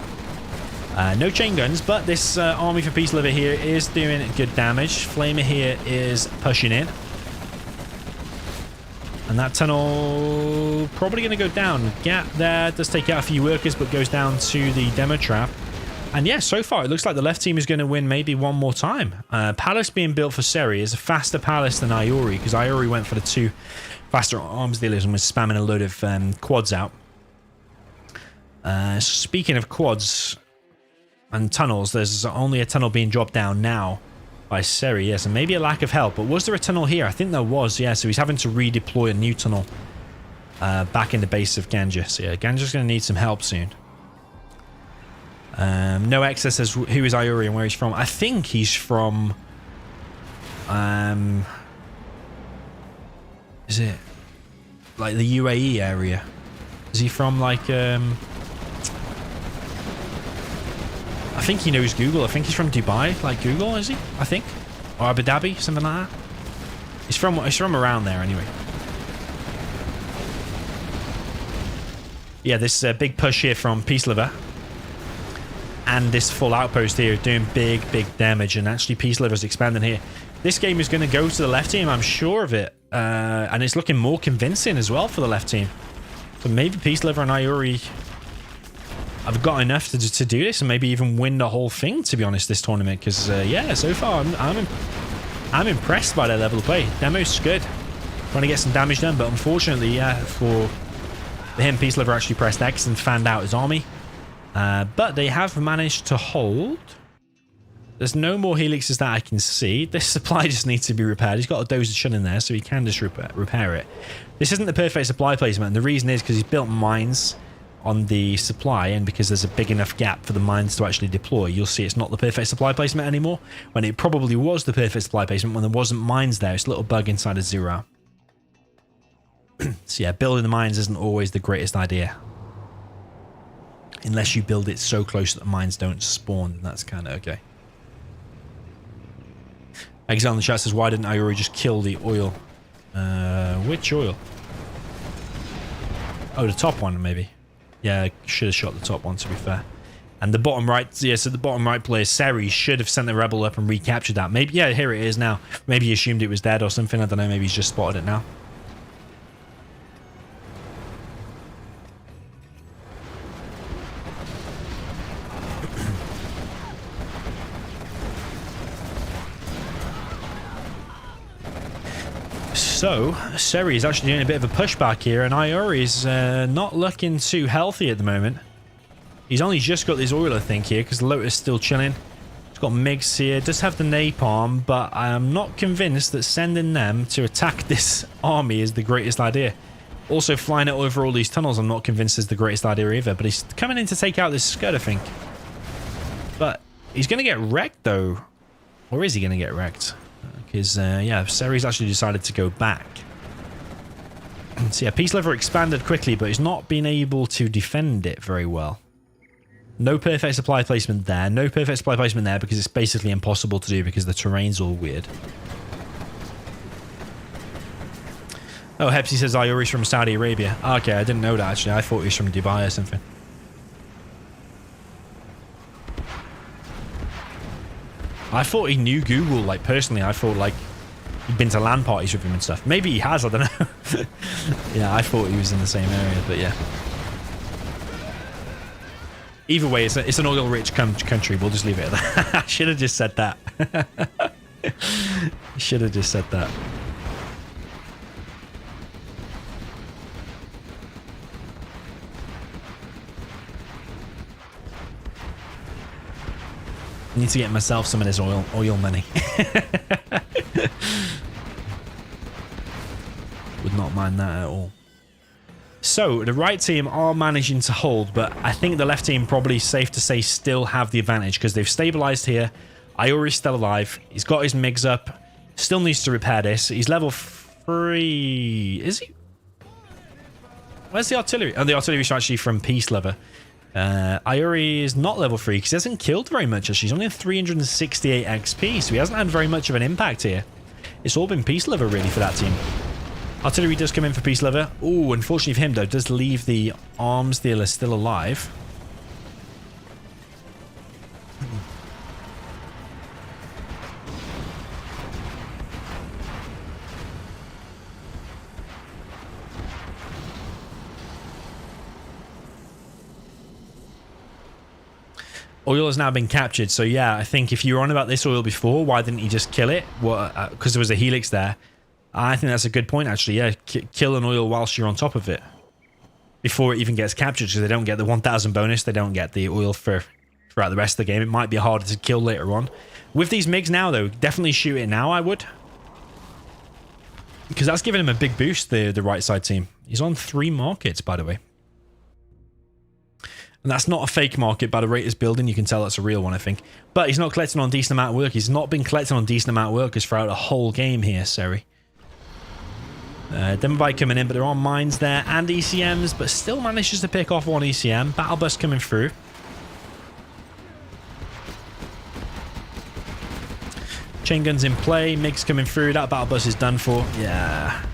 No chain guns, but this army for PeaceLover here is doing good damage. Flamer here is pushing in. And that tunnel probably going to go down. Gap there does take out a few workers, but goes down to the demo trap. And yeah, so far it looks like the left team is going to win maybe one more time. Palace being built for Seri is a faster palace than IORI, because IORI went for the 2 faster arms dealers and was spamming a load of quads out. Speaking of quads and tunnels, there's only a tunnel being dropped down now by Seri, yes, and maybe a lack of help. But was there a tunnel here? I think there was, yeah, so he's having to redeploy a new tunnel back in the base of Ganja. So yeah, Ganja's going to need some help soon. No Excess says who is IORI and where he's from. I think he's from... is it like the UAE area? Is he from like... I think he knows Google. I think he's from Dubai, like Google, is he? I think. Or Abu Dhabi, something like that. He's from around there anyway. Yeah, this big push here from PeaceLover. And this full outpost here doing big damage. And actually PeaceLover's expanding here. This game is going to go to the left team, I'm sure of it. And it's looking more convincing as well for the left team. So maybe PeaceLover and IORI have got enough to do this and maybe even win the whole thing, to be honest, this tournament. Because, yeah, so far I'm impressed by their level of play. Demo's good. Trying to get some damage done, but unfortunately, yeah, for him, PeaceLover actually pressed X and fanned out his army. But they have managed to hold. There's no more helixes that I can see. This supply just needs to be repaired. He's got a dozer shun in there, so he can just repair it. This isn't the perfect supply placement, and the reason is because he's built mines on the supply, and because there's a big enough gap for the mines to actually deploy. You'll see it's not the perfect supply placement anymore, when it probably was the perfect supply placement when there wasn't mines there. It's a little bug inside of 0. So yeah, building the mines isn't always the greatest idea. Unless you build it so close that the mines don't spawn, and that's kind of okay. Exile in the chat says, why didn't IORI just kill the oil? Which oil? Oh, the top one, maybe. Yeah, should have shot the top one, to be fair. And the bottom right, yeah, so the bottom right player, Seri, should have sent the rebel up and recaptured that. Maybe, yeah, here it is now. Maybe he assumed it was dead or something. I don't know. Maybe he's just spotted it now. So, Seri is actually doing a bit of a pushback here, and IORI is not looking too healthy at the moment. He's only just got this oil, I think, here, because Lotus is still chilling. He's got MiGs here, does have the napalm, but I'm not convinced that sending them to attack this army is the greatest idea. Also, flying it over all these tunnels, I'm not convinced is the greatest idea either, but he's coming in to take out this Scud, I think. But he's going to get wrecked, though. Or is he going to get wrecked? Because, yeah, Seri's actually decided to go back. So, yeah, PeaceLover expanded quickly, but he's not been able to defend it very well. No perfect supply placement there. No perfect supply placement there because it's basically impossible to do because the terrain's all weird. Oh, Hepsi says IORI's from Saudi Arabia. Okay, I didn't know that, actually. I thought he was from Dubai or something. I thought he knew Google, like, personally. I thought, like, he'd been to LAN parties with him and stuff. Maybe he has, I don't know. Yeah, I thought he was in the same area, but yeah. Either way, it's an oil-rich country. We'll just leave it at that. I should have just said that. Should have just said that. I need to get myself some of this oil money. Would not mind that at all. So, the right team are managing to hold, but I think the left team, probably safe to say, still have the advantage because they've stabilized here. IORI's still alive. He's got his MiGs up. Still needs to repair this. He's level 3. Is he? Where's the artillery? Oh, the artillery is actually from PeaceLover. IORI is not level 3 because he hasn't killed very much. He's only 368 XP, so he hasn't had very much of an impact here. It's all been PeaceLover, really, for that team. Artillery does come in for PeaceLover. Oh, unfortunately for him, though, does leave the arms dealer still alive. Oil has now been captured, so yeah, I think if you were on about this oil before, why didn't you just kill it? Well, because there was a helix there. I think that's a good point, actually. Yeah, kill an oil whilst you're on top of it before it even gets captured, because they don't get the 1,000 bonus. They don't get the oil throughout the rest of the game. It might be harder to kill later on. With these MiGs now, though, definitely shoot it now, I would. Because that's giving him a big boost, the right side team. He's on 3 markets, by the way. And that's not a fake market by the rate it's building. You can tell that's a real one, I think. But he's not collecting on a decent amount of work. He's not been collecting on a decent amount of workers throughout the whole game here, Seri. Demobite coming in, but there are mines there and ECMs, but still manages to pick off one ECM. Battle bus coming through. Chain guns in play. MiGs coming through. That battle bus is done for. Yeah.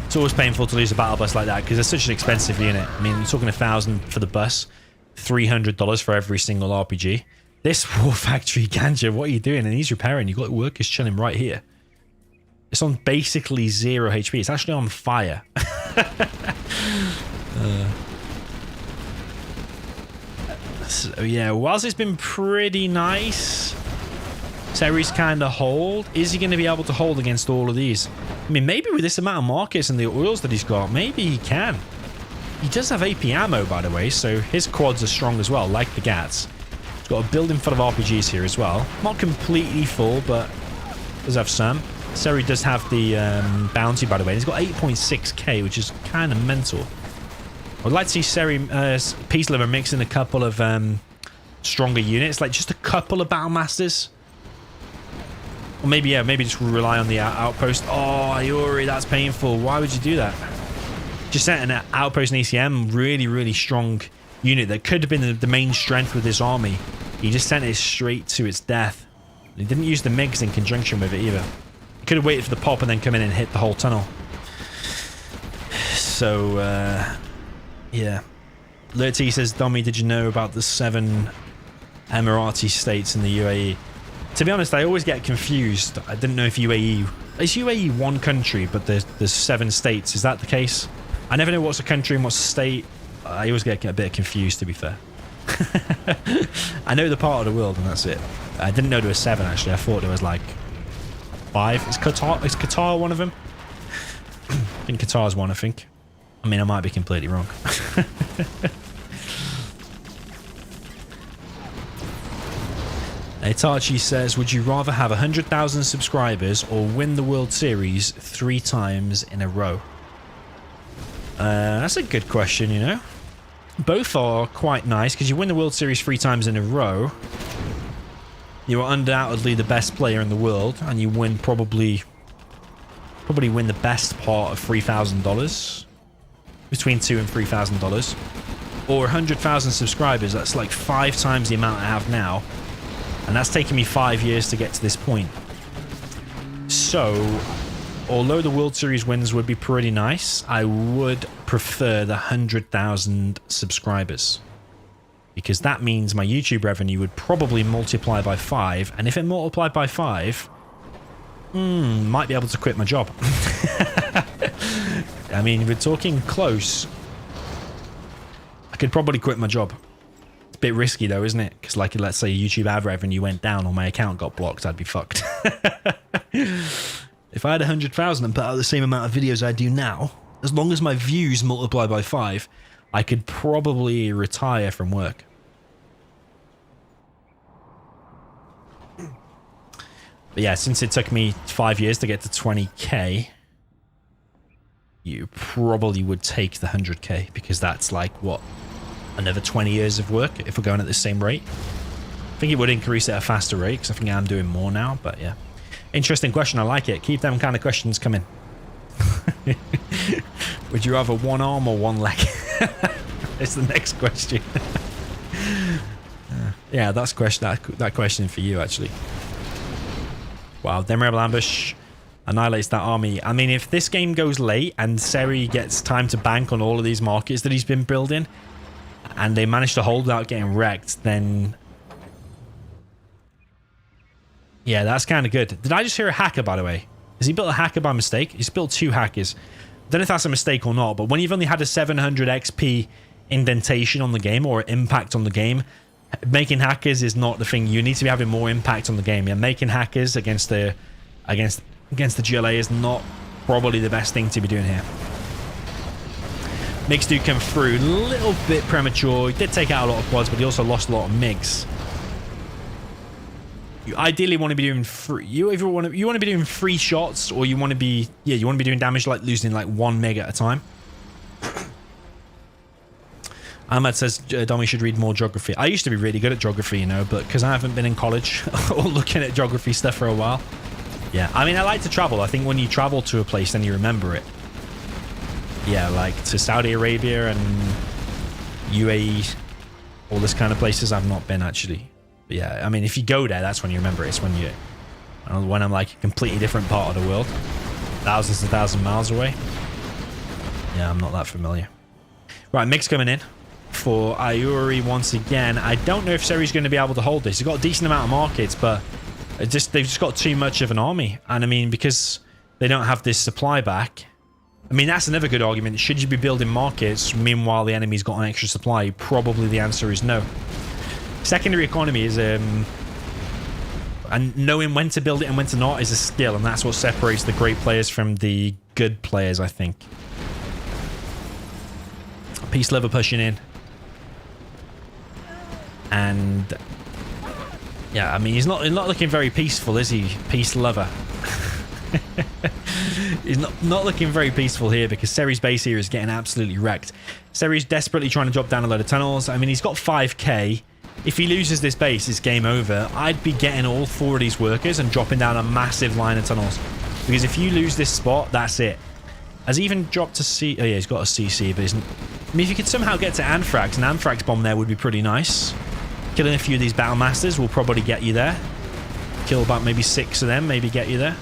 It's always painful to lose a battle bus like that because it's such an expensive unit. I mean, you're talking 1,000 for the bus, $300 for every single RPG. This War Factory Ganja, what are you doing? And he's repairing. You've got workers chilling right here. It's on basically 0 HP. It's actually on fire. So yeah, whilst it's been pretty nice, Seri's kind of hold. Is he going to be able to hold against all of these? I mean, maybe with this amount of markets and the oils that he's got, maybe he can. He does have AP ammo, by the way, so his quads are strong as well, like the GATs. He's got a building full of RPGs here as well. Not completely full, but does have some. Seri does have the bounty, by the way. He's got 8.6k, which is kind of mental. I'd like to see Seri PeaceLover mix in a couple of stronger units, like just a couple of Battle Masters. Or maybe, yeah, maybe just rely on the outpost. Oh, IORI, that's painful. Why would you do that? Just sent an outpost and ECM, really, really strong unit that could have been the main strength with this army. He just sent it straight to its death. He didn't use the MiGs in conjunction with it either. He could have waited for the pop and then come in and hit the whole tunnel. So, yeah. Lurty says, Dommy, did you know about the 7 Emirati states in the UAE? To be honest, I always get confused. I didn't know if UAE... Is UAE one country, but there's 7 states? Is that the case? I never know what's a country and what's a state. I always get a bit confused, to be fair. I know the part of the world, and that's it. I didn't know there was 7, actually. I thought there was, like, 5. Is Qatar one of them? I think Qatar's one, I think. I mean, I might be completely wrong. Itachi says, would you rather have 100,000 subscribers or win the World Series 3 times in a row? That's a good question, you know. Both are quite nice, because you win the World Series 3 times in a row. You are undoubtedly the best player in the world, and you win probably win the best part of $3,000. Between $2,000 and $3,000. Or 100,000 subscribers, that's like 5 times the amount I have now. And that's taken me 5 years to get to this point. So, although the World Series wins would be pretty nice, I would prefer the 100,000 subscribers. Because that means my YouTube revenue would probably multiply by 5. And if it multiplied by 5, might be able to quit my job. I mean, we're talking close. I could probably quit my job. It's a bit risky though, isn't it? Because like, let's say YouTube ad revenue went down or my account got blocked, I'd be fucked. If I had 100,000 and put out the same amount of videos I do now, as long as my views multiply by 5, I could probably retire from work. But yeah, since it took me 5 years to get to 20k, you probably would take the 100k, because that's like, what, another 20 years of work if we're going at the same rate. I think it would increase at a faster rate, because I think I'm doing more now, but yeah. Interesting question, I like it. Keep them kind of questions coming. Would you rather one arm or one leg? It's the next question. Yeah, that's that question for you, actually. Wow, Dem Rebel Ambush annihilates that army. I mean, if this game goes late and Seri gets time to bank on all of these markets that he's been building, and they manage to hold without getting wrecked, then... yeah, that's kind of good. Did I just hear a hacker, by the way? Has he built a hacker by mistake? He's built 2 hackers. I don't know if that's a mistake or not, but when you've only had a 700 XP indentation on the game, or impact on the game, making hackers is not the thing. You need to be having more impact on the game. Yeah, making hackers against the GLA is not probably the best thing to be doing here. MiGs do come through a little bit premature. He did take out a lot of quads, but he also lost a lot of MiGs. You ideally want to be doing free. You want to be doing 3 shots, or you want to be doing damage like losing like 1 MiG at a time. Ahmad says Dommy should read more geography. I used to be really good at geography, you know, but because I haven't been in college or looking at geography stuff for a while. Yeah, I mean, I like to travel. I think when you travel to a place, then you remember it. Yeah, like to Saudi Arabia and UAE, all this kind of places I've not been, actually. But yeah, I mean, if you go there, that's when you remember it. It's when I'm like a completely different part of the world, thousands and thousands of miles away. Yeah, I'm not that familiar. Right, MiG's coming in for IORI once again. I don't know if Seri's going to be able to hold this. He's got a decent amount of markets, but they've just got too much of an army. And I mean, because they don't have this supply back, I mean, that's another good argument. Should you be building markets meanwhile the enemy's got an extra supply? Probably the answer is no. Secondary economy is and knowing when to build it and when to not is a skill, and that's what separates the great players from the good players, I think. PeaceLover pushing in. And yeah, I mean, he's not looking very peaceful, is he? PeaceLover. He's not looking very peaceful here, because Seri's base here is getting absolutely wrecked. Seri's desperately trying to drop down a load of tunnels. I mean, he's got 5k. If he loses this base, it's game over. I'd be getting all 4 of these workers and dropping down a massive line of tunnels. Because if you lose this spot, that's it. Has he even dropped to C? Oh yeah, he's got a CC, but isn't. I mean, if you could somehow get to Anthrax, an Anthrax bomb there would be pretty nice. Killing a few of these Battle Masters will probably get you there. Kill about maybe 6 of them, maybe get you there.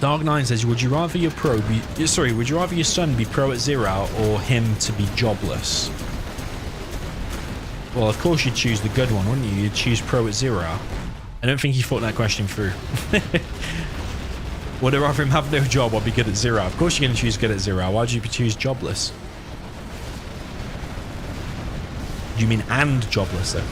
Dark Nine says, would you rather your would you rather your son be pro at Zero or him to be jobless? Well, of course you'd choose the good one, wouldn't you? You'd choose pro at Zero. I don't think he thought that question through. Would I rather him have no job or be good at Zero? Of course you're going to choose good at Zero. Why would you choose jobless? Do you mean and jobless though?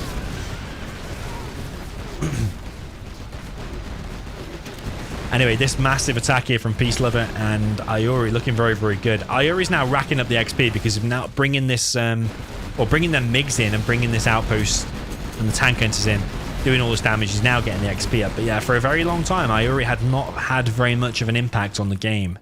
Anyway, this massive attack here from PeaceLover and IORI looking very, very good. IORI's now racking up the XP because of now bringing this, or bringing them MiGs in and bringing this outpost and the tank hunters in, doing all this damage. He's now getting the XP up. But yeah, for a very long time, IORI had not had very much of an impact on the game.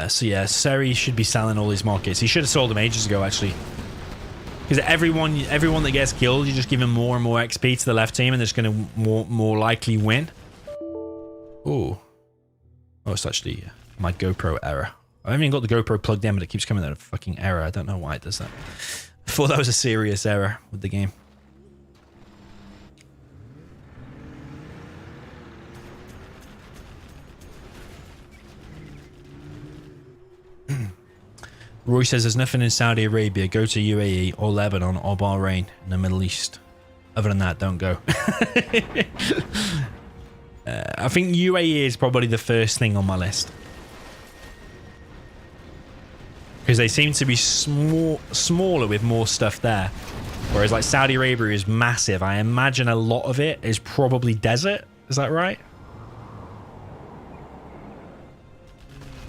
So yeah, Seri should be selling all these markets. He should have sold them ages ago, actually. Because everyone that gets killed, you just give him more and more XP to the left team, and they're just going to more likely win. Ooh. Oh, it's actually my GoPro error. I haven't even got the GoPro plugged in, but it keeps coming out a fucking error. I don't know why it does that. I thought that was a serious error with the game. Roy says there's nothing in Saudi Arabia. Go to UAE or Lebanon or Bahrain in the Middle East. Other than that, don't go. I think UAE is probably the first thing on my list. Because they seem to be smaller with more stuff there. Whereas like Saudi Arabia is massive. I imagine a lot of it is probably desert. Is that right?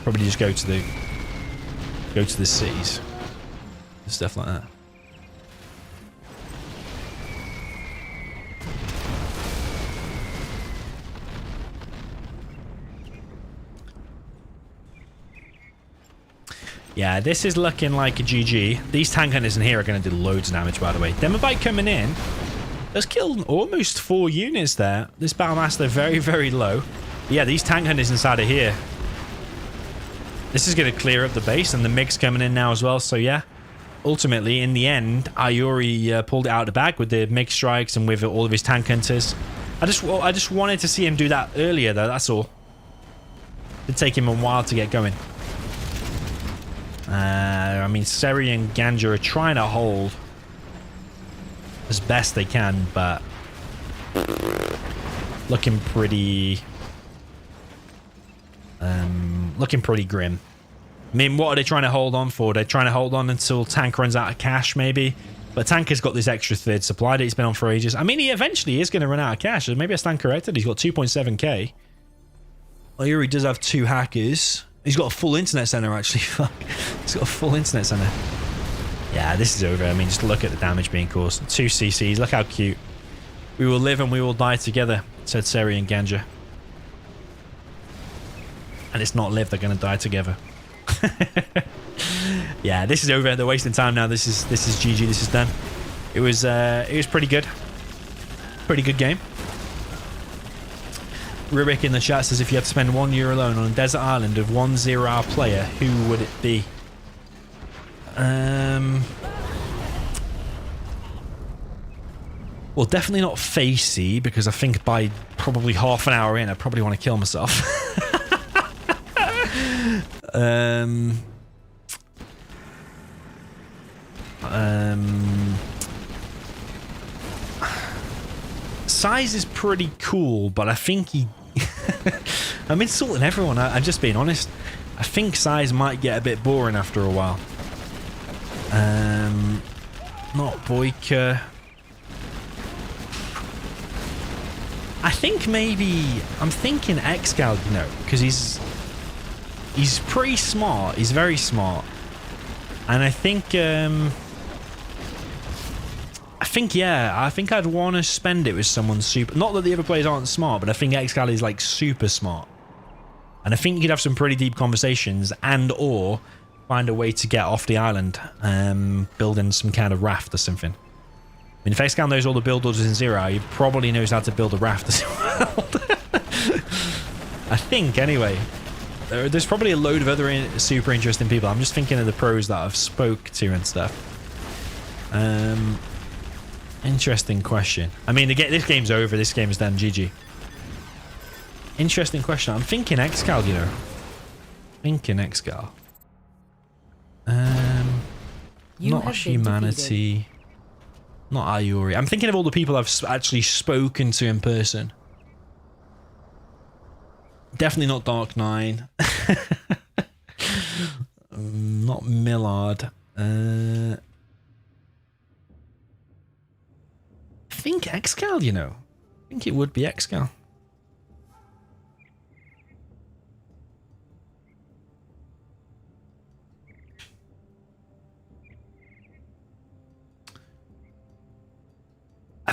Probably just go to the cities and stuff like that. Yeah, this is looking like a GG. These tank hunters in here are going to do loads of damage, by the way. Demobite coming in has killed almost 4 units there. This Battlemaster very, very low. But yeah, these tank hunters inside of here. This is going to clear up the base, and the MiG's coming in now as well. So yeah, ultimately, in the end, IORI pulled it out of the bag with the MiG strikes and with all of his tank hunters. I just wanted to see him do that earlier, though. That's all. It'd take him a while to get going. I mean, Seri and Ganja are trying to hold as best they can, but looking pretty grim. I mean, what are they trying to hold on for? They're trying to hold on until Tank runs out of cash, maybe. But Tank has got this extra third supply that he's been on for ages. I mean, he eventually is going to run out of cash. Maybe I stand corrected. He's got 2.7k. IORI does have 2 hackers. He's got a full internet center, actually. Fuck. He's got a full internet center. Yeah, this is over. I mean, just look at the damage being caused. 2 CCs. Look how cute. We will live and we will die together, said Seri and Ganja. And it's not live, they're going to die together. Yeah, this is over. They're wasting time now. This is GG. This is done. It was pretty good. Pretty good game. Rubik in the chat says, if you had to spend €1 alone on a desert island of 1 0-hour player, who would it be? Well, definitely not Facey, because I think by probably half an hour in, I probably want to kill myself. Size is pretty cool, but I think he... I'm insulting everyone. I'm just being honest. I think Size might get a bit boring after a while. Not Boyka. I think maybe... I'm thinking Excal, you know, because he's pretty smart. He's very smart. And I think... yeah, I think I'd want to spend it with someone super... Not that the other players aren't smart, but I think Excal is like super smart. And I think you could have some pretty deep conversations and or find a way to get off the island, building some kind of raft or something. I mean, if Excal knows all the build orders in Zero, he probably knows how to build a raft as well. I think, anyway. There's probably a load of other super interesting people. I'm just thinking of the pros that I've spoke to and stuff. Interesting question. I mean, this game's over. This game is done. GG. Interesting question. I'm thinking Excal, you know. Thinking Excal. Not humanity. Not IORI. I'm thinking of all the people I've actually spoken to in person. Definitely not Dark 9. Not Millard. I think Excal, you know. I think it would be Excal.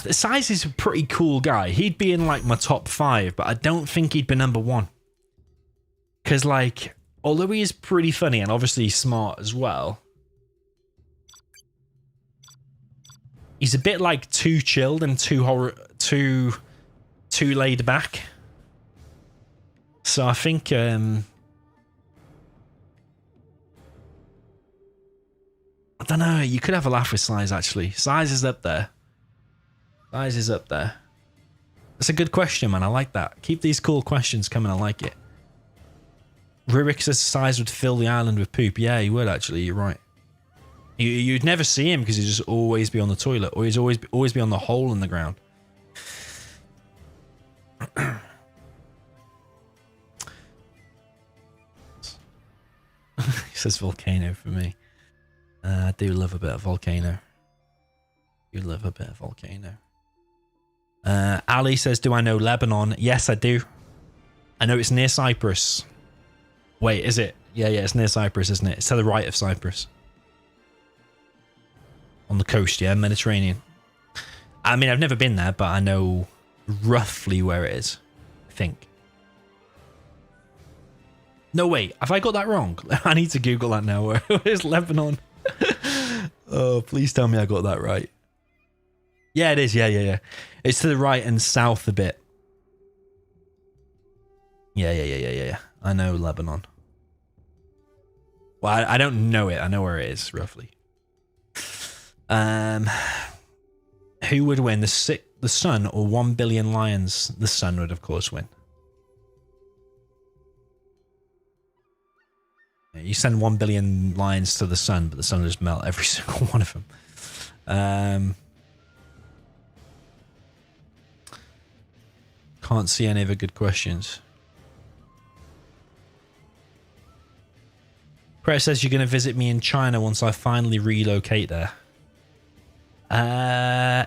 Size is a pretty cool guy. He'd be in like my top 5, but I don't think he'd be number 1. Because, like, although he is pretty funny and obviously smart as well, he's a bit like too chilled and too laid back. So I think I don't know. You could have a laugh with Size actually. Size is up there. Size is up there. That's a good question, man. I like that. Keep these cool questions coming. I like it. Rurik says Size would fill the island with poop. Yeah, he would actually. You're right. You'd never see him because he'd just always be on the toilet, or he'd always be on the hole in the ground. He says volcano for me. I do love a bit of volcano. You love a bit of volcano. Ali says, do I know Lebanon? Yes, I do. I know it's near Cyprus. Wait, is it? Yeah, it's near Cyprus, isn't it? It's to the right of Cyprus. On the coast, yeah, Mediterranean. I mean, I've never been there, but I know roughly where it is. I think. No, wait, have I got that wrong? I need to Google that now. Where's Lebanon? Oh, please tell me I got that right. Yeah, it is. Yeah. It's to the right and south a bit. Yeah. I know Lebanon. Well, I don't know it. I know where it is, roughly. Who would win, the Sun or 1 billion lions? The Sun would, of course, win. You send 1 billion lions to the Sun, but the Sun will just melt every single one of them. Can't see any other good questions. Prayer says you're going to visit me in China once I finally relocate there.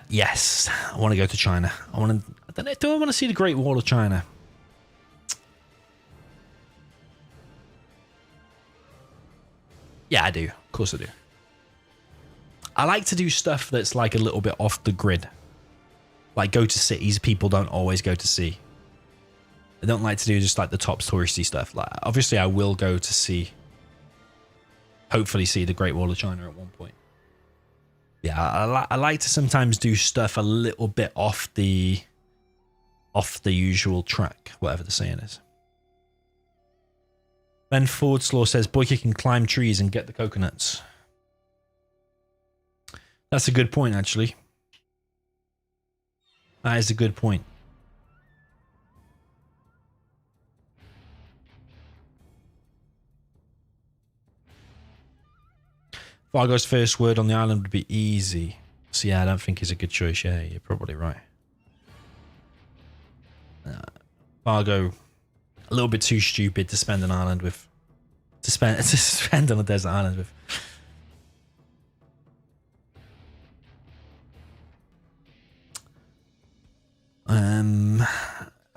Yes, I want to go to China. I don't know, do I want to see the Great Wall of China? Yeah, I do. Of course I do. I like to do stuff that's like a little bit off the grid. Like go to cities people don't always go to see. I don't like to do just like the top touristy stuff. Like obviously I will go to see, hopefully see the Great Wall of China at one point. Yeah, I like to sometimes do stuff a little bit off the usual track, whatever the saying is. Ben Fordslaw says Boyka can climb trees and get the coconuts. That's a good point, actually. That is a good point. Fargo's first word on the island would be easy. So yeah, I don't think it's a good choice. Yeah, you're probably right. Fargo, a little bit too stupid to spend an island with. To spend on a desert island with.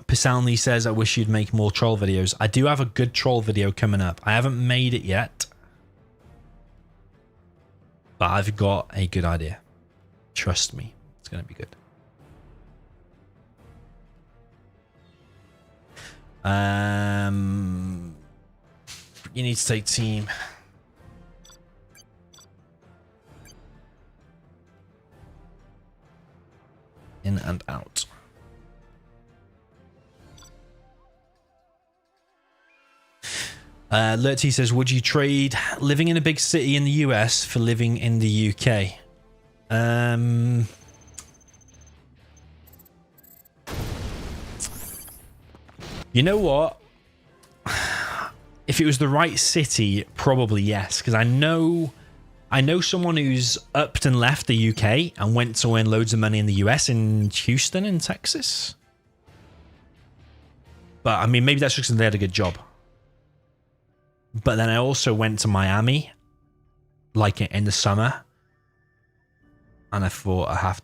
Pisalny says, I wish you'd make more troll videos. I do have a good troll video coming up. I haven't made it yet. But I've got a good idea. Trust me. It's going to be good. You need to take team. In and out. Lurty says, would you trade living in a big city in the US for living in the UK? You know what? If it was the right city, probably yes. Because I know someone who's upped and left the UK and went to earn loads of money in the US in Houston in Texas. But I mean, maybe that's just because they had a good job. But then I also went to Miami, like in the summer, and I thought I have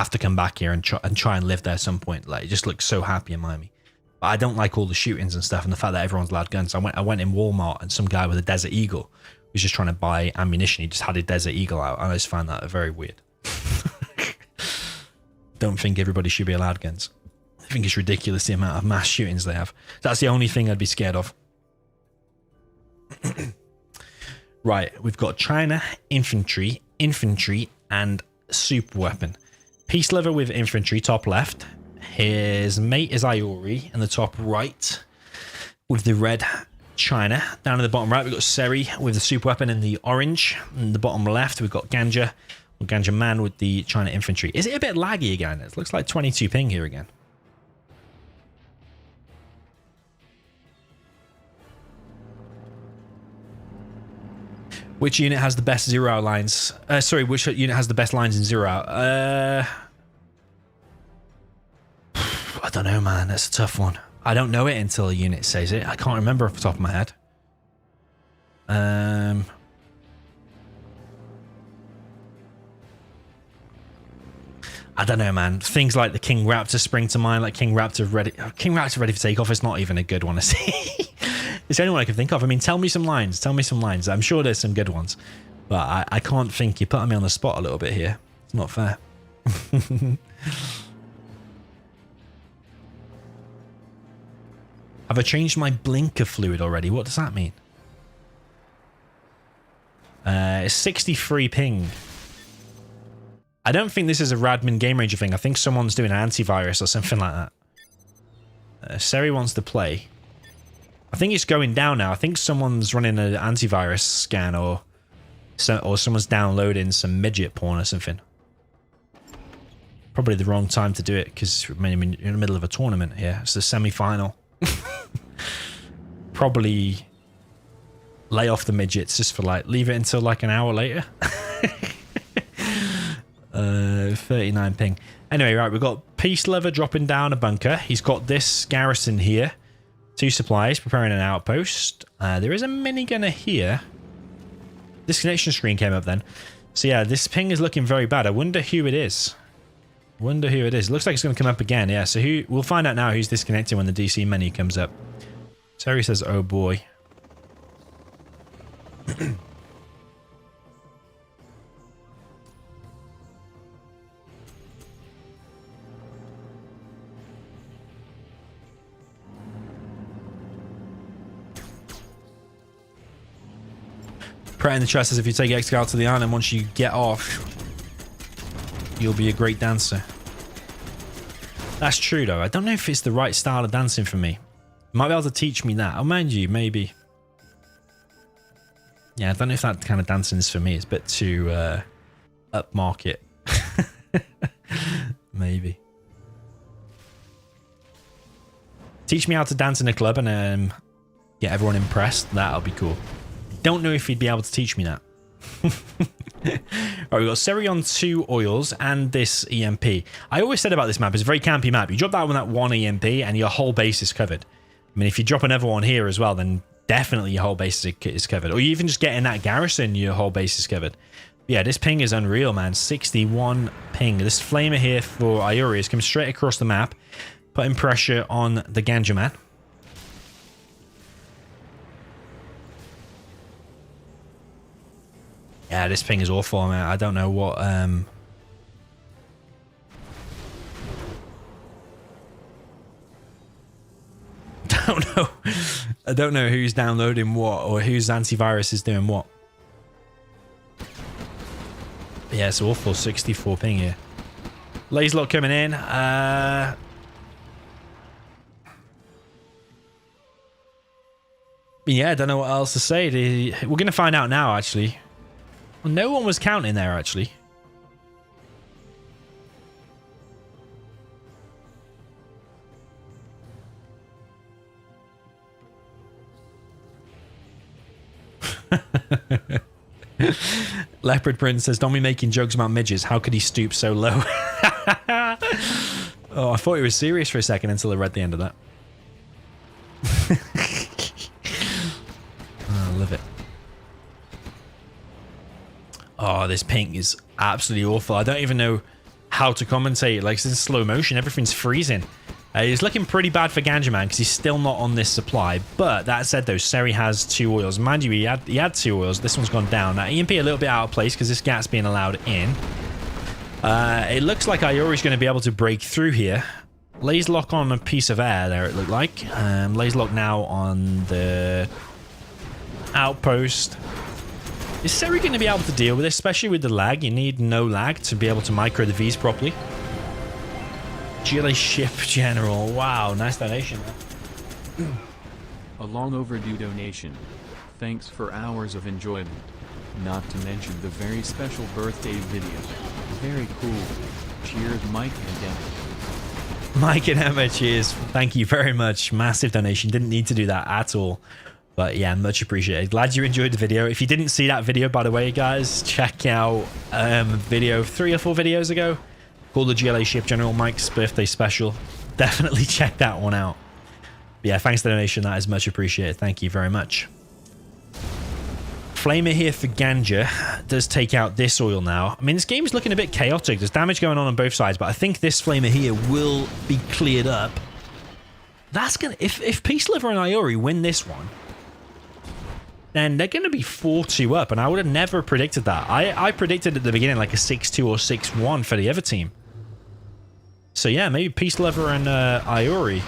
to come back here and try and live there at some point. Like, it just looks so happy in Miami. But I don't like all the shootings and stuff, and the fact that everyone's allowed guns. I went in Walmart, and some guy with a Desert Eagle was just trying to buy ammunition. He just had a Desert Eagle out, and I just found that very weird. Don't think everybody should be allowed guns. I think it's ridiculous the amount of mass shootings they have. That's the only thing I'd be scared of. Right, we've got China, infantry, and super weapon. PeaceLover with infantry, top left. His mate is IORI in the top right with the red China. Down in the bottom right, we've got Seri with the super weapon in the orange. In the bottom left, we've got Ganja, or Ganja man with the China infantry. Is it a bit laggy again? It looks like 22 ping here again. Which unit has the best 0-hour lines? Sorry, which unit has the best lines in 0-hour? I don't know, man. That's a tough one. I don't know it until a unit says it. I can't remember off the top of my head. I don't know, man. Things like the King Raptor spring to mind, like King Raptor ready for takeoff. It's not even a good one to see. It's the only one I can think of. I mean, tell me some lines. Tell me some lines. I'm sure there's some good ones, but I can't think. You're putting me on the spot a little bit here. It's not fair. Have I changed my blinker fluid already? What does that mean? It's 63 ping. I don't think this is a Radmin Game Ranger thing. I think someone's doing an antivirus or something like that. Seri wants to play. I think it's going down now. I think someone's running an antivirus scan or someone's downloading some midget porn or something. Probably the wrong time to do it because you're in the middle of a tournament here. It's the semi-final. Probably lay off the midgets just for leave it until like an hour later. 39 ping. Anyway, right, we've got PeaceLover dropping down a bunker. He's got this garrison here. 2 supplies, preparing an outpost. There is a minigunner here. This connection screen came up then. So yeah, this ping is looking very bad. I wonder who it is. Wonder who it is. Looks like it's going to come up again. Yeah, so we'll find out now who's disconnecting when the DC menu comes up. Seri says, oh boy. Pratt in the chat says if you take Excal to the island, once you get off, you'll be a great dancer. That's true though. I don't know if it's the right style of dancing for me. You might be able to teach me that. Oh, mind you, maybe. Yeah, I don't know if that kind of dancing is for me. It's a bit too upmarket. Maybe. Teach me how to dance in a club and get everyone impressed. That'll be cool. Don't know if he'd be able to teach me that. Right, we've got Seri on 2 oils and this EMP. I always said about this map, it's a very campy map. You drop that with that 1 EMP and your whole base is covered. I mean, if you drop another one here as well, then definitely your whole base is covered. Or you even just get in that garrison, your whole base is covered. Yeah, this ping is unreal, man. 61 ping. This flamer here for IORI is coming straight across the map, putting pressure on the Ganja man. Yeah, this ping is awful, man. I don't know what... don't know. I don't know who's downloading what or whose antivirus is doing what. Yeah, it's awful. 64 ping here. Laserlock coming in. Yeah, I don't know what else to say. We're going to find out now, actually. Well, no one was counting there, actually. Leopard Prince says, don't be making jokes about midgets. How could he stoop so low? Oh, I thought he was serious for a second until I read the end of that. Oh, I love it. Oh, this ping is absolutely awful. I don't even know how to commentate. Like, it's in slow motion. Everything's freezing. It's looking pretty bad for Ganja Man because he's still not on this supply. But that said, though, Seri has 2 oils. Mind you, he had 2 oils. This one's gone down. Now, EMP a little bit out of place because this gat's being allowed in. It looks like IORI's going to be able to break through here. Laser lock on a piece of air there, it looked like. Laser lock now on the outpost. Is Seri going to be able to deal with this, especially with the lag? You need no lag to be able to micro the Vs properly. GLA Ship General. Wow, nice donation. A long overdue donation. Thanks for hours of enjoyment. Not to mention the very special birthday video. Very cool. Cheers, Mike and Emma. Mike and Emma, cheers. Thank you very much. Massive donation. Didn't need to do that at all. But yeah, much appreciated. Glad you enjoyed the video. If you didn't see that video, by the way, guys, check out video 3 or 4 videos ago called the GLA Ship General Mike's birthday special. Definitely check that one out. But yeah, thanks for the donation. That is much appreciated. Thank you very much. Flamer here for Ganja does take out this oil now. I mean, this game is looking a bit chaotic. There's damage going on both sides, but I think this Flamer here will be cleared up. That's gonna if PeaceLover and IORI win this one, then they're going to be 4-2 up, and I would have never predicted that. I predicted at the beginning like a 6-2 or 6-1 for the other team. So yeah, maybe PeaceLover and IORI.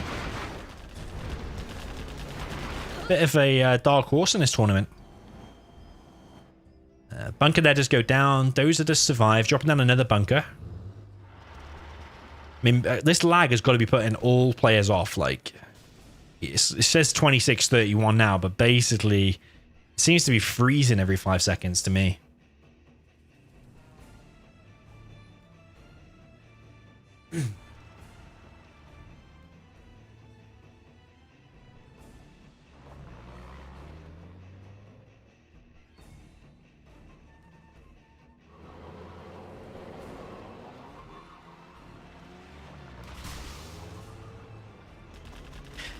Bit of a dark horse in this tournament. Bunker there does go down. Those that just survive. Dropping down another bunker. I mean, this lag has got to be putting all players off. Like, it says 26-31 now, but basically it seems to be freezing every 5 seconds to me.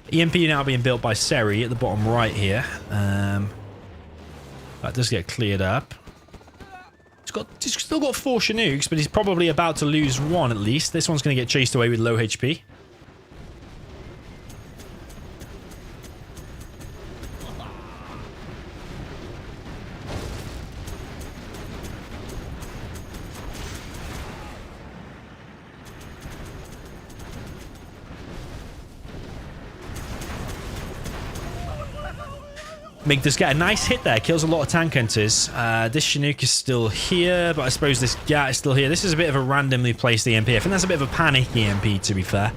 EMP now being built by Seri at the bottom right here. That does get cleared up. He's still got 4 Chinooks, but he's probably about to lose 1 at least. This one's going to get chased away with low HP. Mig does get a nice hit there, kills a lot of tank hunters. This Chinook is still here, but I suppose this Gat is still here. This is a bit of a randomly placed EMP. I think that's a bit of a panic EMP, to be fair.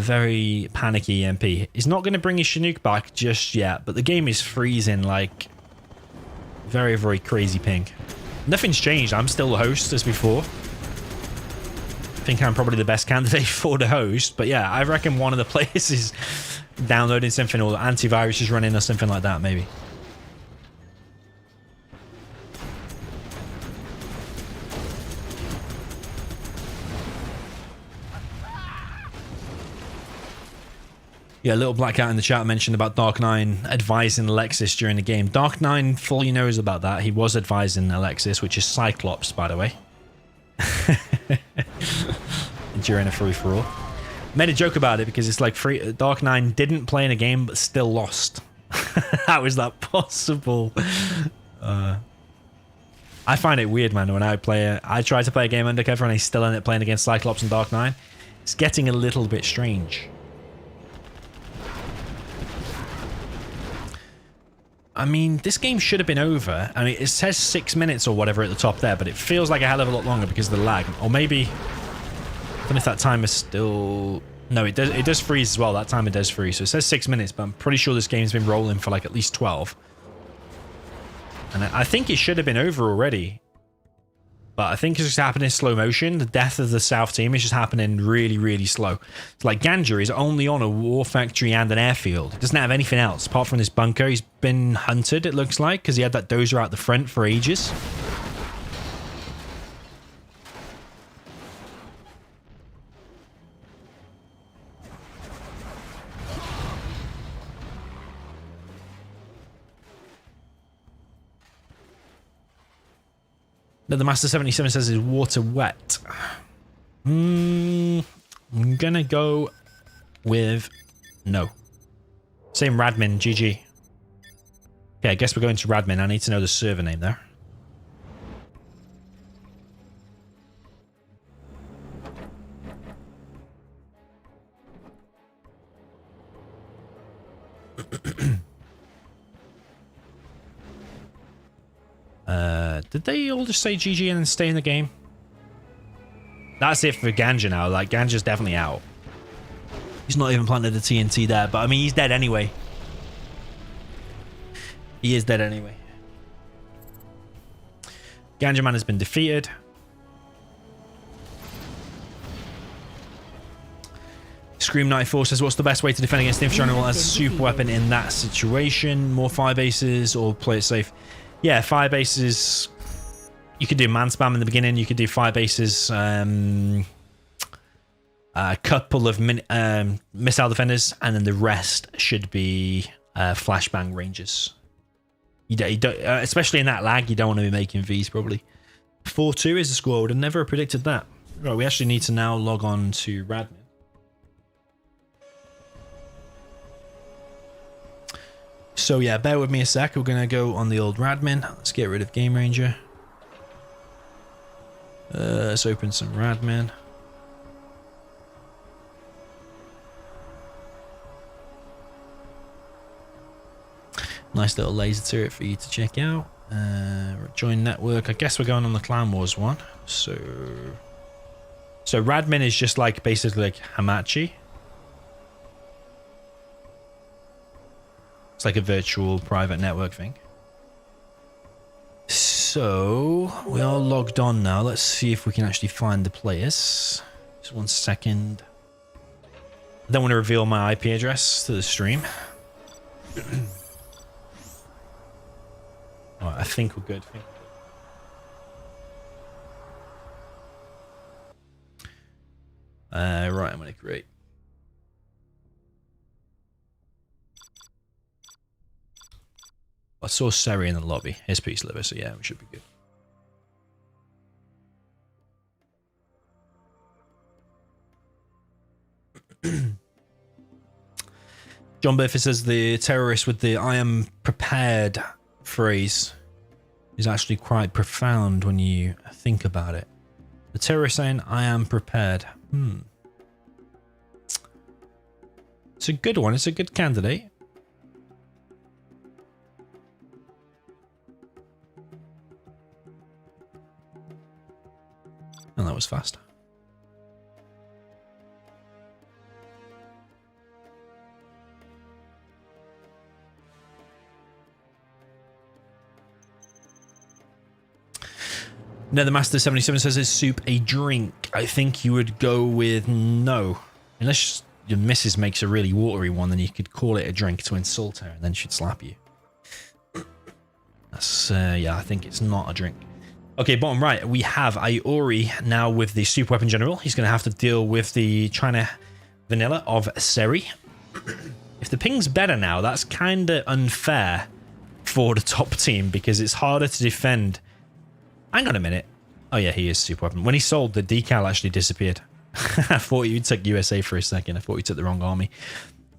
Very panicky EMP. He's not going to bring his Chinook back just yet, but the game is freezing like very, very crazy ping. Nothing's changed. I'm still the host as before. I think I'm probably the best candidate for the host, but yeah, I reckon one of the players is downloading something or antivirus is running or something like that, maybe. Yeah, Little Black Cat in the chat mentioned about Dark9 advising Alexis during the game. Dark9 fully knows about that. He was advising Alexis, which is Cyclops, by the way. During a free-for-all. Made a joke about it because it's like Dark9 didn't play in a game but still lost. How is that possible? I find it weird, man, when I try to play a game undercover and I still end up playing against Cyclops and Dark9. It's getting a little bit strange. I mean, this game should have been over. I mean, it says 6 minutes or whatever at the top there, but it feels like a hell of a lot longer because of the lag. Or maybe... I don't know if that timer still... No, it does freeze as well. That timer does freeze. So it says 6 minutes, but I'm pretty sure this game's been rolling for like at least 12. And I think it should have been over already. But I think it's just happening in slow motion. The death of the South team is just happening really, really slow. It's like Ganja is only on a war factory and an airfield. It doesn't have anything else apart from this bunker. He's been hunted, it looks like, because he had that dozer out the front for ages. The Master 77 says is water wet. I'm gonna go with no. Same Radmin, GG. Okay, I guess we're going to Radmin. I need to know the server name there. Did they all just say GG and then stay in the game? That's it for Ganja now. Like, Ganja's definitely out. He's not even planted the TNT there, but I mean, he's dead anyway. He is dead anyway. Ganja Man has been defeated. Scream 94 says, what's the best way to defend against the infantry animal as a super weapon in that situation? More fire bases or play it safe? Yeah, fire bases. You could do man spam in the beginning. You could do fire bases. A couple of missile defenders, and then the rest should be flashbang rangers. You don't, especially in that lag, you don't want to be making Vs probably. 4-2 is the score. I would have never predicted that. Right, we actually need to now log on to Radmin. So yeah, bear with me a sec. We're gonna go on the old Radmin. Let's get rid of Game Ranger. Let's open some Radmin. Nice little laser turret for you to check out. Join network. I guess we're going on the Clan Wars one. So Radmin is just like basically like Hamachi. It's like a virtual private network thing. So we are logged on now. Let's see if we can actually find the players. Just 1 second. I don't want to reveal my IP address to the stream. Alright, I think we're good. Right, I'm gonna create. I saw Seri in the lobby. Here's PeaceLover, so yeah, we should be good. John Burford says the terrorist with the "I am prepared" phrase is actually quite profound when you think about it. The terrorist saying "I am prepared." It's a good one. It's a good candidate. And that was fast. Nethermaster 77 says, is soup a drink? I think you would go with no. Unless your missus makes a really watery one, then you could call it a drink to insult her, and then she'd slap you. That's, yeah, I think it's not a drink. Okay, bottom right, we have IORI now with the super weapon general. He's going to have to deal with the China vanilla of Seri. If the ping's better now, that's kind of unfair for the top team because it's harder to defend. Hang on a minute. Oh yeah, he is super weapon. When he sold, the decal actually disappeared. I thought you took USA for a second. I thought you took the wrong army.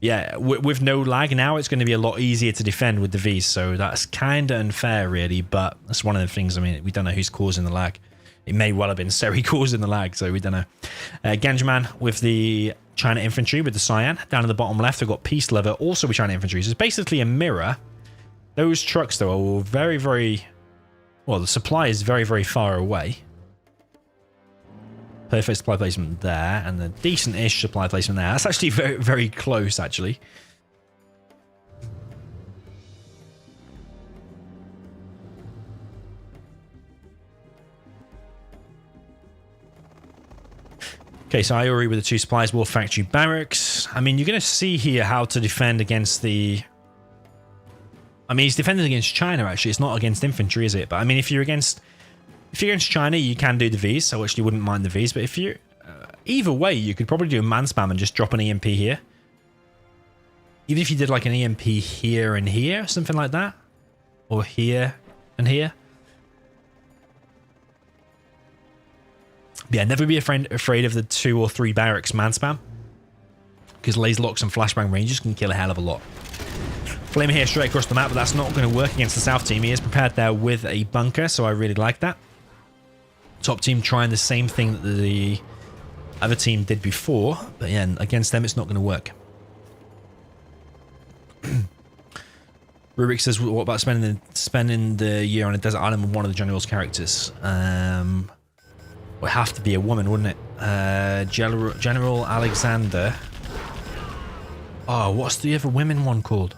Yeah, with no lag now, it's going to be a lot easier to defend with the Vs, so that's kind of unfair, really, but that's one of the things. I mean, we don't know who's causing the lag. It may well have been Seri causing the lag, so we don't know. Ganjaman with the China infantry with the cyan. Down at the bottom left, we've got PeaceLover, also with China infantry. So it's basically a mirror Those trucks, though, are very, very... Well, the supply is very, very far away. Perfect supply placement there, and a decent-ish supply placement there. That's actually very, very close, actually. Okay, so IORI with the 2 supplies, War Factory Barracks. I mean, you're going to see here how to defend against the... I mean, he's defending against China, actually. It's not against infantry, is it? But, I mean, if you're against China, you can do the Vs. So, I actually wouldn't mind the Vs. But if you're... either way, you could probably do a man spam and just drop an EMP here. Even if you did, like, an EMP here and here, something like that. Or here and here. Yeah, never be afraid of the 2 or 3 barracks man spam. Because laser locks and flashbang ranges can kill a hell of a lot. Flame here straight across the map, but that's not going to work against the south team. He is prepared there with a bunker, so I really like that. Top team trying the same thing that the other team did before, but yeah, against them it's not going to work. Rubik says, what about spending the year on a desert island with one of the general's characters? Would have to be a woman, wouldn't it? General Alexander. Oh, what's the other women one called?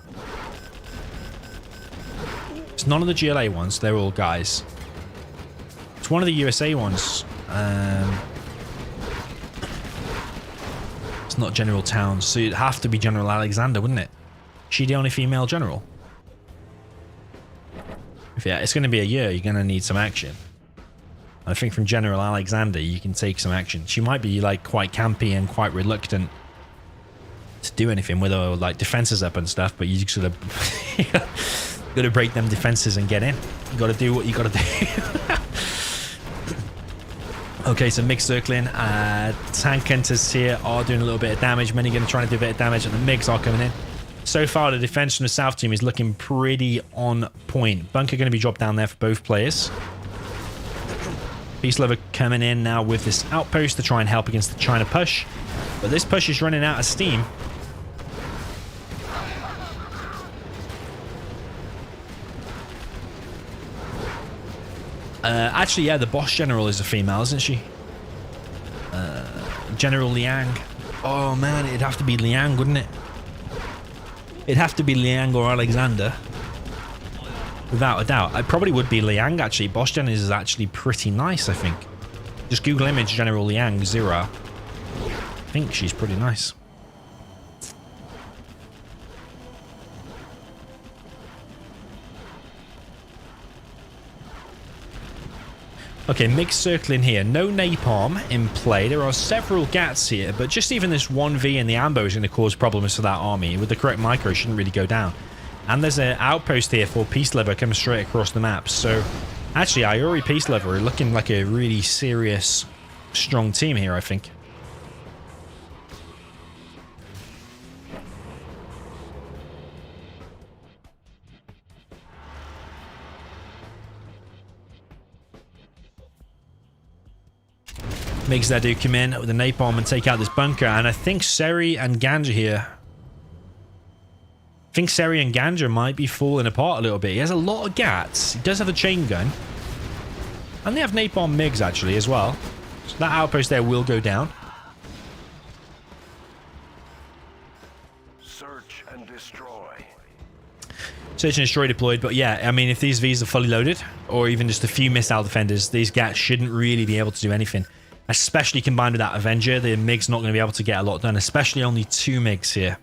It's none of the GLA ones. They're all guys. It's one of the USA ones. It's not General Towns, so it'd have to be General Alexander, wouldn't it? She the only female general? If yeah, it's going to be a year. You're going to need some action. I think from General Alexander, you can take some action. She might be like quite campy and quite reluctant to do anything with her like defenses up and stuff, but you just gotta gotta break them defenses and get in. You gotta do what you gotta do. Okay, so MiG circling. Tank hunters here are doing a little bit of damage. Minigun trying to do a bit of damage, and the MiGs are coming in. So far, the defense from the south team is looking pretty on point. Bunker going to be dropped down there for both players. PeaceLover coming in now with this outpost to try and help against the China push. But this push is running out of steam. Actually, yeah, the boss general is a female, isn't she? General Liang. Oh, man, it'd have to be Liang, wouldn't it? It'd have to be Liang or Alexander. Without a doubt. It probably would be Liang, actually. Boss Gen is actually pretty nice, I think. Just Google image General Liang, Zira. I think she's pretty nice. Okay, MiG circling here. No napalm in play. There are several GATs here, but just even this 1V in the ambo is going to cause problems for that army. With the correct micro, it shouldn't really go down. And there's an outpost here for PeaceLover coming straight across the map. So, actually, IORI PeaceLover are looking like a really serious, strong team here, I think. MiGs there do come in with a napalm and take out this bunker. And I think Seri and Ganja here... I think Seri and Ganja might be falling apart a little bit. He has a lot of GATs. He does have a chain gun. And they have napalm MiGs, actually, as well. So that outpost there will go down. Search and destroy. Search and destroy deployed. But yeah, I mean, if these Vs are fully loaded, or even just a few missile defenders, these GATs shouldn't really be able to do anything. Especially combined with that Avenger, the MiG's not going to be able to get a lot done. Especially only 2 MiGs here.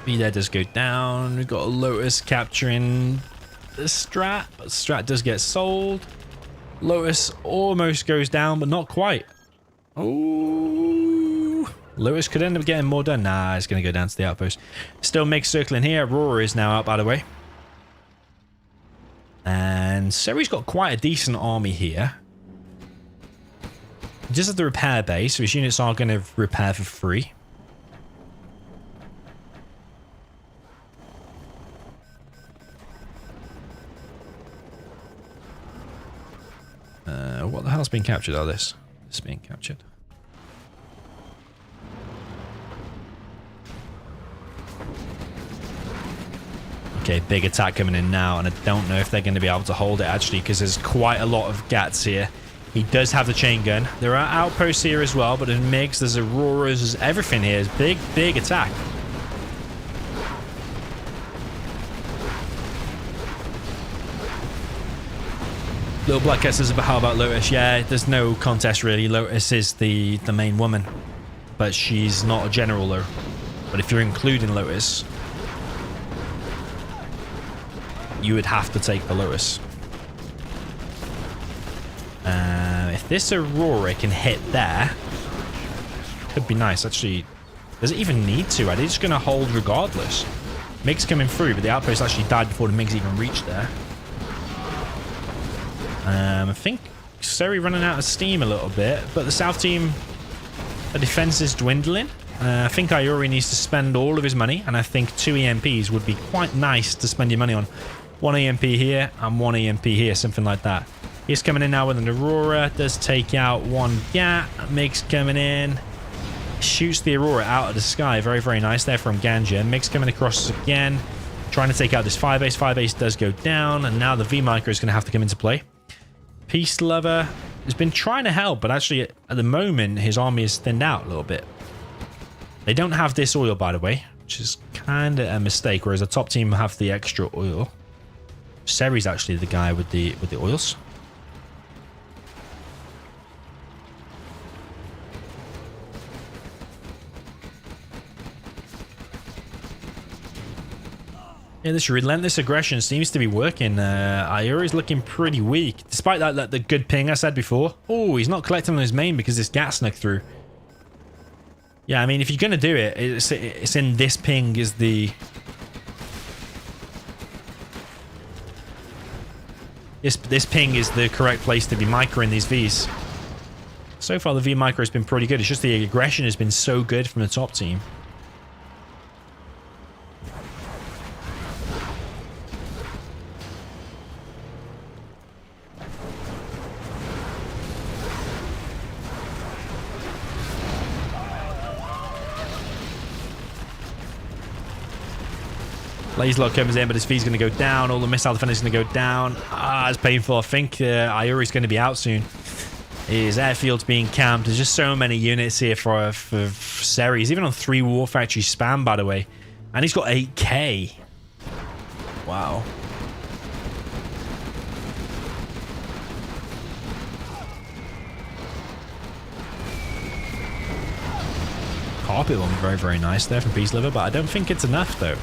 B there does go down. We've got a Lotus capturing the Strat, but Strat does get sold. Lotus almost goes down, but not quite. Oh, Lotus could end up getting more done. Nah, it's going to go down to the outpost. Still MiG circling here. Aurora is now out, by the way. And Seri's got quite a decent army here. He does have the repair base, so his units are going to repair for free. What the hell's been captured? Oh, this is being captured. Okay, big attack coming in now, and I don't know if they're going to be able to hold it, actually, because there's quite a lot of gats here. He does have the chain gun. There are outposts here as well, but there's MiGs, there's Auroras, there's everything here. It's big, big attack. Little Black Cat says, how about Lotus? Yeah, there's no contest, really. Lotus is the main woman, but she's not a general, though. But if you're including Lotus, you would have to take the Lotus. If this Aurora can hit there, could be nice. Actually, does it even need to? Are they just going to hold regardless? MiG's coming through, but the outpost actually died before the MiGs even reached there. I think Seri running out of steam a little bit, but the South team, the defense is dwindling. I think IORI needs to spend all of his money, and I think 2 EMPs would be quite nice to spend your money on. 1 EMP here and 1 EMP here, something like that. He's coming in now with an Aurora, does take out 1 Gat. MiG's coming in, shoots the Aurora out of the sky. Very, very nice there from Ganja. MiG's coming across again, trying to take out this 5-ace. 5-ace does go down, and now the V-Micro is going to have to come into play. PeaceLover has been trying to help, but actually at the moment his army is thinned out a little bit. They don't have this oil, by the way, which is kind of a mistake, whereas the top team have the extra oil. Seri's actually the guy with the oils. Yeah, this relentless aggression seems to be working. IORI's looking pretty weak, despite that the good ping I said before. Oh, he's not collecting on his main because this gat snuck through. Yeah, I mean, if you're gonna do it, it's in this ping is the... This ping is the correct place to be microing these Vs. So far, the V micro has been pretty good. It's just the aggression has been so good from the top team. Laserlock comes in, but his V's going to go down. All the missile defenders going to go down. Ah, it's painful. I think IORI's going to be out soon. His airfield's being camped. There's just so many units here for Seri. He's even on 3 War Factory spam, by the way. And he's got 8k. Wow. Carpet one very, very nice there from PeaceLover, but I don't think it's enough, though.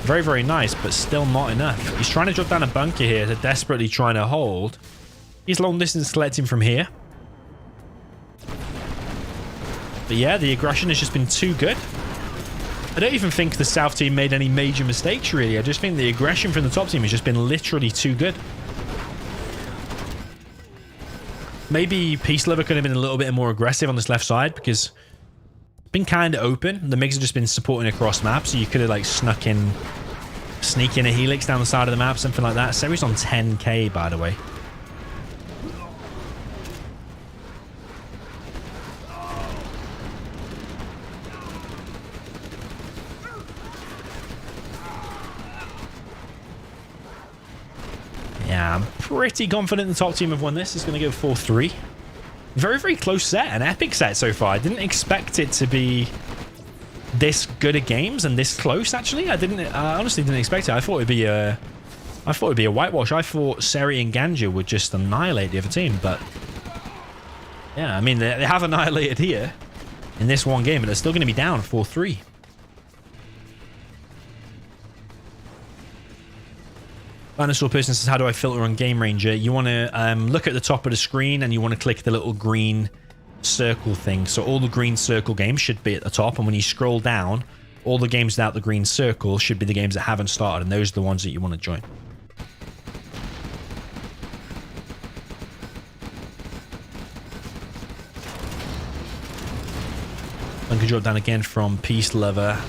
Very, very nice, but still not enough. He's trying to drop down a bunker here. They're desperately trying to hold. He's long distance collecting from here. But yeah, the aggression has just been too good. I don't even think the South team made any major mistakes, really. I just think the aggression from the top team has just been literally too good. Maybe PeaceLover could have been a little bit more aggressive on this left side because it's been kind of open. The MiGs have just been supporting across map, so you could have like sneak in a helix down the side of the map, something like that. Seri's on 10k, by the way. Yeah, I'm pretty confident the top team have won this. It's going to go 4-3. Very, very close set. An epic set so far. I didn't expect it to be this good at games and this close, actually. I honestly didn't expect it. I thought it'd be a whitewash. I thought Seri and Ganja would just annihilate the other team, but yeah, I mean, they have annihilated here in this one game, but they're still going to be down 4-3. Dinosaur person says, how do I filter on Game Ranger? You want to look at the top of the screen and you want to click the little green circle thing. So all the green circle games should be at the top, and when you scroll down, all the games without the green circle should be the games that haven't started, and those are the ones that you want to join. And can drop down again from PeaceLover.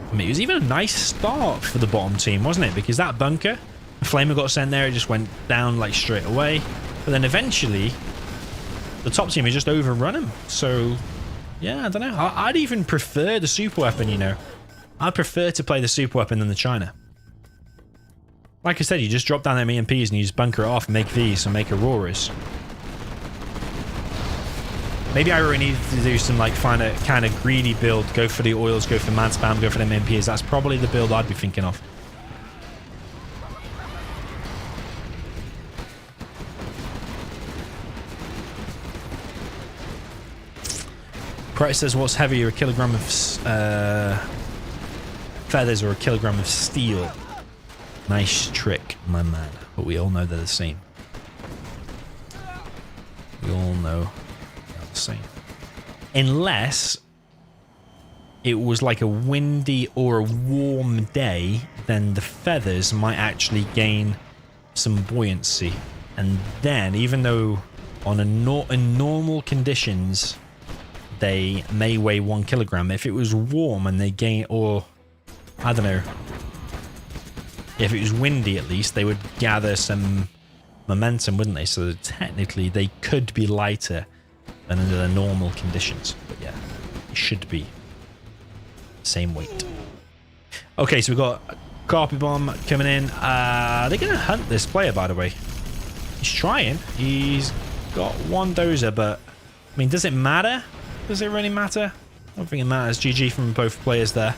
I mean, it was even a nice start for the bottom team, wasn't it? Because that bunker, the flamer got sent there, it just went down like straight away. But then eventually, the top team has just overrun him. So, yeah, I don't know. I'd even prefer the super weapon, you know. I prefer to play the super weapon than the China. Like I said, you just drop down them EMPs and you just bunker it off and make these and make Auroras. Maybe I really need to do some like find a kind of greedy build, go for the oils, go for man spam, go for them MPs. That's probably the build I'd be thinking of. Price says, what's heavier, a kilogram of feathers or a kilogram of steel? Nice trick, my man. But we all know they're the same. We all know they're the same. Unless it was like a windy or a warm day, then the feathers might actually gain some buoyancy. And then, even though in normal conditions they may weigh 1 kilogram, if it was warm and they gain, or I don't know, if it was windy at least, they would gather some momentum, wouldn't they? So technically they could be lighter than under the normal conditions. But yeah, it should be same weight. Okay, so we've got a Carpet Bomb coming in. They're going to hunt this player, by the way. He's trying. He's got one dozer, but I mean, does it matter? Does it really matter? I don't think it matters. GG from both players there.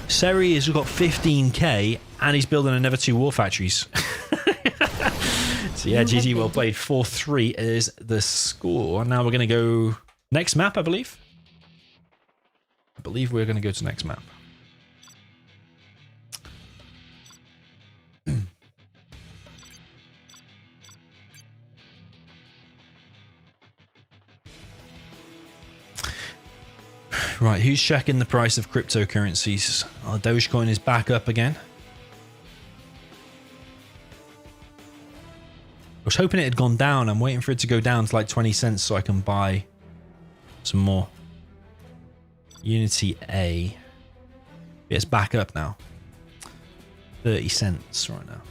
Seri has got 15k and he's building another 2 war factories. So yeah, GG, well played. 4-3 is the score. Now we're going to go next map, I believe. I believe we're going to go to next map. Right, who's checking the price of cryptocurrencies? Oh, Dogecoin is back up again. I was hoping it had gone down. I'm waiting for it to go down to like 20 cents so I can buy some more. Unity A. It's back up now. 30 cents right now.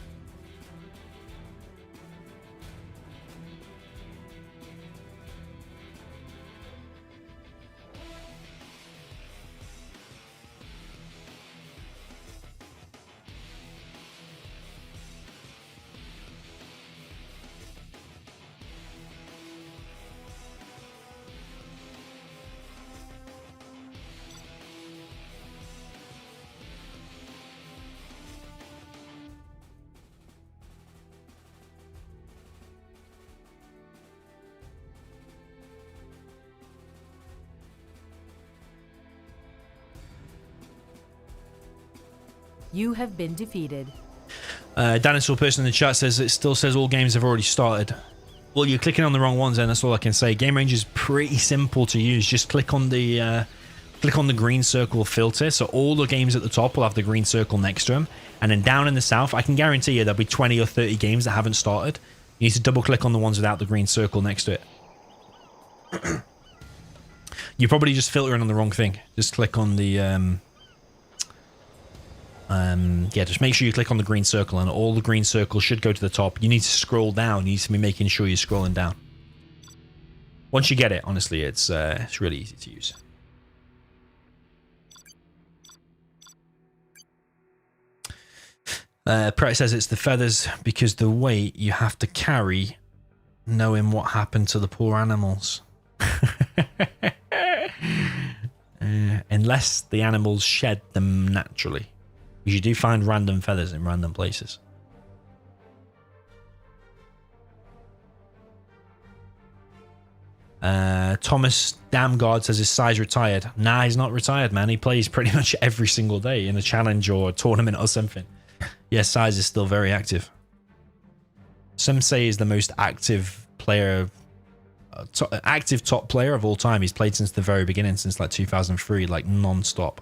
You have been defeated. Dinosaur person in the chat says it still says all games have already started. Well, you're clicking on the wrong ones, and that's all I can say. Game range is pretty simple to use. Just click on the green circle filter. So all the games at the top will have the green circle next to them, and then down in the south, I can guarantee you there'll be 20 or 30 games that haven't started. You need to double click on the ones without the green circle next to it. You're probably just filtering on the wrong thing. Just click on the yeah, just make sure you click on the green circle, and all the green circles should go to the top. You need to scroll down. You need to be making sure you're scrolling down. Once you get it, honestly, it's really easy to use. Pratt says it's the feathers because the weight you have to carry, knowing what happened to the poor animals. Unless the animals shed them naturally. You do find random feathers in random places. Thomas Damgard says his size retired. Nah, he's not retired, man. He plays pretty much every single day in a challenge or a tournament or something. Yes, size is still very active. Some say he's the most active player, active top player of all time. He's played since the very beginning, since like 2003, like non-stop.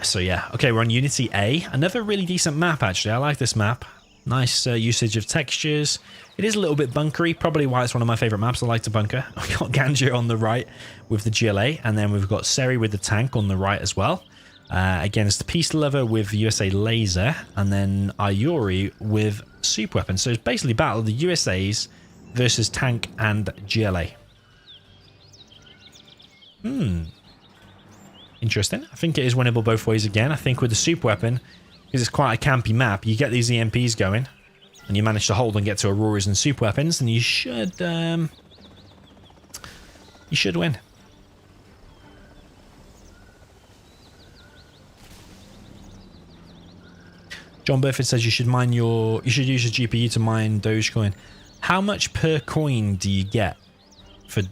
So yeah, okay, we're on Unity A. Another really decent map, actually. I like this map. Nice usage of textures. It is a little bit bunkery, probably why it's one of my favorite maps. I like to bunker. We've got Ganja on the right with the GLA, and then we've got Seri with the tank on the right as well. Again, it's the PeaceLover with USA Laser, and then IORI with super weapons. So it's basically battle of the USAs versus tank and GLA. Interesting. I think it is winnable both ways again. I think with the super weapon, because it's quite a campy map, you get these EMPs going, and you manage to hold and get to Auroras and super weapons, and you should win. John Burford says you should use your GPU to mine Dogecoin. How much per coin do you get for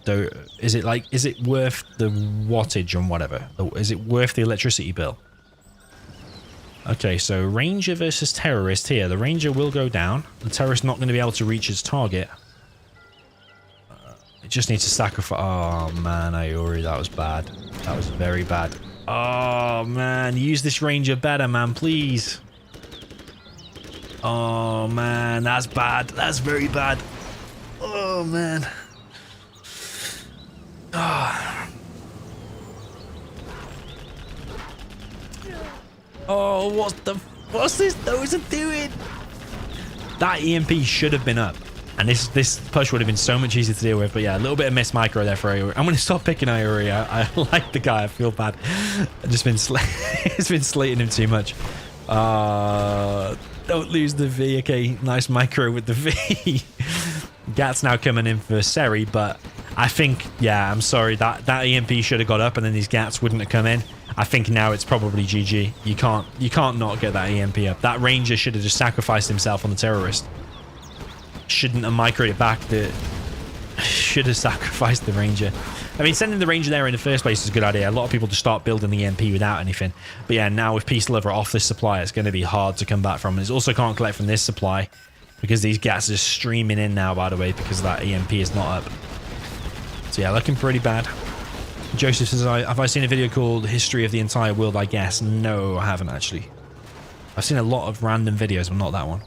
is it worth the wattage and whatever? Is it worth the electricity bill? Okay, so Ranger versus Terrorist here. The Ranger will go down. The Terrorist not going to be able to reach its target. It just needs to sacrifice. Oh man, IORI, that was bad. That was very bad. Oh man, use this Ranger better, man, please. Oh man, that's bad. That's very bad. Oh man. Oh, what's this Dozer doing? That EMP should have been up, and this push would have been so much easier to deal with. But yeah, a little bit of missed micro there for IORI. I'm going to stop picking IORI. I like the guy. I feel bad. I've just been it's been slating him too much. Don't lose the V. Okay, nice micro with the V. Gat's now coming in for Seri, but I think, yeah, I'm sorry, that EMP should have got up and then these Gats wouldn't have come in. I think now it's probably GG. You can't not get that EMP up. That Ranger should have just sacrificed himself on the Terrorist. Shouldn't have microed it back. Should have sacrificed the Ranger. I mean, sending the Ranger there in the first place is a good idea. A lot of people just start building the EMP without anything. But yeah, now with PeaceLover off this supply, it's going to be hard to come back from. And it also can't collect from this supply because these Gats are streaming in now, by the way, because that EMP is not up. So yeah, looking pretty bad. Joseph says, have I seen a video called History of the Entire World, I guess? No, I haven't actually. I've seen a lot of random videos, but not that one.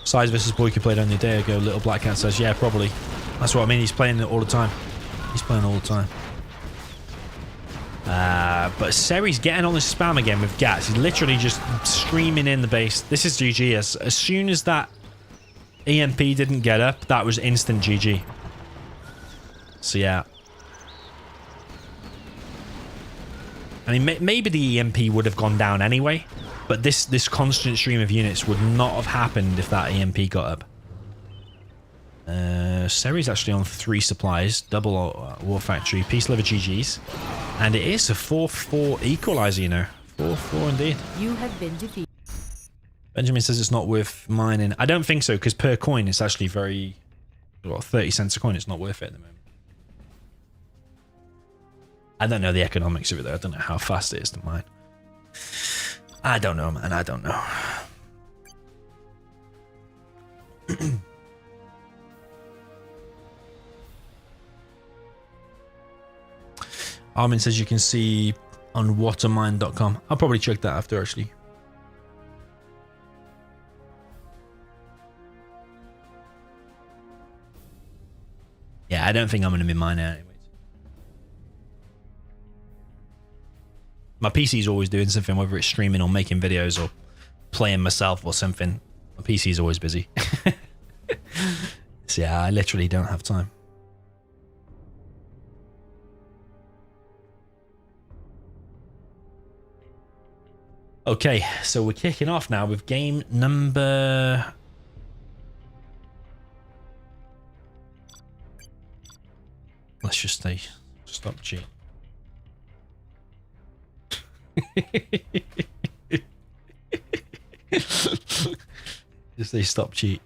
Size versus Boyka played only a day ago. Little Black Cat says, yeah, probably. That's what I mean. He's playing it all the time. He's playing all the time. But Seri's getting on this spam again with Gats. He's literally just streaming in the base. This is GG. As soon as that EMP didn't get up, that was instant GG. So yeah. I mean, maybe the EMP would have gone down anyway, but this constant stream of units would not have happened if that EMP got up. Seri's actually on 3 supplies, double War Factory, PeaceLover GG's, and it is a 4-4 equalizer, you know. 4-4 indeed. You have been defeated. Benjamin says it's not worth mining. I don't think so, because per coin it's actually very, well, 30 cents a coin. It's not worth it at the moment. I don't know the economics of it though. I don't know how fast it is to mine. I don't know, man. I don't know. Armin says you can see on watermine.com. I'll probably check that after actually. Yeah, I don't think I'm going to be mining anyways. My PC's always doing something, whether it's streaming or making videos or playing myself or something. My PC's always busy. So yeah, I literally don't have time. Okay, so we're kicking off now with game number... Let's just stay. Stop cheating. Just say stop cheat.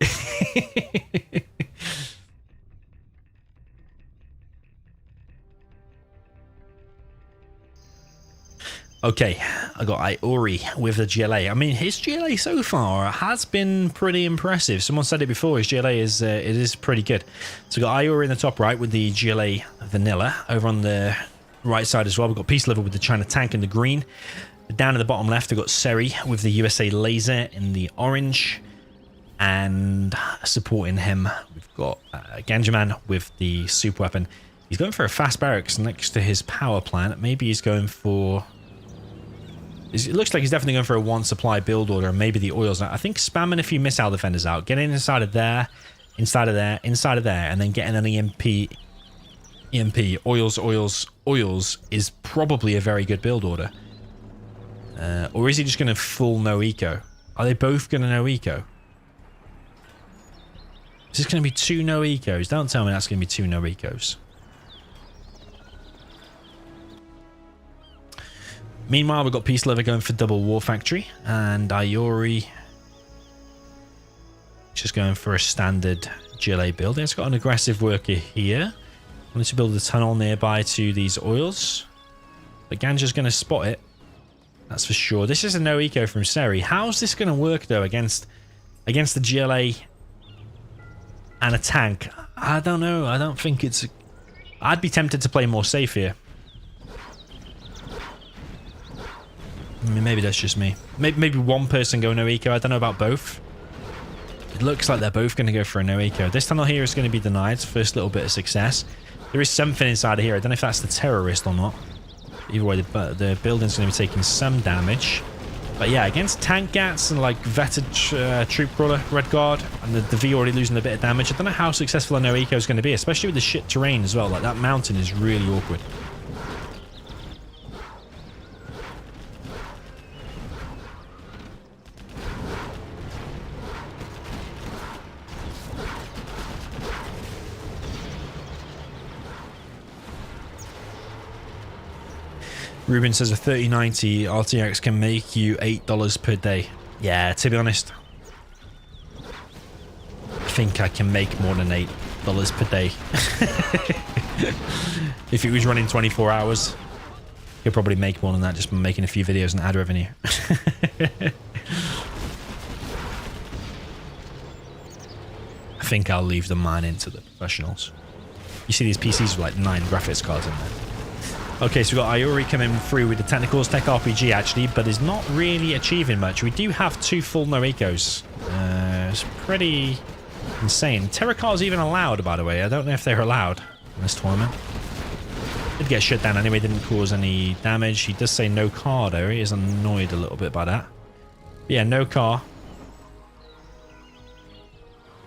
Okay, I got IORI with the GLA. I mean, his GLA so far has been pretty impressive. Someone said it before, his GLA is it is pretty good. So we got IORI in the top right with the GLA vanilla. Over on the right side as well, we've got PeaceLover with the China tank in the green. Down in the bottom left, we've got Seri with the USA laser in the orange. And supporting him, we've got Ganja Man with the super weapon. He's going for a fast barracks next to his power plant. Maybe he's going for... It looks like he's definitely going for a 1 supply build order and maybe the oils. I think spamming a few missile defenders out, getting inside of there, inside of there, and then getting an EMP, oils is probably a very good build order. Or is he just going to full no eco? Are they both going to no eco? Is this going to be 2 no ecos? Don't tell me that's going to be 2 no ecos. Meanwhile, we've got PeaceLover going for double War Factory, and IORI just going for a standard GLA build. It's got an aggressive worker here. Wanted to build a tunnel nearby to these oils, but Ganja's going to spot it. That's for sure. This is a no eco from Seri. How's this going to work though against the GLA and a tank? I don't know. I don't think it's. I'd be tempted to play more safe here. I mean, maybe that's just me. Maybe one person go no eco. I don't know about both. It looks like they're both going to go for a no eco. This tunnel here is going to be denied. First little bit of success. There is something inside of here. I don't know if that's the terrorist or not. Either way, the building's going to be taking some damage. But yeah, against tank gats and like vetted troop crawler, red guard, and the V already losing a bit of damage. I don't know how successful a no eco is going to be, especially with the shit terrain as well. Like that mountain is really awkward. Ruben says a 3090 RTX can make you $8 per day. Yeah, to be honest, I think I can make more than $8 per day. If it was running 24 hours, you'll probably make more than that just by making a few videos and ad revenue. I think I'll leave the mining to the professionals. You see these PCs with like 9 graphics cards in there. Okay, so we've got IORI coming through with the Technicals Tech RPG actually, but is not really achieving much. We do have 2 full no ecos. It's pretty insane. Terror cars even allowed, by the way. I don't know if they're allowed in this tournament. Did get shut down anyway, didn't cause any damage. He does say no car though. He is annoyed a little bit by that. But yeah, no car.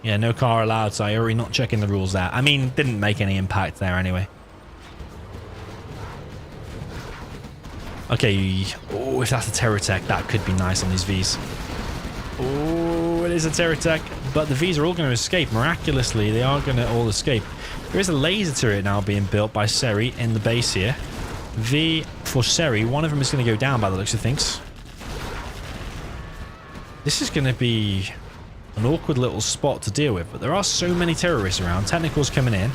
Yeah, no car allowed, so IORI not checking the rules there. I mean, didn't make any impact there anyway. Okay, oh, if that's a terror tech, that could be nice on these Vs. Oh, it is a terror tech, but the Vs are all going to escape. Miraculously, they are going to all escape. There is a laser turret now being built by Seri in the base here. V for Seri, one of them is going to go down by the looks of things. This is going to be an awkward little spot to deal with, but there are so many terrorists around. Technicals coming in.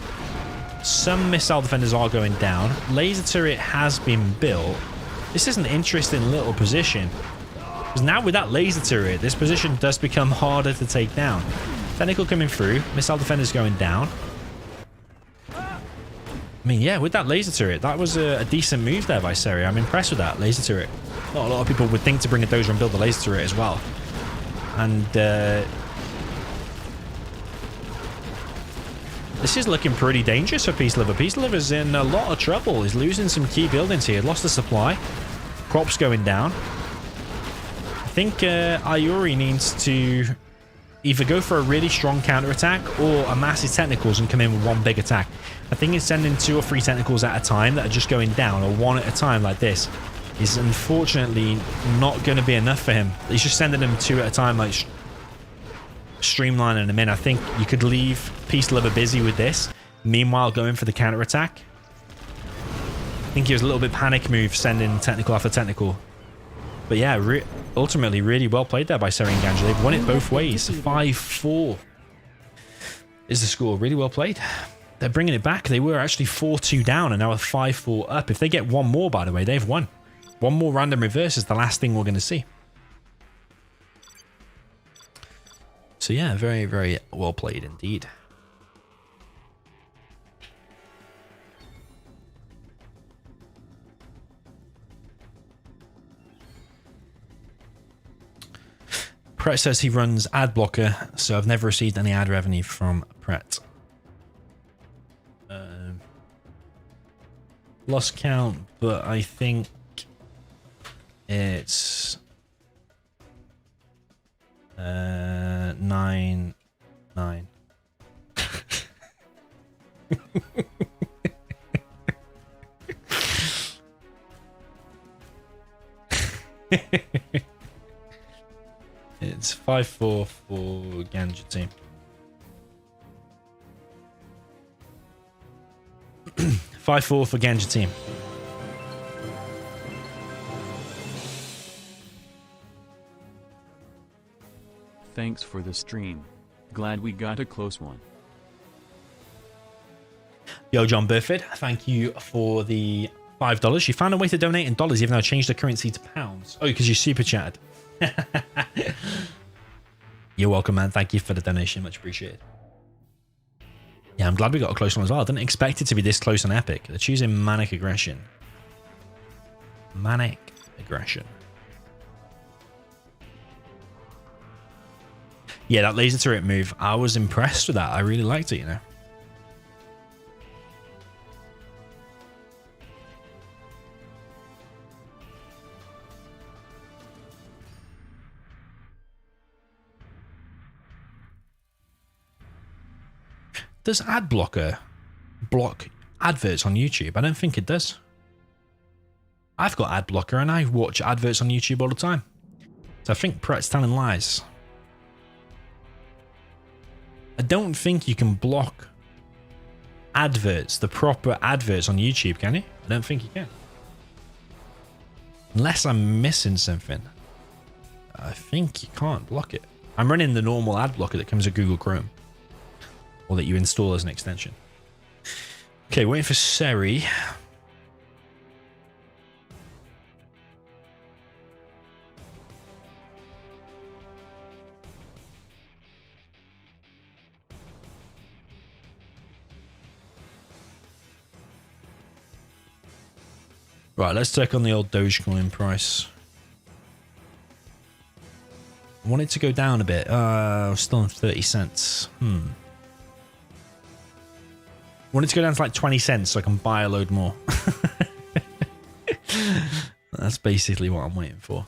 Some missile defenders are going down. Laser turret has been built. This is an interesting little position. Because now with that laser turret, this position does become harder to take down. Technical coming through. Missile defenders going down. I mean, yeah, with that laser turret, that was a decent move there by Seri. I'm impressed with that laser turret. Not a lot of people would think to bring a dozer and build the laser turret as well. And this is looking pretty dangerous for PeaceLover. PeaceLover's in a lot of trouble. He's losing some key buildings here. Lost the supply. Crops going down. I think IORI needs to either go for a really strong counterattack or a massive technicals and come in with one big attack. I think he's sending 2 or 3 technicals at a time that are just going down, or 1 at a time like this. Is unfortunately not going to be enough for him. He's just sending them 2 at a time, like streamlining them in. I think you could leave PeaceLover busy with this, meanwhile going for the counterattack. I think he was a little bit panic move, sending technical after technical. But yeah, ultimately really well played there by Seri and Ganja. They've won it both ways. 5-4 is the score. Really well played. They're bringing it back. They were actually 4-2 down and now a 5-4 up. If they get one more, by the way, they've won. One more random reverse is the last thing we're going to see. So yeah, very, very well played indeed. Pret says he runs ad blocker, so I've never received any ad revenue from Pret. Lost count, but I think it's 9. It's 5-4 for Ganja team. 5-4 for Ganja team. Thanks for the stream. Glad we got a close one. Yo, John Burford, thank you for the $5. You found a way to donate in dollars even though I changed the currency to pounds. Oh, because you super chatted. You're welcome, man. Thank you for the donation. Much appreciated. Yeah, I'm glad we got a close one as well. I didn't expect it to be this close on Epic. They're choosing Manic Aggression. Manic Aggression. Yeah, that laser turret move, I was impressed with that. I really liked it, you know. Does ad blocker block adverts on YouTube? I don't think it does. I've got ad blocker and I watch adverts on YouTube all the time. So I think Pratt's telling lies. I don't think you can block adverts, the proper adverts on YouTube, can you? I don't think you can. Unless I'm missing something. I think you can't block it. I'm running the normal ad blocker that comes with Google Chrome. Or that you install as an extension. Okay, waiting for Seri. Right, let's check on the old Dogecoin price. I want it to go down a bit. Still on 30 cents. I want it to go down to like 20 cents so I can buy a load more. That's basically what I'm waiting for.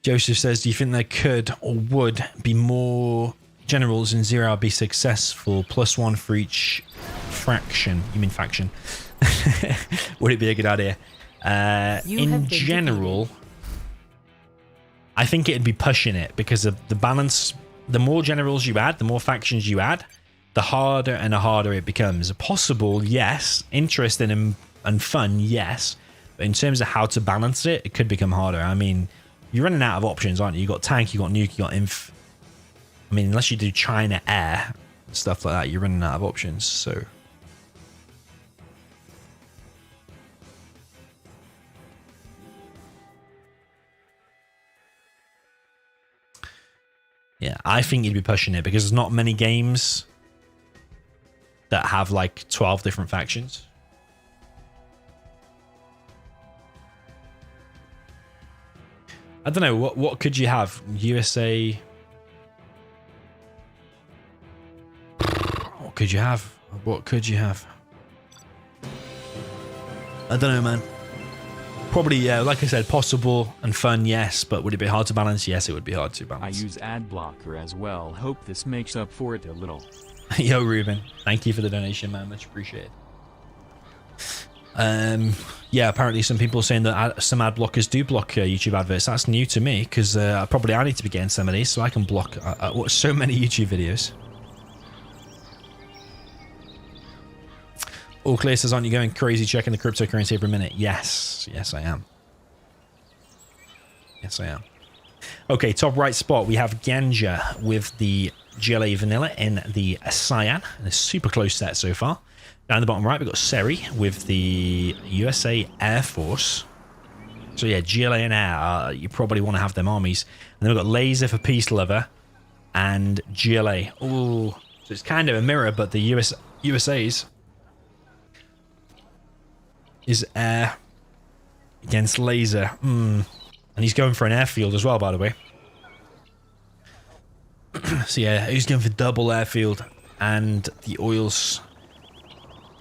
Joseph says, do you think there could or would be more generals in Zero Hour be successful? +1 for each fraction. You mean faction? Would it be a good idea? In general, I think it'd be pushing it because of the balance. The more generals you add, the more factions you add, the harder and harder it becomes. Possible, yes. Interesting and fun, yes. But in terms of how to balance it, it could become harder. I mean, you're running out of options, aren't you? You got tank, you got nuke, you got inf. I mean, unless you do China air stuff like that, you're running out of options. So yeah, I think you'd be pushing it because there's not many games that have like 12 different factions. I don't know, what could you have? USA. What could you have? What could you have? I don't know, man. Probably, yeah, like I said, possible and fun, yes. But would it be hard to balance? Yes, it would be hard to balance. I use ad blocker as well. Hope this makes up for it a little. Yo, Ruben. Thank you for the donation, man. Much appreciated. Yeah, apparently some people are saying that some ad blockers do block YouTube adverts. That's new to me because probably I need to be getting some of these so I can block so many YouTube videos. All clear says, aren't you going crazy checking the cryptocurrency every minute? Yes. Yes, I am. Yes, I am. Okay, top right spot, we have Ganja with the GLA Vanilla in the Cyan. And a super close set so far. Down the bottom right, we've got Seri with the USA Air Force. So yeah, GLA and Air, you probably want to have them armies. And then we've got Laser for PeaceLover and GLA. Oh, so it's kind of a mirror, but the USA's is Air against Laser. And he's going for an airfield as well, by the way. So yeah, he's going for double airfield and the oils.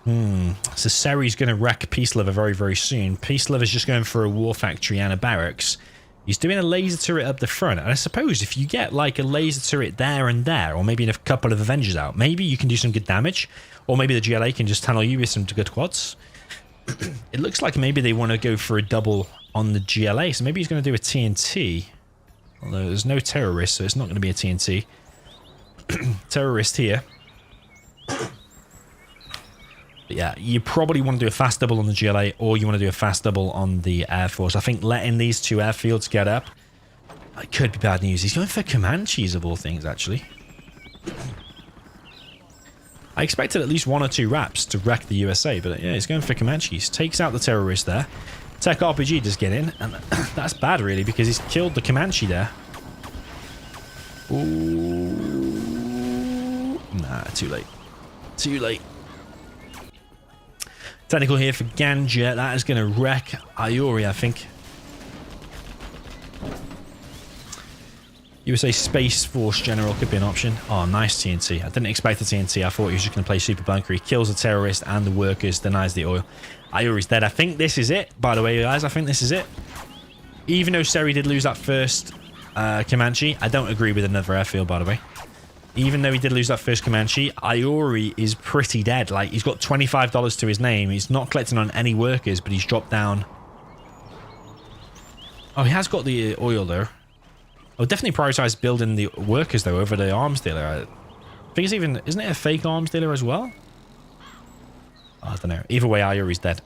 So Seri's going to wreck PeaceLover very, very soon. PeaceLover's just going for a war factory and a barracks. He's doing a laser turret up the front. And I suppose if you get like a laser turret there and there, or maybe a couple of Avengers out, maybe you can do some good damage. Or maybe the GLA can just tunnel you with some good quads. It looks like maybe they want to go for a double on the GLA. So maybe he's going to do a TNT. Although there's no terrorist, so it's not going to be a TNT. Terrorist here. But yeah, you probably want to do a fast double on the GLA, or you want to do a fast double on the Air Force. I think letting these two airfields get up, it could be bad news. He's going for Comanches of all things, actually. I expected at least 1 or 2 wraps to wreck the USA, but yeah, he's going for Comanches. Takes out the terrorist there. Tech RPG does get in, and that's bad really, because he's killed the Comanche there. Ooh. Nah, too late. Too late. Technical here for Ganja. That is going to wreck IORI, I think. USA Space Force General could be an option. Oh, nice TNT. I didn't expect the TNT. I thought he was just going to play Super Bunker. He kills the terrorist and the workers, denies the oil. IORI's dead. I think this is it, by the way, guys. I think this is it. Even though Seri did lose that first Comanche, I don't agree with another airfield, by the way. Even though he did lose that first Comanche, IORI is pretty dead. Like, he's got $25 to his name. He's not collecting on any workers, but he's dropped down. Oh, he has got the oil, though. I would definitely prioritize building the workers, though, over the arms dealer. I think it's even... Isn't it a fake arms dealer as well? Oh, I don't know. Either way, IORI's dead.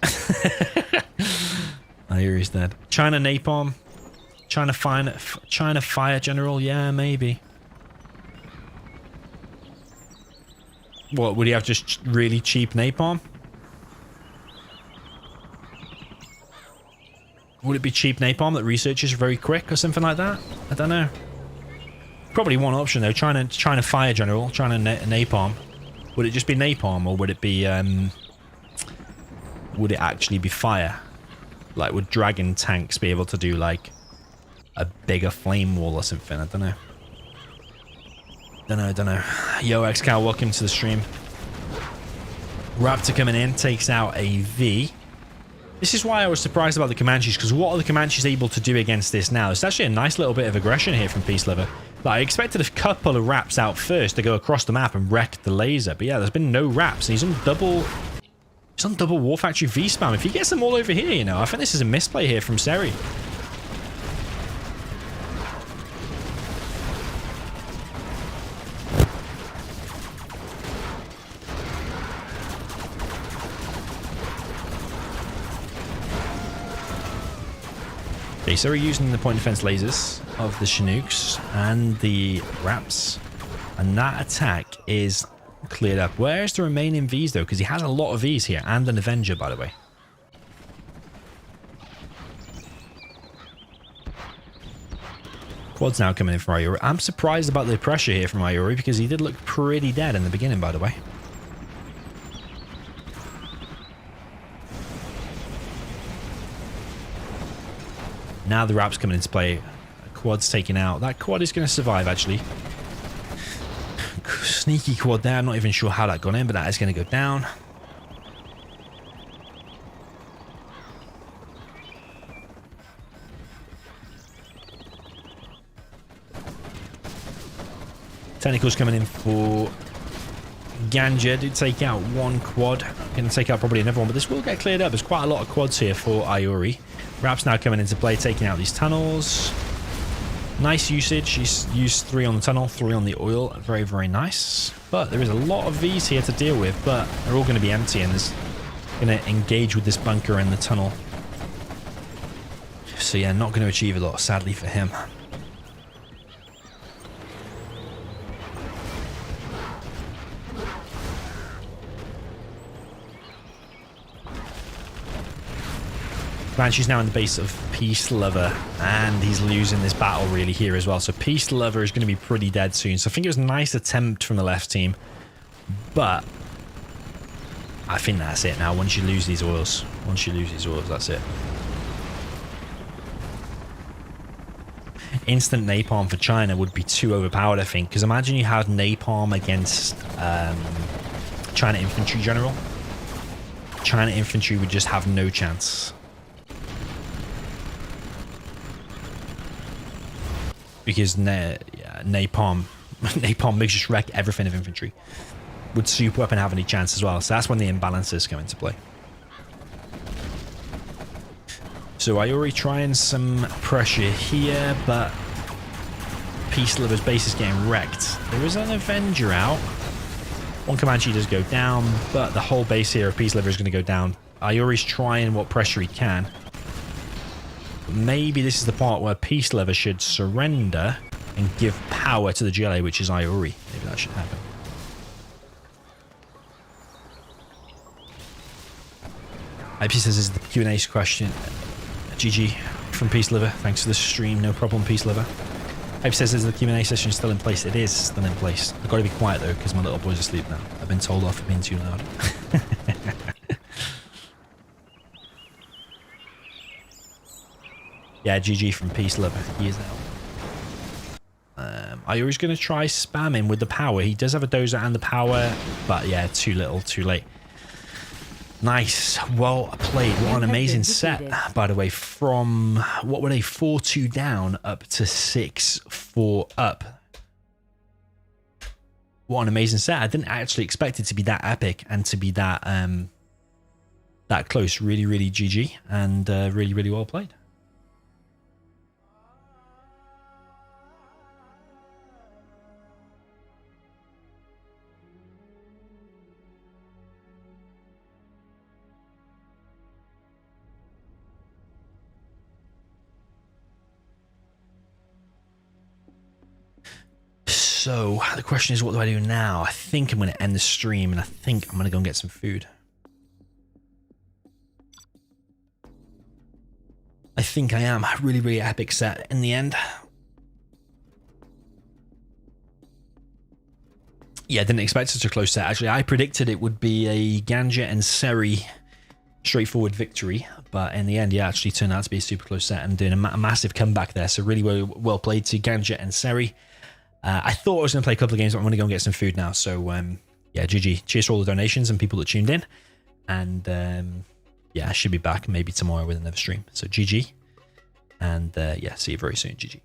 IORI's dead. China Napalm. China Fire General. Yeah, maybe. What, would he have just really cheap napalm? Would it be cheap napalm that researches very quick or something like that? I don't know. Probably one option though. China Fire General, China Napalm. Would it just be napalm, or would it be would it actually be fire? Like, would dragon tanks be able to do like a bigger flame wall or something? I don't know. Don't know. Yo, XCal, welcome to the stream. Raptor coming in, takes out a V. This is why I was surprised about the Comanches, because what are the Comanches able to do against this now? It's actually a nice little bit of aggression here from PeaceLover. Like, I expected a couple of wraps out first to go across the map and wreck the laser, but yeah, there's been no wraps. He's on double War Factory V spam. If he gets them all over here, you know, I think this is a misplay here from Seri. Okay, so we're using the point defense lasers of the Chinooks and the Raps, and that attack is cleared up. Where's the remaining Vs though? Because he has a lot of Vs here, and an Avenger, by the way. Quad's now coming in from IORI. I'm surprised about the pressure here from IORI, because he did look pretty dead in the beginning, by the way. Now the Rap's coming into play. Quad's taken out. That quad is going to survive, actually. Sneaky quad there. I'm not even sure how that got in, but that is going to go down. Technicals coming in for Ganja. Did take out one quad. Going to take out probably another one, but this will get cleared up. There's quite a lot of quads here for IORI. Rap's now coming into play, taking out these tunnels. Nice usage. He's used 3 on the tunnel, 3 on the oil. Very, very nice. But there is a lot of Vs here to deal with, but they're all going to be empty, and there's going to engage with this bunker in the tunnel. So yeah, not going to achieve a lot, sadly for him. Banshee's now in the base of PeaceLover, and he's losing this battle really here as well. So PeaceLover is going to be pretty dead soon. So I think it was a nice attempt from the left team, but I think that's it now. Once you lose these oils, that's it. instant napalm for China would be too overpowered, I think. Because imagine you had napalm against China infantry general. China infantry would just have no chance. Because napalm makes just wreck everything of infantry. Would super weapon have any chance as well? So that's when the imbalances come into play. So IORI trying some pressure here, but PeaceLover's base is getting wrecked. There is an Avenger out. One Comanche does go down, but the whole base here of PeaceLover is going to go down. IORI's trying what pressure he can. Maybe this is the part where PeaceLover should surrender and give power to the GLA, which is IORI. Maybe that should happen. IP says, is the Q&A question. GG from PeaceLover. Thanks for the stream. No problem, PeaceLover. IP says, is the Q&A session still in place? It is still in place. I've got to be quiet though, because my little boy's asleep now. I've been told off for being too loud. Yeah, GG from PeaceLover. He is out. IORI's going to try spamming with the power. He does have a dozer and the power, but yeah, too little, too late. Nice. Well played. What an amazing set, by the way. From, what were they, 4-2 down up to 6-4 up. What an amazing set. I didn't actually expect it to be that epic and to be that that close. Really, really GG and really, really well played. So the question is, what do I do now? I think I'm going to end the stream and I think I'm going to go and get some food. I think I am. Really, really epic set in the end. Yeah, didn't expect such a close set. Actually, I predicted it would be a Ganja and Seri straightforward victory. But in the end, yeah, actually turned out to be a super close set and doing a massive comeback there. So really well played to Ganja and Seri. I thought I was going to play a couple of games, but I'm going to go and get some food now. So, yeah, GG. Cheers for all the donations and people that tuned in. And, yeah, I should be back maybe tomorrow with another stream. So, GG. And, yeah, see you very soon. GG.